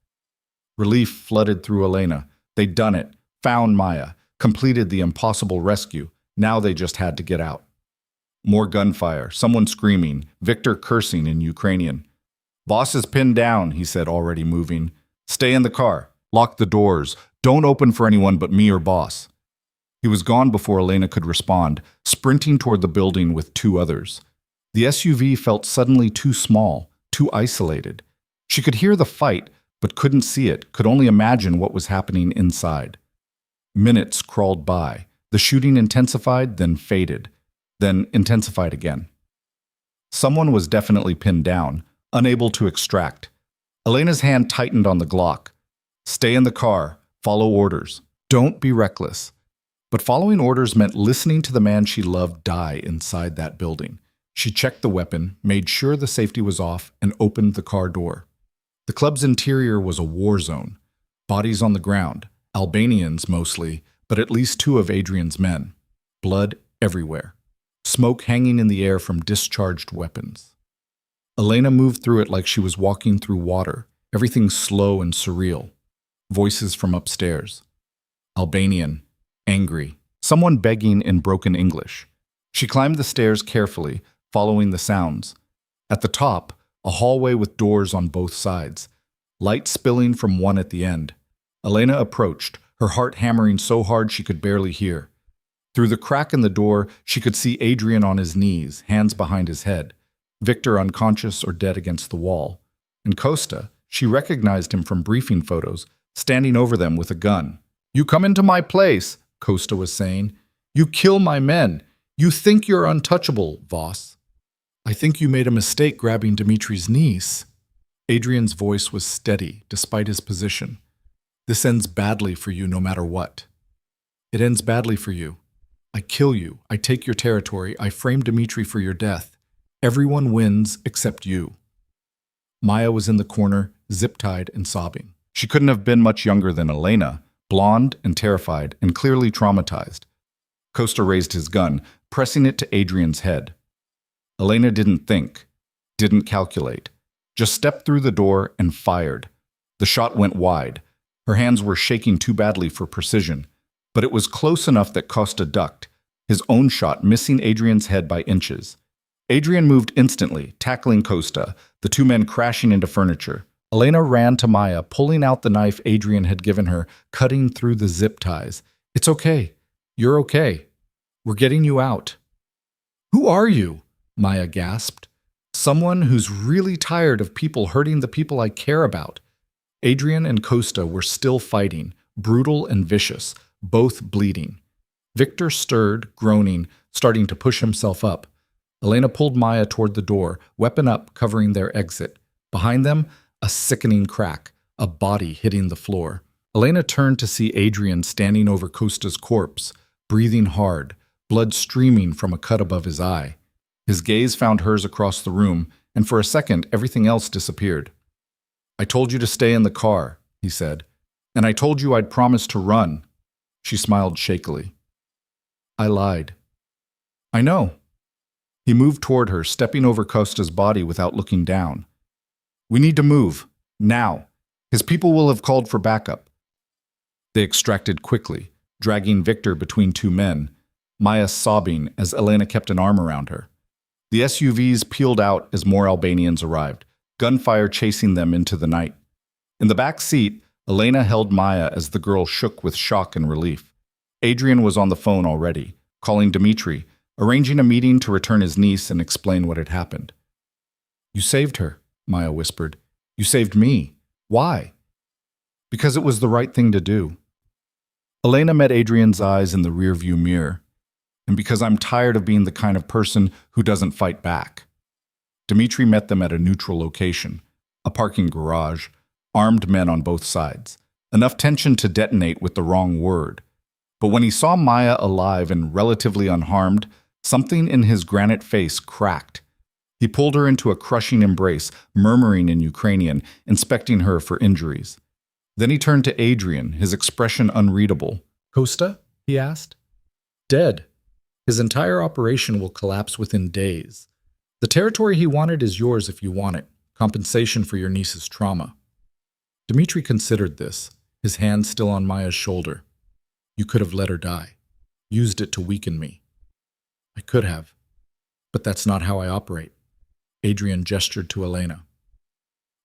Relief flooded through Elena. They'd done it, found Maya, completed the impossible rescue. Now they just had to get out. More gunfire, someone screaming, Victor cursing in Ukrainian. Boss is pinned down, he said, already moving. Stay in the car. Lock the doors. Don't open for anyone but me or boss. He was gone before Elena could respond, sprinting toward the building with 2 others. The SUV felt suddenly too small, too isolated. She could hear the fight, but couldn't see it, could only imagine what was happening inside. Minutes crawled by. The shooting intensified, then faded, then intensified again. Someone was definitely pinned down, unable to extract. Elena's hand tightened on the Glock. Stay in the car. Follow orders. Don't be reckless. But following orders meant listening to the man she loved die inside that building. She checked the weapon, made sure the safety was off, and opened the car door. The club's interior was a war zone. Bodies on the ground, Albanians mostly, but at least 2 of Adrian's men. Blood everywhere. Smoke hanging in the air from discharged weapons. Elena moved through it like she was walking through water, everything slow and surreal. Voices from upstairs. Albanian, angry, someone begging in broken English. She climbed the stairs carefully, following the sounds. At the top, a hallway with doors on both sides, light spilling from one at the end. Elena approached, her heart hammering so hard she could barely hear. Through the crack in the door, she could see Adrian on his knees, hands behind his head. Victor unconscious or dead against the wall. And Costa, she recognized him from briefing photos, standing over them with a gun. "You come into my place," Costa was saying. "You kill my men. You think you're untouchable, Voss." "I think you made a mistake grabbing Dimitri's niece." Adrian's voice was steady, despite his position. "This ends badly for you no matter what." "It ends badly for you. I kill you. I take your territory. I frame Dimitri for your death. Everyone wins except you." Maya was in the corner, zip-tied and sobbing. She couldn't have been much younger than Elena, blonde and terrified and clearly traumatized. Costa raised his gun, pressing it to Adrian's head. Elena didn't think, didn't calculate, just stepped through the door and fired. The shot went wide. Her hands were shaking too badly for precision, but it was close enough that Costa ducked, his own shot missing Adrian's head by inches. Adrian moved instantly, tackling Costa, the 2 men crashing into furniture. Elena ran to Maya, pulling out the knife Adrian had given her, cutting through the zip ties. "It's okay. You're okay. We're getting you out." "Who are you?" Maya gasped. "Someone who's really tired of people hurting the people I care about." Adrian and Costa were still fighting, brutal and vicious, both bleeding. Victor stirred, groaning, starting to push himself up. Elena pulled Maya toward the door, weapon up, covering their exit. Behind them, a sickening crack, a body hitting the floor. Elena turned to see Adrian standing over Costa's corpse, breathing hard, blood streaming from a cut above his eye. His gaze found hers across the room, and for a second everything else disappeared. "I told you to stay in the car," he said, "and I told you I'd promise to run." She smiled shakily. "I lied." "I know." He moved toward her, stepping over Costa's body without looking down. "We need to move. Now. His people will have called for backup." They extracted quickly, dragging Victor between 2 men, Maya sobbing as Elena kept an arm around her. The SUVs peeled out as more Albanians arrived, gunfire chasing them into the night. In the back seat, Elena held Maya as the girl shook with shock and relief. Adrian was on the phone already, calling Dimitri, arranging a meeting to return his niece and explain what had happened. "You saved her," Maya whispered. "You saved me. Why?" "Because it was the right thing to do." Elena met Adrian's eyes in the rearview mirror. "And because I'm tired of being the kind of person who doesn't fight back." Dimitri met them at a neutral location, a parking garage, armed men on both sides, enough tension to detonate with the wrong word. But when he saw Maya alive and relatively unharmed, something in his granite face cracked. He pulled her into a crushing embrace, murmuring in Ukrainian, inspecting her for injuries. Then he turned to Adrian, his expression unreadable. "Costa?" he asked. "Dead. His entire operation will collapse within days. The territory he wanted is yours if you want it, compensation for your niece's trauma." Dimitri considered this, his hand still on Maya's shoulder. "You could have let her die, used it to weaken me." "I could have, but that's not how I operate." Adrian gestured to Elena.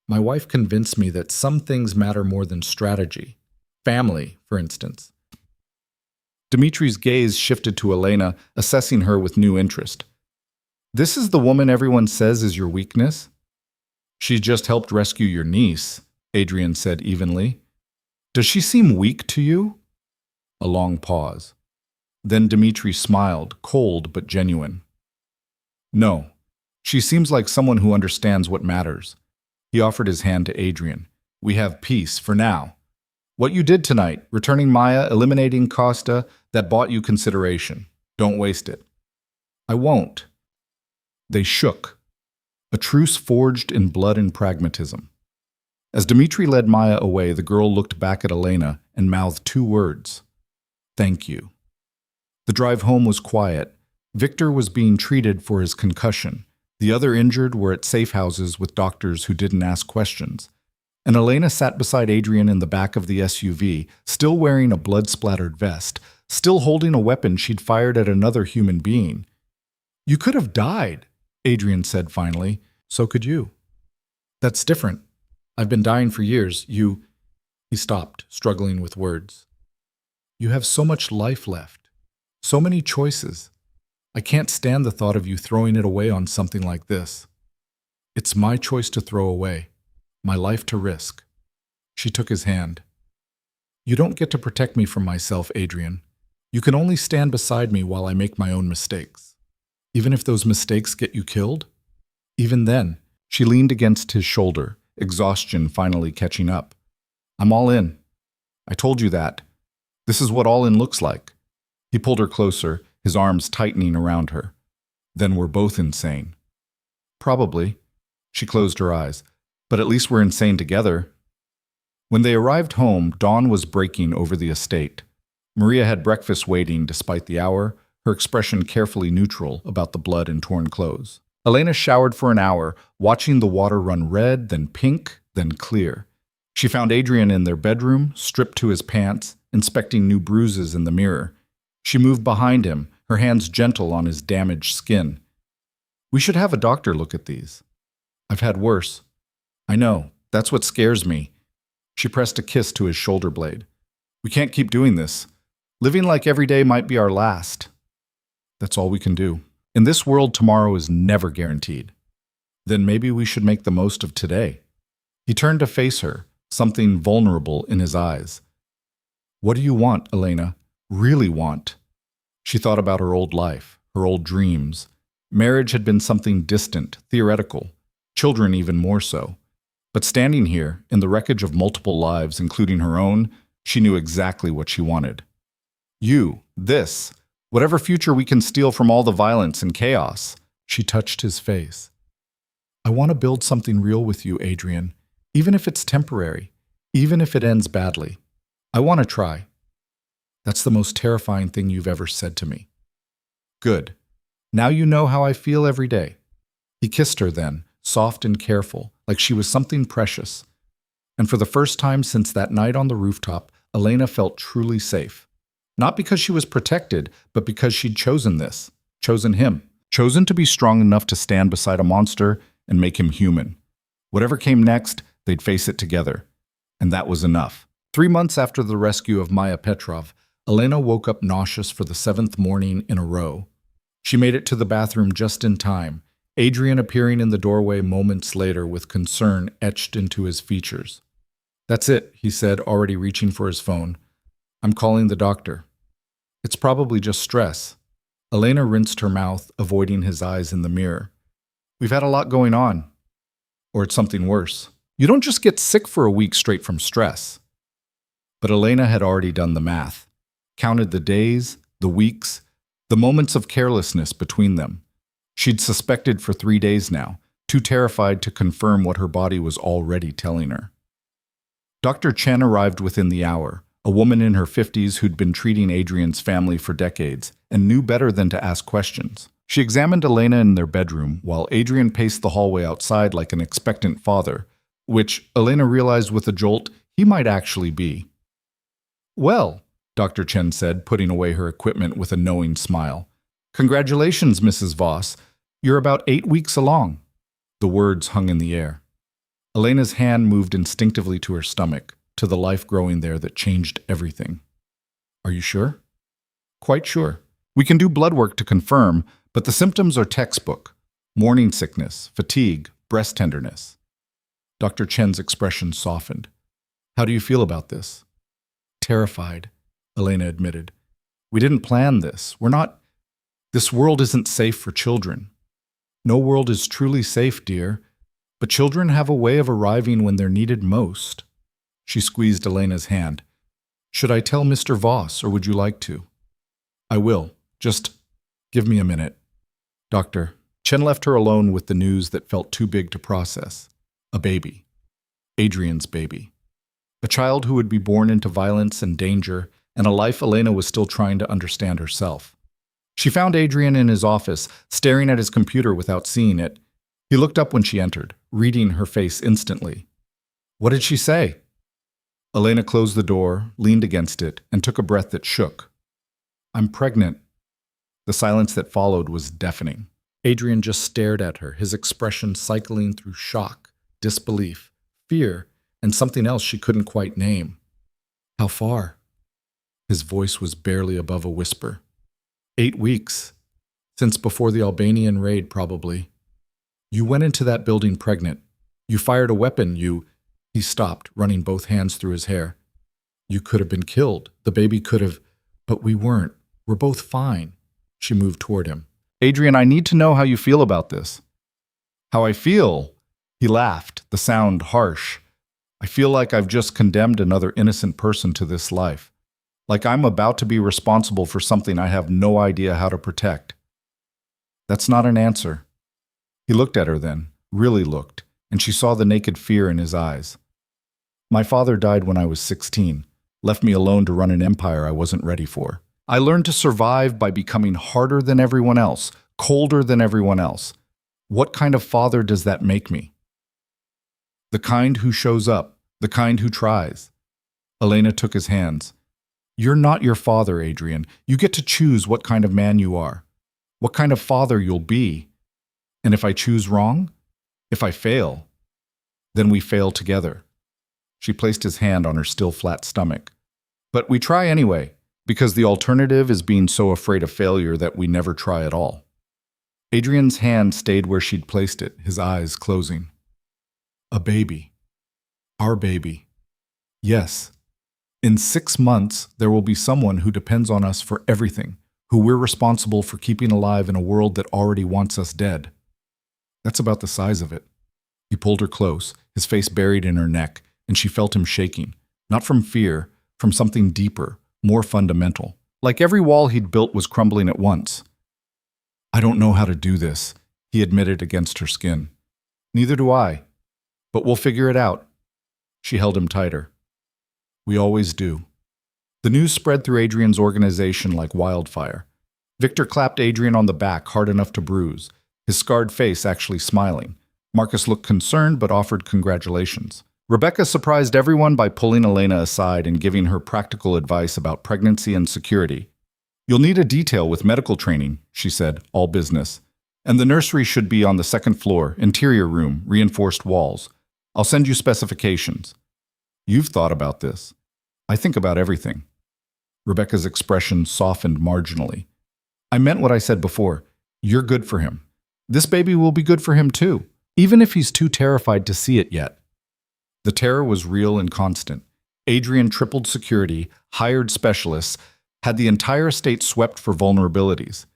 "My wife convinced me that some things matter more than strategy. Family, for instance." Dimitri's gaze shifted to Elena, assessing her with new interest. "This is the woman everyone says is your weakness?" She just helped rescue your niece, Adrian said evenly. Does she seem weak to you? A long pause. Then Dmitri smiled, cold but genuine. No, she seems like someone who understands what matters. He offered his hand to Adrian. We have peace for now. What you did tonight, returning Maya, eliminating Costa, that bought you consideration. Don't waste it. I won't. They shook. A truce forged in blood and pragmatism. As Dmitri led Maya away, the girl looked back at Elena and mouthed two words. Thank you. The drive home was quiet. Victor was being treated for his concussion. The other injured were at safe houses with doctors who didn't ask questions. And Elena sat beside Adrian in the back of the SUV, still wearing a blood-splattered vest, still holding a weapon she'd fired at another human being. You could have died, Adrian said finally. So could you. That's different. I've been dying for years. He stopped, struggling with words. You have so much life left. So many choices. I can't stand the thought of you throwing it away on something like this. It's my choice to throw away. My life to risk. She took his hand. You don't get to protect me from myself, Adrian. You can only stand beside me while I make my own mistakes. Even if those mistakes get you killed? Even then, she leaned against his shoulder, exhaustion finally catching up. I'm all in. I told you that. This is what all in looks like. He pulled her closer, his arms tightening around her. Then we're both insane. Probably. She closed her eyes. But at least we're insane together. When they arrived home, dawn was breaking over the estate. Maria had breakfast waiting despite the hour, her expression carefully neutral about the blood and torn clothes. Elena showered for an hour, watching the water run red, then pink, then clear. She found Adrian in their bedroom, stripped to his pants, inspecting new bruises in the mirror. She moved behind him, her hands gentle on his damaged skin. We should have a doctor look at these. I've had worse. I know, that's what scares me. She pressed a kiss to his shoulder blade. We can't keep doing this. Living like every day might be our last. That's all we can do. In this world, tomorrow is never guaranteed. Then maybe we should make the most of today. He turned to face her, something vulnerable in his eyes. What do you want, Elena? Really want? She thought about her old life, her old dreams. Marriage had been something distant, theoretical. Children even more so. But standing here, in the wreckage of multiple lives, including her own, she knew exactly what she wanted. You, this, whatever future we can steal from all the violence and chaos. She touched his face. I want to build something real with you, Adrian, even if it's temporary, even if it ends badly. I want to try. That's the most terrifying thing you've ever said to me. Good. Now you know how I feel every day. He kissed her then, soft and careful, like she was something precious. And for the first time since that night on the rooftop, Elena felt truly safe. Not because she was protected, but because she'd chosen this, chosen him, chosen to be strong enough to stand beside a monster and make him human. Whatever came next, they'd face it together. And that was enough. 3 months after the rescue of Maya Petrov, Elena woke up nauseous for the 7th morning in a row. She made it to the bathroom just in time, Adrian appearing in the doorway moments later with concern etched into his features. That's it, he said, already reaching for his phone. I'm calling the doctor. It's probably just stress. Elena rinsed her mouth, avoiding his eyes in the mirror. We've had a lot going on. Or it's something worse. You don't just get sick for a week straight from stress. But Elena had already done the math, counted the days, the weeks, the moments of carelessness between them. She'd suspected for 3 days now, too terrified to confirm what her body was already telling her. Dr. Chen arrived within the hour, a woman in her 50s who'd been treating Adrian's family for decades and knew better than to ask questions. She examined Elena in their bedroom while Adrian paced the hallway outside like an expectant father, which Elena realized with a jolt he might actually be. Well, Dr. Chen said, putting away her equipment with a knowing smile. Congratulations, Mrs. Voss. You're about 8 weeks along. The words hung in the air. Elena's hand moved instinctively to her stomach, to the life growing there that changed everything. Are you sure? Quite sure. We can do blood work to confirm, but the symptoms are textbook. Morning sickness, fatigue, breast tenderness. Dr. Chen's expression softened. How do you feel about this? Terrified, Elena admitted. We didn't plan this. This world isn't safe for children. No world is truly safe, dear, but children have a way of arriving when they're needed most. She squeezed Elena's hand. Should I tell Mr. Voss, or would you like to? I will. Just give me a minute. Doctor, Chen left her alone with the news that felt too big to process. A baby. Adrian's baby. A child who would be born into violence and danger, and a life Elena was still trying to understand herself. She found Adrian in his office, staring at his computer without seeing it. He looked up when she entered, reading her face instantly. What did she say? Elena closed the door, leaned against it, and took a breath that shook. I'm pregnant. The silence that followed was deafening. Adrian just stared at her, his expression cycling through shock, disbelief, fear, and something else she couldn't quite name. How far? His voice was barely above a whisper. 8 weeks. Since before the Albanian raid, probably. You went into that building pregnant. You fired a weapon, He stopped, running both hands through his hair. You could have been killed. The baby could have... But we weren't. We're both fine. She moved toward him. Adrian, I need to know how you feel about this. How I feel? He laughed, the sound harsh. I feel like I've just condemned another innocent person to this life. Like I'm about to be responsible for something I have no idea how to protect. That's not an answer. He looked at her then, really looked, and she saw the naked fear in his eyes. My father died when I was 16, left me alone to run an empire I wasn't ready for. I learned to survive by becoming harder than everyone else, colder than everyone else. What kind of father does that make me? The kind who shows up, the kind who tries. Elena took his hands. You're not your father, Adrian. You get to choose what kind of man you are, what kind of father you'll be. And if I choose wrong, if I fail, then we fail together. She placed his hand on her still flat stomach. But we try anyway, because the alternative is being so afraid of failure that we never try at all. Adrian's hand stayed where she'd placed it, his eyes closing. A baby. Our baby. Yes. In 6 months, there will be someone who depends on us for everything, who we're responsible for keeping alive in a world that already wants us dead. That's about the size of it. He pulled her close, his face buried in her neck, and she felt him shaking, not from fear, from something deeper, more fundamental. Like every wall he'd built was crumbling at once. I don't know how to do this, he admitted against her skin. Neither do I. But we'll figure it out. She held him tighter. We always do. The news spread through Adrian's organization like wildfire. Victor clapped Adrian on the back hard enough to bruise, his scarred face actually smiling. Marcus looked concerned but offered congratulations. Rebecca surprised everyone by pulling Elena aside and giving her practical advice about pregnancy and security. You'll need a detail with medical training, she said, all business. And the nursery should be on the 2nd floor, interior room, reinforced walls. I'll send you specifications. You've thought about this. I think about everything. Rebecca's expression softened marginally. I meant what I said before. You're good for him. This baby will be good for him too, even if he's too terrified to see it yet. The terror was real and constant. Adrian tripled security, hired specialists, had the entire estate swept for vulnerabilities.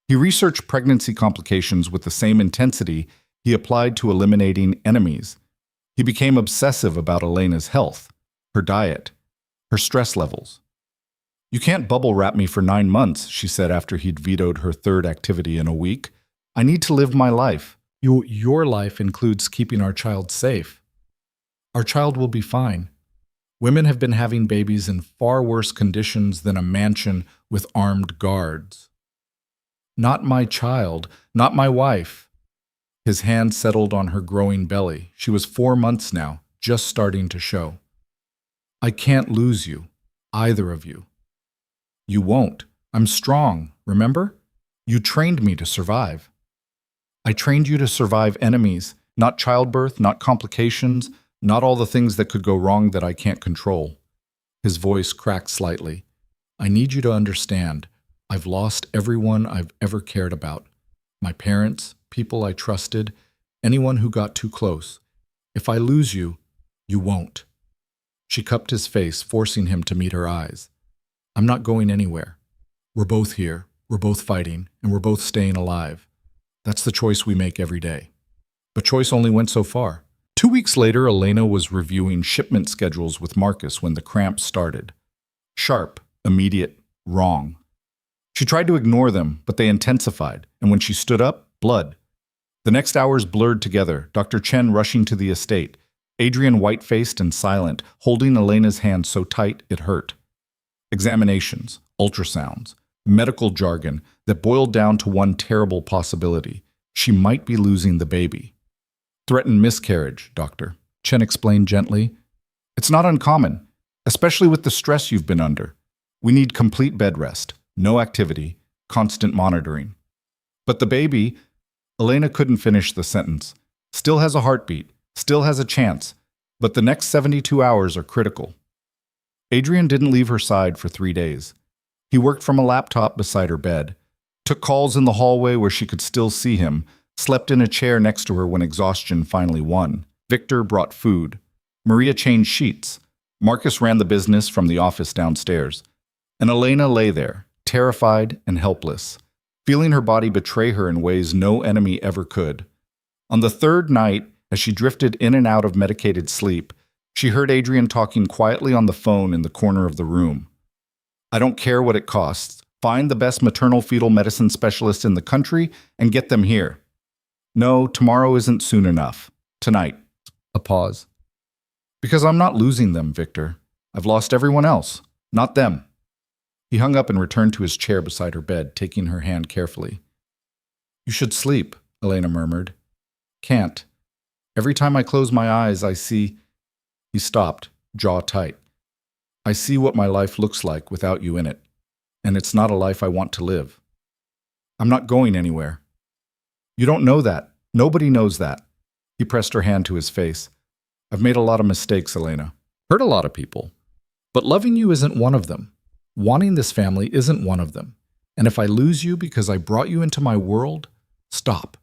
He researched pregnancy complications with the same intensity he applied to eliminating enemies. He became obsessive about Elena's health, her diet, her stress levels. You can't bubble wrap me for 9 months, she said after he'd vetoed her 3rd activity in a week. I need to live my life. Your life includes keeping our child safe. Our child will be fine. Women have been having babies in far worse conditions than a mansion with armed guards. Not my child, not my wife. His hand settled on her growing belly. She was 4 months now, just starting to show. I can't lose you, either of you. You won't. I'm strong, remember? You trained me to survive. I trained you to survive enemies, not childbirth, not complications, not all the things that could go wrong that I can't control. His voice cracked slightly. I need you to understand. I've lost everyone I've ever cared about. My parents, people I trusted, anyone who got too close. If I lose you, you won't. She cupped his face, forcing him to meet her eyes. I'm not going anywhere. We're both here, we're both fighting, and we're both staying alive. That's the choice we make every day. But choice only went so far. 2 weeks later, Elena was reviewing shipment schedules with Marcus when the cramps started. Sharp, immediate, wrong. She tried to ignore them, but they intensified, and when she stood up, blood. The next hours blurred together, Dr. Chen rushing to the estate, Adrian white-faced and silent, holding Elena's hand so tight it hurt. Examinations, ultrasounds, medical jargon that boiled down to one terrible possibility. She might be losing the baby. Threatened miscarriage, doctor, Chen explained gently. It's not uncommon, especially with the stress you've been under. We need complete bed rest, no activity, constant monitoring. But the baby, Elena couldn't finish the sentence, still has a heartbeat, still has a chance, but the next 72 hours are critical. Adrian didn't leave her side for 3 days. He worked from a laptop beside her bed, took calls in the hallway where she could still see him, slept in a chair next to her when exhaustion finally won. Victor brought food. Maria changed sheets. Marcus ran the business from the office downstairs. And Elena lay there, terrified and helpless, feeling her body betray her in ways no enemy ever could. On the third night, as she drifted in and out of medicated sleep, she heard Adrian talking quietly on the phone in the corner of the room. I don't care what it costs. Find the best maternal fetal medicine specialist in the country and get them here. No, tomorrow isn't soon enough. Tonight. A pause. Because I'm not losing them, Victor. I've lost everyone else, not them. He hung up and returned to his chair beside her bed, taking her hand carefully. You should sleep, Elena murmured. Can't. Every time I close my eyes, I see... He stopped, jaw tight. I see what my life looks like without you in it, and it's not a life I want to live. I'm not going anywhere. You don't know that. Nobody knows that. He pressed her hand to his face. I've made a lot of mistakes, Elena. Hurt a lot of people. But loving you isn't one of them. Wanting this family isn't one of them. And if I lose you because I brought you into my world, stop.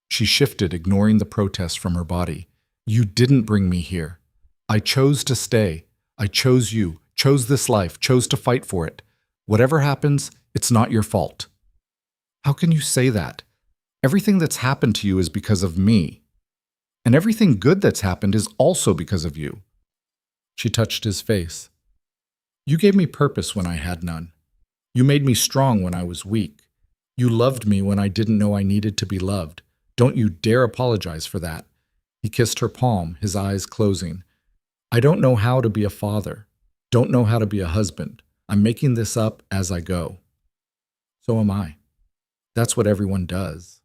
She shifted, ignoring the protest from her body. You didn't bring me here. I chose to stay. I chose you, chose this life, chose to fight for it. Whatever happens, it's not your fault. How can you say that? Everything that's happened to you is because of me. And everything good that's happened is also because of you. She touched his face. You gave me purpose when I had none. You made me strong when I was weak. You loved me when I didn't know I needed to be loved. Don't you dare apologize for that. He kissed her palm, his eyes closing. I don't know how to be a father. Don't know how to be a husband. I'm making this up as I go. So am I. That's what everyone does.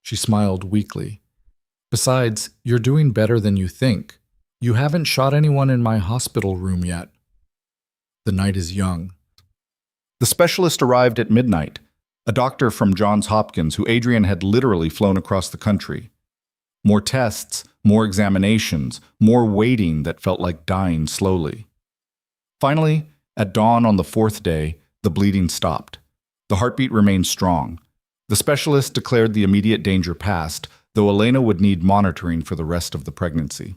She smiled weakly. Besides, you're doing better than you think. You haven't shot anyone in my hospital room yet. The night is young. The specialist arrived at midnight, a doctor from Johns Hopkins who Adrian had literally flown across the country. More tests, more examinations, more waiting that felt like dying slowly. Finally, at dawn on the 4th day, the bleeding stopped. The heartbeat remained strong. The specialist declared the immediate danger past, though Elena would need monitoring for the rest of the pregnancy.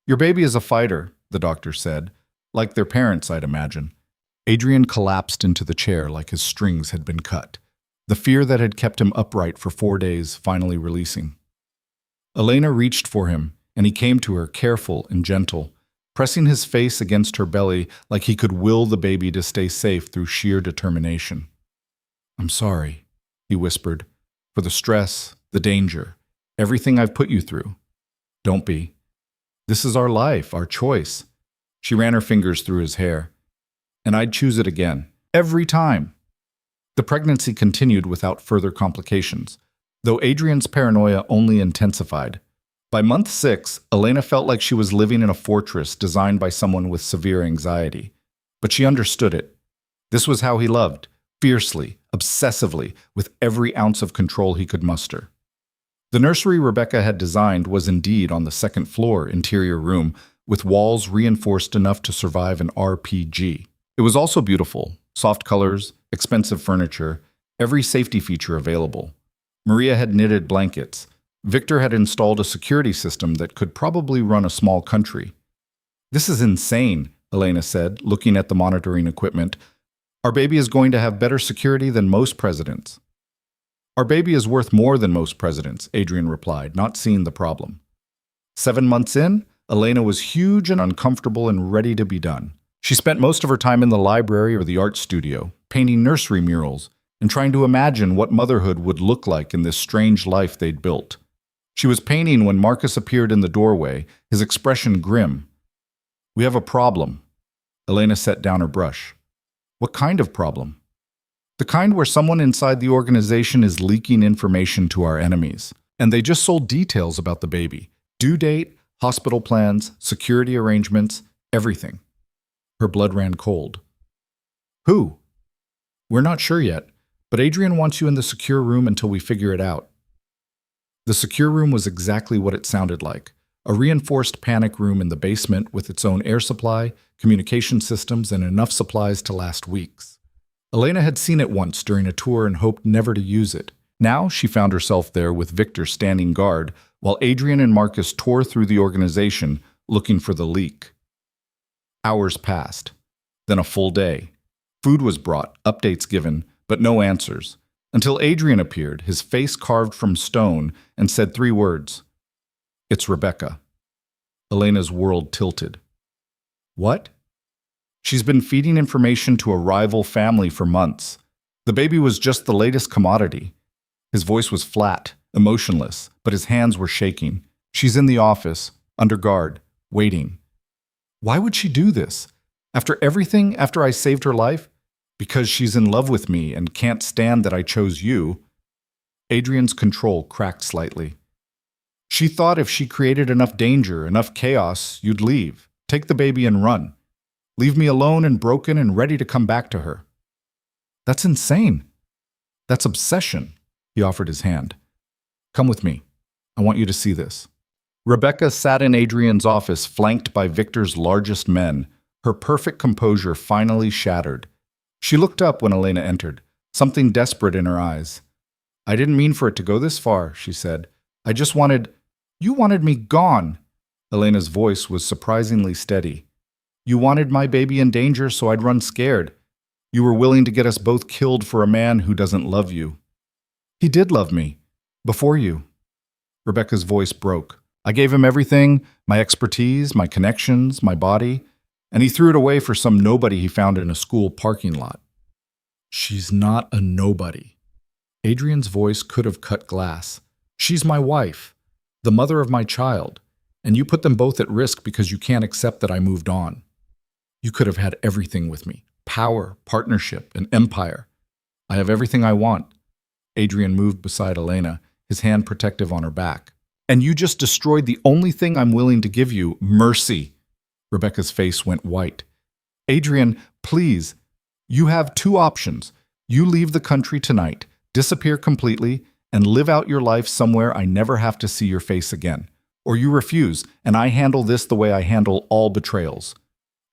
Your baby is a fighter, the doctor said. Like their parents, I'd imagine. Adrian collapsed into the chair like his strings had been cut, the fear that had kept him upright for 4 days finally releasing. Elena reached for him, and he came to her careful and gentle, pressing his face against her belly like he could will the baby to stay safe through sheer determination. I'm sorry, he whispered, for the stress, the danger, everything I've put you through. Don't be. This is our life, our choice. She ran her fingers through his hair. And I'd choose it again, every time. The pregnancy continued without further complications, though Adrian's paranoia only intensified. By month 6, Elena felt like she was living in a fortress designed by someone with severe anxiety. But she understood it. This was how he loved, fiercely, obsessively, with every ounce of control he could muster. The nursery Rebecca had designed was indeed on the 2nd floor interior room, with walls reinforced enough to survive an RPG. It was also beautiful, soft colors, expensive furniture, every safety feature available. Maria had knitted blankets, Victor had installed a security system that could probably run a small country. "This is insane," Elena said, looking at the monitoring equipment. "Our baby is going to have better security than most presidents." "Our baby is worth more than most presidents," Adrian replied, not seeing the problem. 7 months in, Elena was huge and uncomfortable and ready to be done. She spent most of her time in the library or the art studio, painting nursery murals and trying to imagine what motherhood would look like in this strange life they'd built. She was painting when Marcus appeared in the doorway, his expression grim. "We have a problem." Elena set down her brush. "What kind of problem?" "The kind where someone inside the organization is leaking information to our enemies. And they just sold details about the baby. Due date, hospital plans, security arrangements, everything." Her blood ran cold. "Who?" "We're not sure yet, but Adrian wants you in the secure room until we figure it out." The secure room was exactly what it sounded like. A reinforced panic room in the basement with its own air supply, communication systems, and enough supplies to last weeks. Elena had seen it once during a tour and hoped never to use it. Now she found herself there with Victor standing guard, while Adrian and Marcus tore through the organization looking for the leak. Hours passed. Then a full day. Food was brought, updates given, but no answers, until Adrian appeared, his face carved from stone, and said 3 words. "It's Rebecca." Elena's world tilted. "What?" "She's been feeding information to a rival family for months. The baby was just the latest commodity." His voice was flat, emotionless, but his hands were shaking. "She's in the office, under guard, waiting." "Why would she do this? After everything, after I saved her life? Because she's in love with me and can't stand that I chose you." Adrian's control cracked slightly. "She thought if she created enough danger, enough chaos, you'd leave. Take the baby and run. Leave me alone and broken and ready to come back to her." "That's insane. That's obsession." He offered his hand. "Come with me. I want you to see this." Rebecca sat in Adrian's office, flanked by Victor's largest men, her perfect composure finally shattered. She looked up when Elena entered, something desperate in her eyes. "I didn't mean for it to go this far," she said. "I just wanted—" "You wanted me gone." Elena's voice was surprisingly steady. "You wanted my baby in danger so I'd run scared. You were willing to get us both killed for a man who doesn't love you." "He did love me. Before you." Rebecca's voice broke. "I gave him everything, my expertise, my connections, my body, and he threw it away for some nobody he found in a school parking lot." "She's not a nobody." Adrian's voice could have cut glass. "She's my wife, the mother of my child, and you put them both at risk because you can't accept that I moved on. You could have had everything with me. Power, partnership, an empire. I have everything I want." Adrian moved beside Elena, his hand protective on her back. "And you just destroyed the only thing I'm willing to give you, mercy." Rebecca's face went white. "Adrian, please. You have 2 options. You leave the country tonight, disappear completely, and live out your life somewhere I never have to see your face again. Or you refuse, and I handle this the way I handle all betrayals."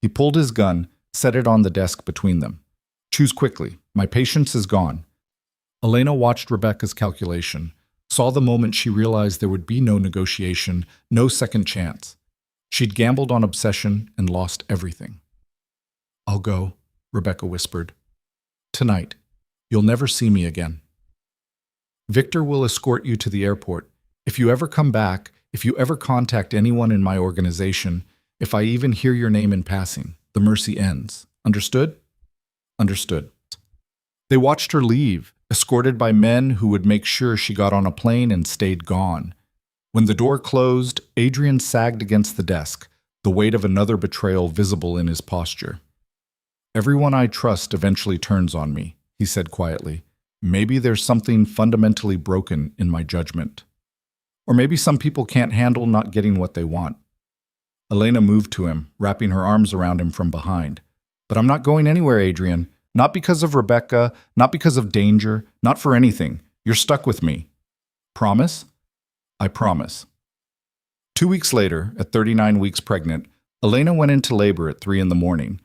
He pulled his gun, set it on the desk between them. "Choose quickly. My patience is gone." Elena watched Rebecca's calculation, saw the moment she realized there would be no negotiation, no second chance. She'd gambled on obsession and lost everything. "I'll go," Rebecca whispered. "Tonight. You'll never see me again. Victor will escort you to the airport. If you ever come back, if you ever contact anyone in my organization, if I even hear your name in passing, the mercy ends. Understood?" "Understood." They watched her leave, escorted by men who would make sure she got on a plane and stayed gone. When the door closed, Adrian sagged against the desk, the weight of another betrayal visible in his posture. "Everyone I trust eventually turns on me," he said quietly. "Maybe there's something fundamentally broken in my judgment. Or maybe some people can't handle not getting what they want." Elena moved to him, wrapping her arms around him from behind. "But I'm not going anywhere, Adrian. Not because of Rebecca, not because of danger, not for anything. You're stuck with me. Promise?" "I promise." 2 weeks later, at 39 weeks pregnant, Elena went into labor at 3 in the morning.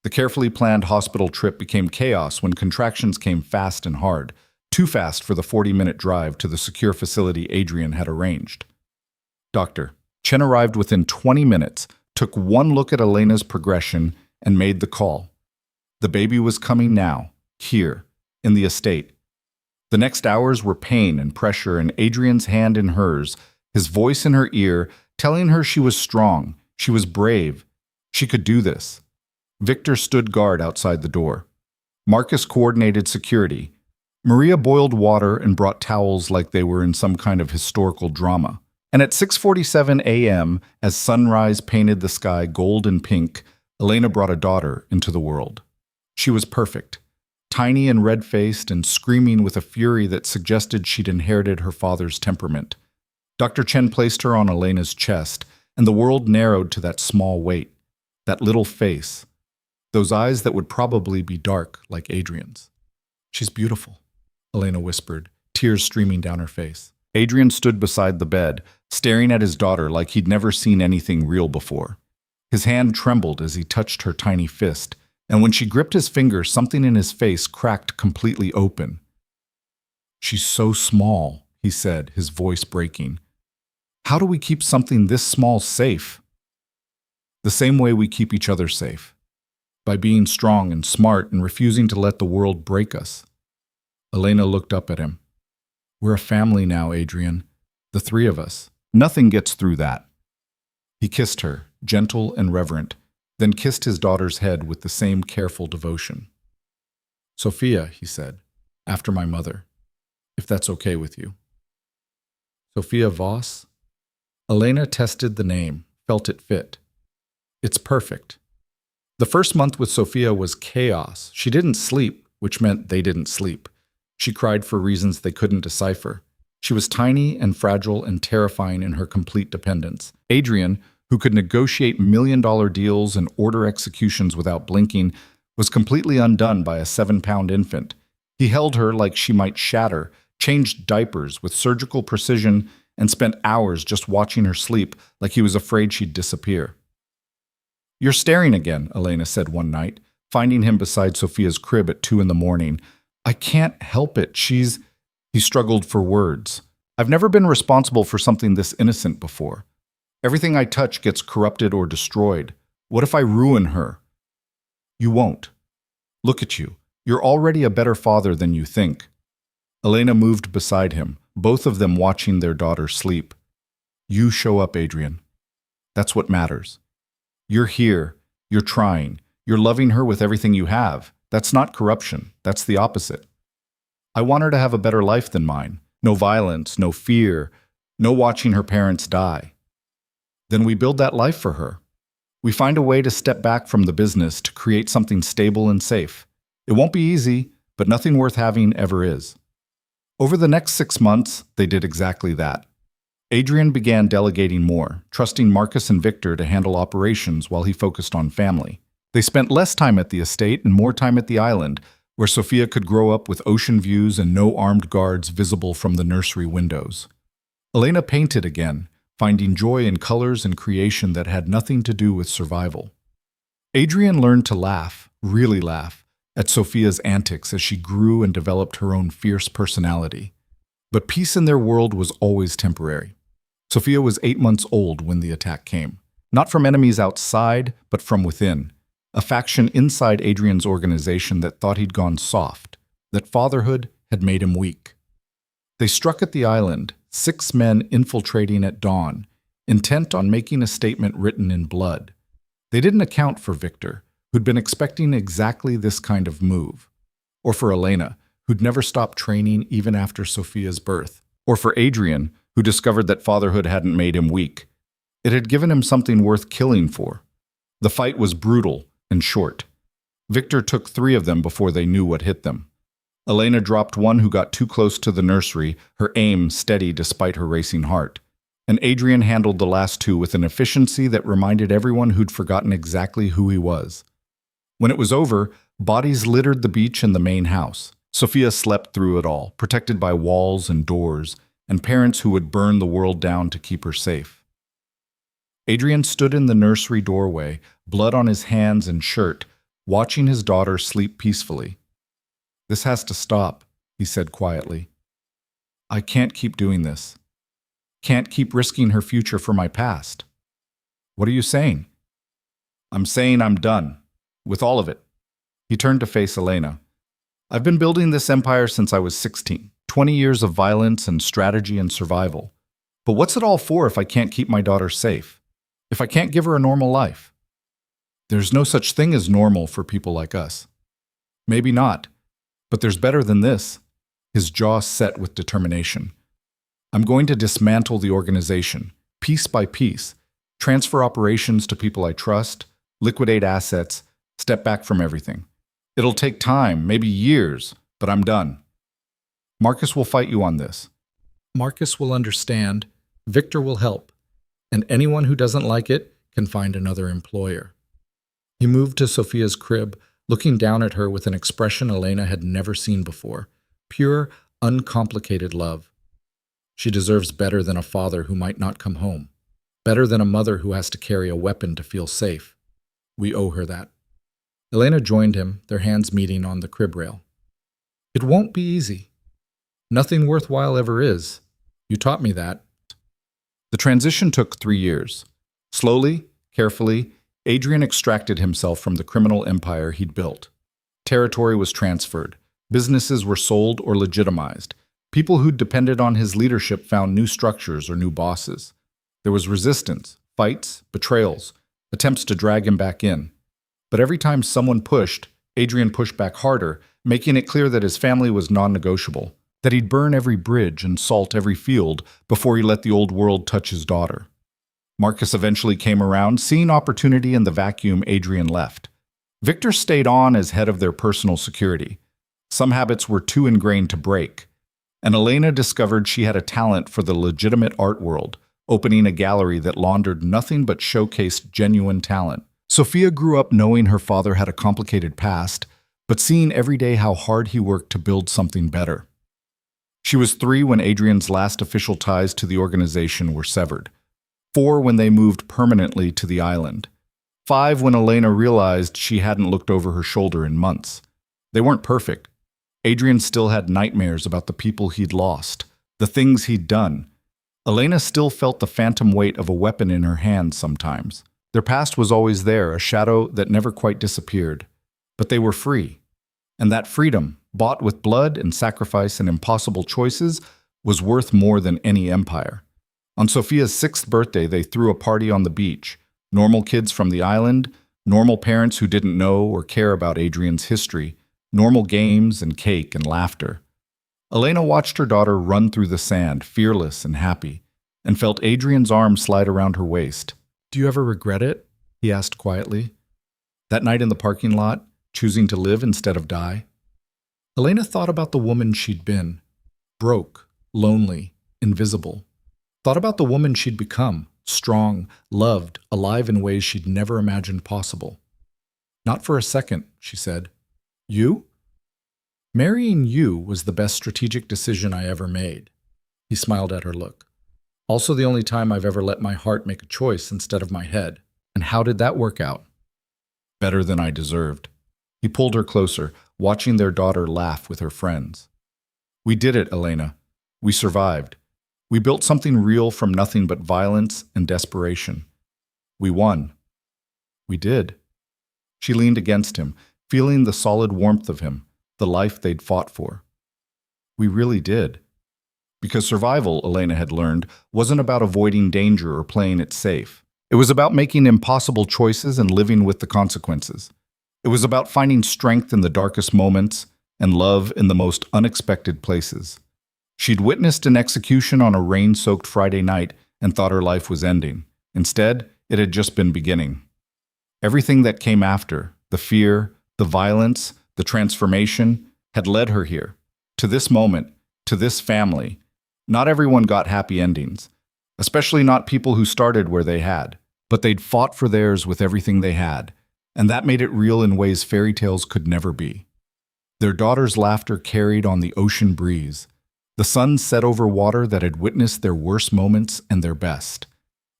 The carefully planned hospital trip became chaos when contractions came fast and hard. too fast for the 40-minute drive to the secure facility Adrian had arranged. Doctor Chen arrived within 20 minutes, took one look at Elena's progression, and made the call. The baby was coming now, here, in the estate. The next hours were pain and pressure, and Adrian's hand in hers, his voice in her ear, telling her she was strong, she was brave, she could do this. Victor stood guard outside the door. Marcus coordinated security. Maria boiled water and brought towels like they were in some kind of historical drama. And at 6:47 a.m., as sunrise painted the sky gold and pink, Elena brought a daughter into the world. She was perfect, tiny and red-faced and screaming with a fury that suggested she'd inherited her father's temperament. Dr. Chen placed her on Elena's chest, and the world narrowed to that small weight, that little face, those eyes that would probably be dark like Adrian's. "She's beautiful," Elena whispered, tears streaming down her face. Adrian stood beside the bed, staring at his daughter like he'd never seen anything real before. His hand trembled as he touched her tiny fist, and when she gripped his finger, something in his face cracked completely open. "She's so small," he said, his voice breaking. "How do we keep something this small safe?" "The same way we keep each other safe. By being strong and smart and refusing to let the world break us." Elena looked up at him. "We're a family now, Adrian. The three of us. Nothing gets through that." He kissed her, gentle and reverent, then kissed his daughter's head with the same careful devotion. "Sophia," he said, "after my mother, if that's okay with you." "Sophia Voss?" Elena tested the name, felt it fit. "It's perfect." The first month with Sophia was chaos. She didn't sleep, which meant they didn't sleep. She cried for reasons they couldn't decipher. She was tiny and fragile and terrifying in her complete dependence. Adrian, who could negotiate million-dollar deals and order executions without blinking, was completely undone by a 7-pound infant. He held her like she might shatter, changed diapers with surgical precision, and spent hours just watching her sleep like he was afraid she'd disappear. "You're staring again," Elena said one night, finding him beside Sophia's crib at 2 a.m. "I can't help it. She's—" He struggled for words. "I've never been responsible for something this innocent before. Everything I touch gets corrupted or destroyed. What if I ruin her?" "You won't. Look at you. You're already a better father than you think." Elena moved beside him, both of them watching their daughter sleep. "You show up, Adrian. That's what matters. You're here. You're trying. You're loving her with everything you have. That's not corruption. That's the opposite. I want her to have a better life than mine. No violence, no fear, no watching her parents die. Then we build that life for her. We find a way to step back from the business to create something stable and safe. It won't be easy, but nothing worth having ever is." Over the next 6 months, they did exactly that. Adrian began delegating more, trusting Marcus and Victor to handle operations while he focused on family. They spent less time at the estate and more time at the island, where Sophia could grow up with ocean views and no armed guards visible from the nursery windows. Elena painted again, finding joy in colors and creation that had nothing to do with survival. Adrian learned to laugh, really laugh, at Sophia's antics as she grew and developed her own fierce personality. But peace in their world was always temporary. Sophia was 8 months old when the attack came, not from enemies outside, but from within. A faction inside Adrian's organization that thought he'd gone soft, that fatherhood had made him weak. They struck at the island, 6 men infiltrating at dawn, intent on making a statement written in blood. They didn't account for Victor, who'd been expecting exactly this kind of move, or for Elena, who'd never stopped training even after Sophia's birth, or for Adrian, who discovered that fatherhood hadn't made him weak. It had given him something worth killing for. The fight was brutal and short. Victor took 3 of them before they knew what hit them. Elena dropped one who got too close to the nursery, her aim steady despite her racing heart. And Adrian handled the last 2 with an efficiency that reminded everyone who'd forgotten exactly who he was. When it was over, bodies littered the beach and the main house. Sophia slept through it all, protected by walls and doors, and parents who would burn the world down to keep her safe. Adrian stood in the nursery doorway, blood on his hands and shirt, watching his daughter sleep peacefully. "This has to stop," he said quietly. I can't keep doing this. Can't keep risking her future for my past. What are you saying? I'm saying I'm done. With all of it. He turned to face Elena. I've been building this empire since I was 16. 20 years of violence and strategy and survival. But what's it all for if I can't keep my daughter safe? If I can't give her a normal life? There's no such thing as normal for people like us. Maybe not. But there's better than this. His jaw set with determination. I'm going to dismantle the organization, piece by piece, transfer operations to people I trust, liquidate assets, step back from everything. It'll take time, maybe years, but I'm done. Marcus will fight you on this. Marcus will understand, Victor will help, and anyone who doesn't like it can find another employer. He moved to Sophia's crib, looking down at her with an expression Elena had never seen before. Pure, uncomplicated love. She deserves better than a father who might not come home. Better than a mother who has to carry a weapon to feel safe. We owe her that. Elena joined him, their hands meeting on the crib rail. It won't be easy. Nothing worthwhile ever is. You taught me that. The transition took 3 years. Slowly, carefully, Adrian extracted himself from the criminal empire he'd built. Territory was transferred. Businesses were sold or legitimized. People who'd depended on his leadership found new structures or new bosses. There was resistance, fights, betrayals, attempts to drag him back in. But every time someone pushed, Adrian pushed back harder, making it clear that his family was non-negotiable, that he'd burn every bridge and salt every field before he let the old world touch his daughter. Marcus eventually came around, seeing opportunity in the vacuum Adrian left. Victor stayed on as head of their personal security. Some habits were too ingrained to break. And Elena discovered she had a talent for the legitimate art world, opening a gallery that laundered nothing but showcased genuine talent. Sophia grew up knowing her father had a complicated past, but seeing every day how hard he worked to build something better. She was 3 when Adrian's last official ties to the organization were severed. 4 when they moved permanently to the island. 5 when Elena realized she hadn't looked over her shoulder in months. They weren't perfect. Adrian still had nightmares about the people he'd lost, the things he'd done. Elena still felt the phantom weight of a weapon in her hand sometimes. Their past was always there, a shadow that never quite disappeared. But they were free. And that freedom, bought with blood and sacrifice and impossible choices, was worth more than any empire. On Sophia's 6th birthday, they threw a party on the beach. Normal kids from the island, normal parents who didn't know or care about Adrian's history, normal games and cake and laughter. Elena watched her daughter run through the sand, fearless and happy, and felt Adrian's arm slide around her waist. Do you ever regret it? He asked quietly. That night in the parking lot, choosing to live instead of die? Elena thought about the woman she'd been. Broke, lonely, invisible. Thought about the woman she'd become, strong, loved, alive in ways she'd never imagined possible. Not for a second, she said. You? Marrying you was the best strategic decision I ever made. He smiled at her look. Also the only time I've ever let my heart make a choice instead of my head. And how did that work out? Better than I deserved. He pulled her closer, watching their daughter laugh with her friends. We did it, Elena. We survived. We built something real from nothing but violence and desperation. We won. We did. She leaned against him, feeling the solid warmth of him, the life they'd fought for. We really did. Because survival, Elena had learned, wasn't about avoiding danger or playing it safe. It was about making impossible choices and living with the consequences. It was about finding strength in the darkest moments and love in the most unexpected places. She'd witnessed an execution on a rain-soaked Friday night and thought her life was ending. Instead, it had just been beginning. Everything that came after, the fear, the violence, the transformation, had led her here, to this moment, to this family. Not everyone got happy endings, especially not people who started where they had, but they'd fought for theirs with everything they had, and that made it real in ways fairy tales could never be. Their daughter's laughter carried on the ocean breeze. The sun set over water that had witnessed their worst moments and their best.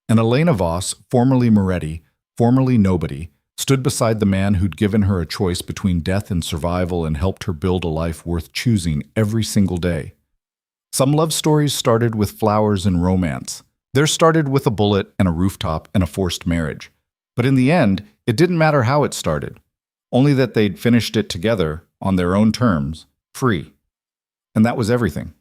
And Elena Voss, formerly Moretti, formerly nobody, stood beside the man who'd given her a choice between death and survival and helped her build a life worth choosing every single day. Some love stories started with flowers and romance. Theirs started with a bullet and a rooftop and a forced marriage. But in the end, it didn't matter how it started, only that they'd finished it together on their own terms, free. And that was everything.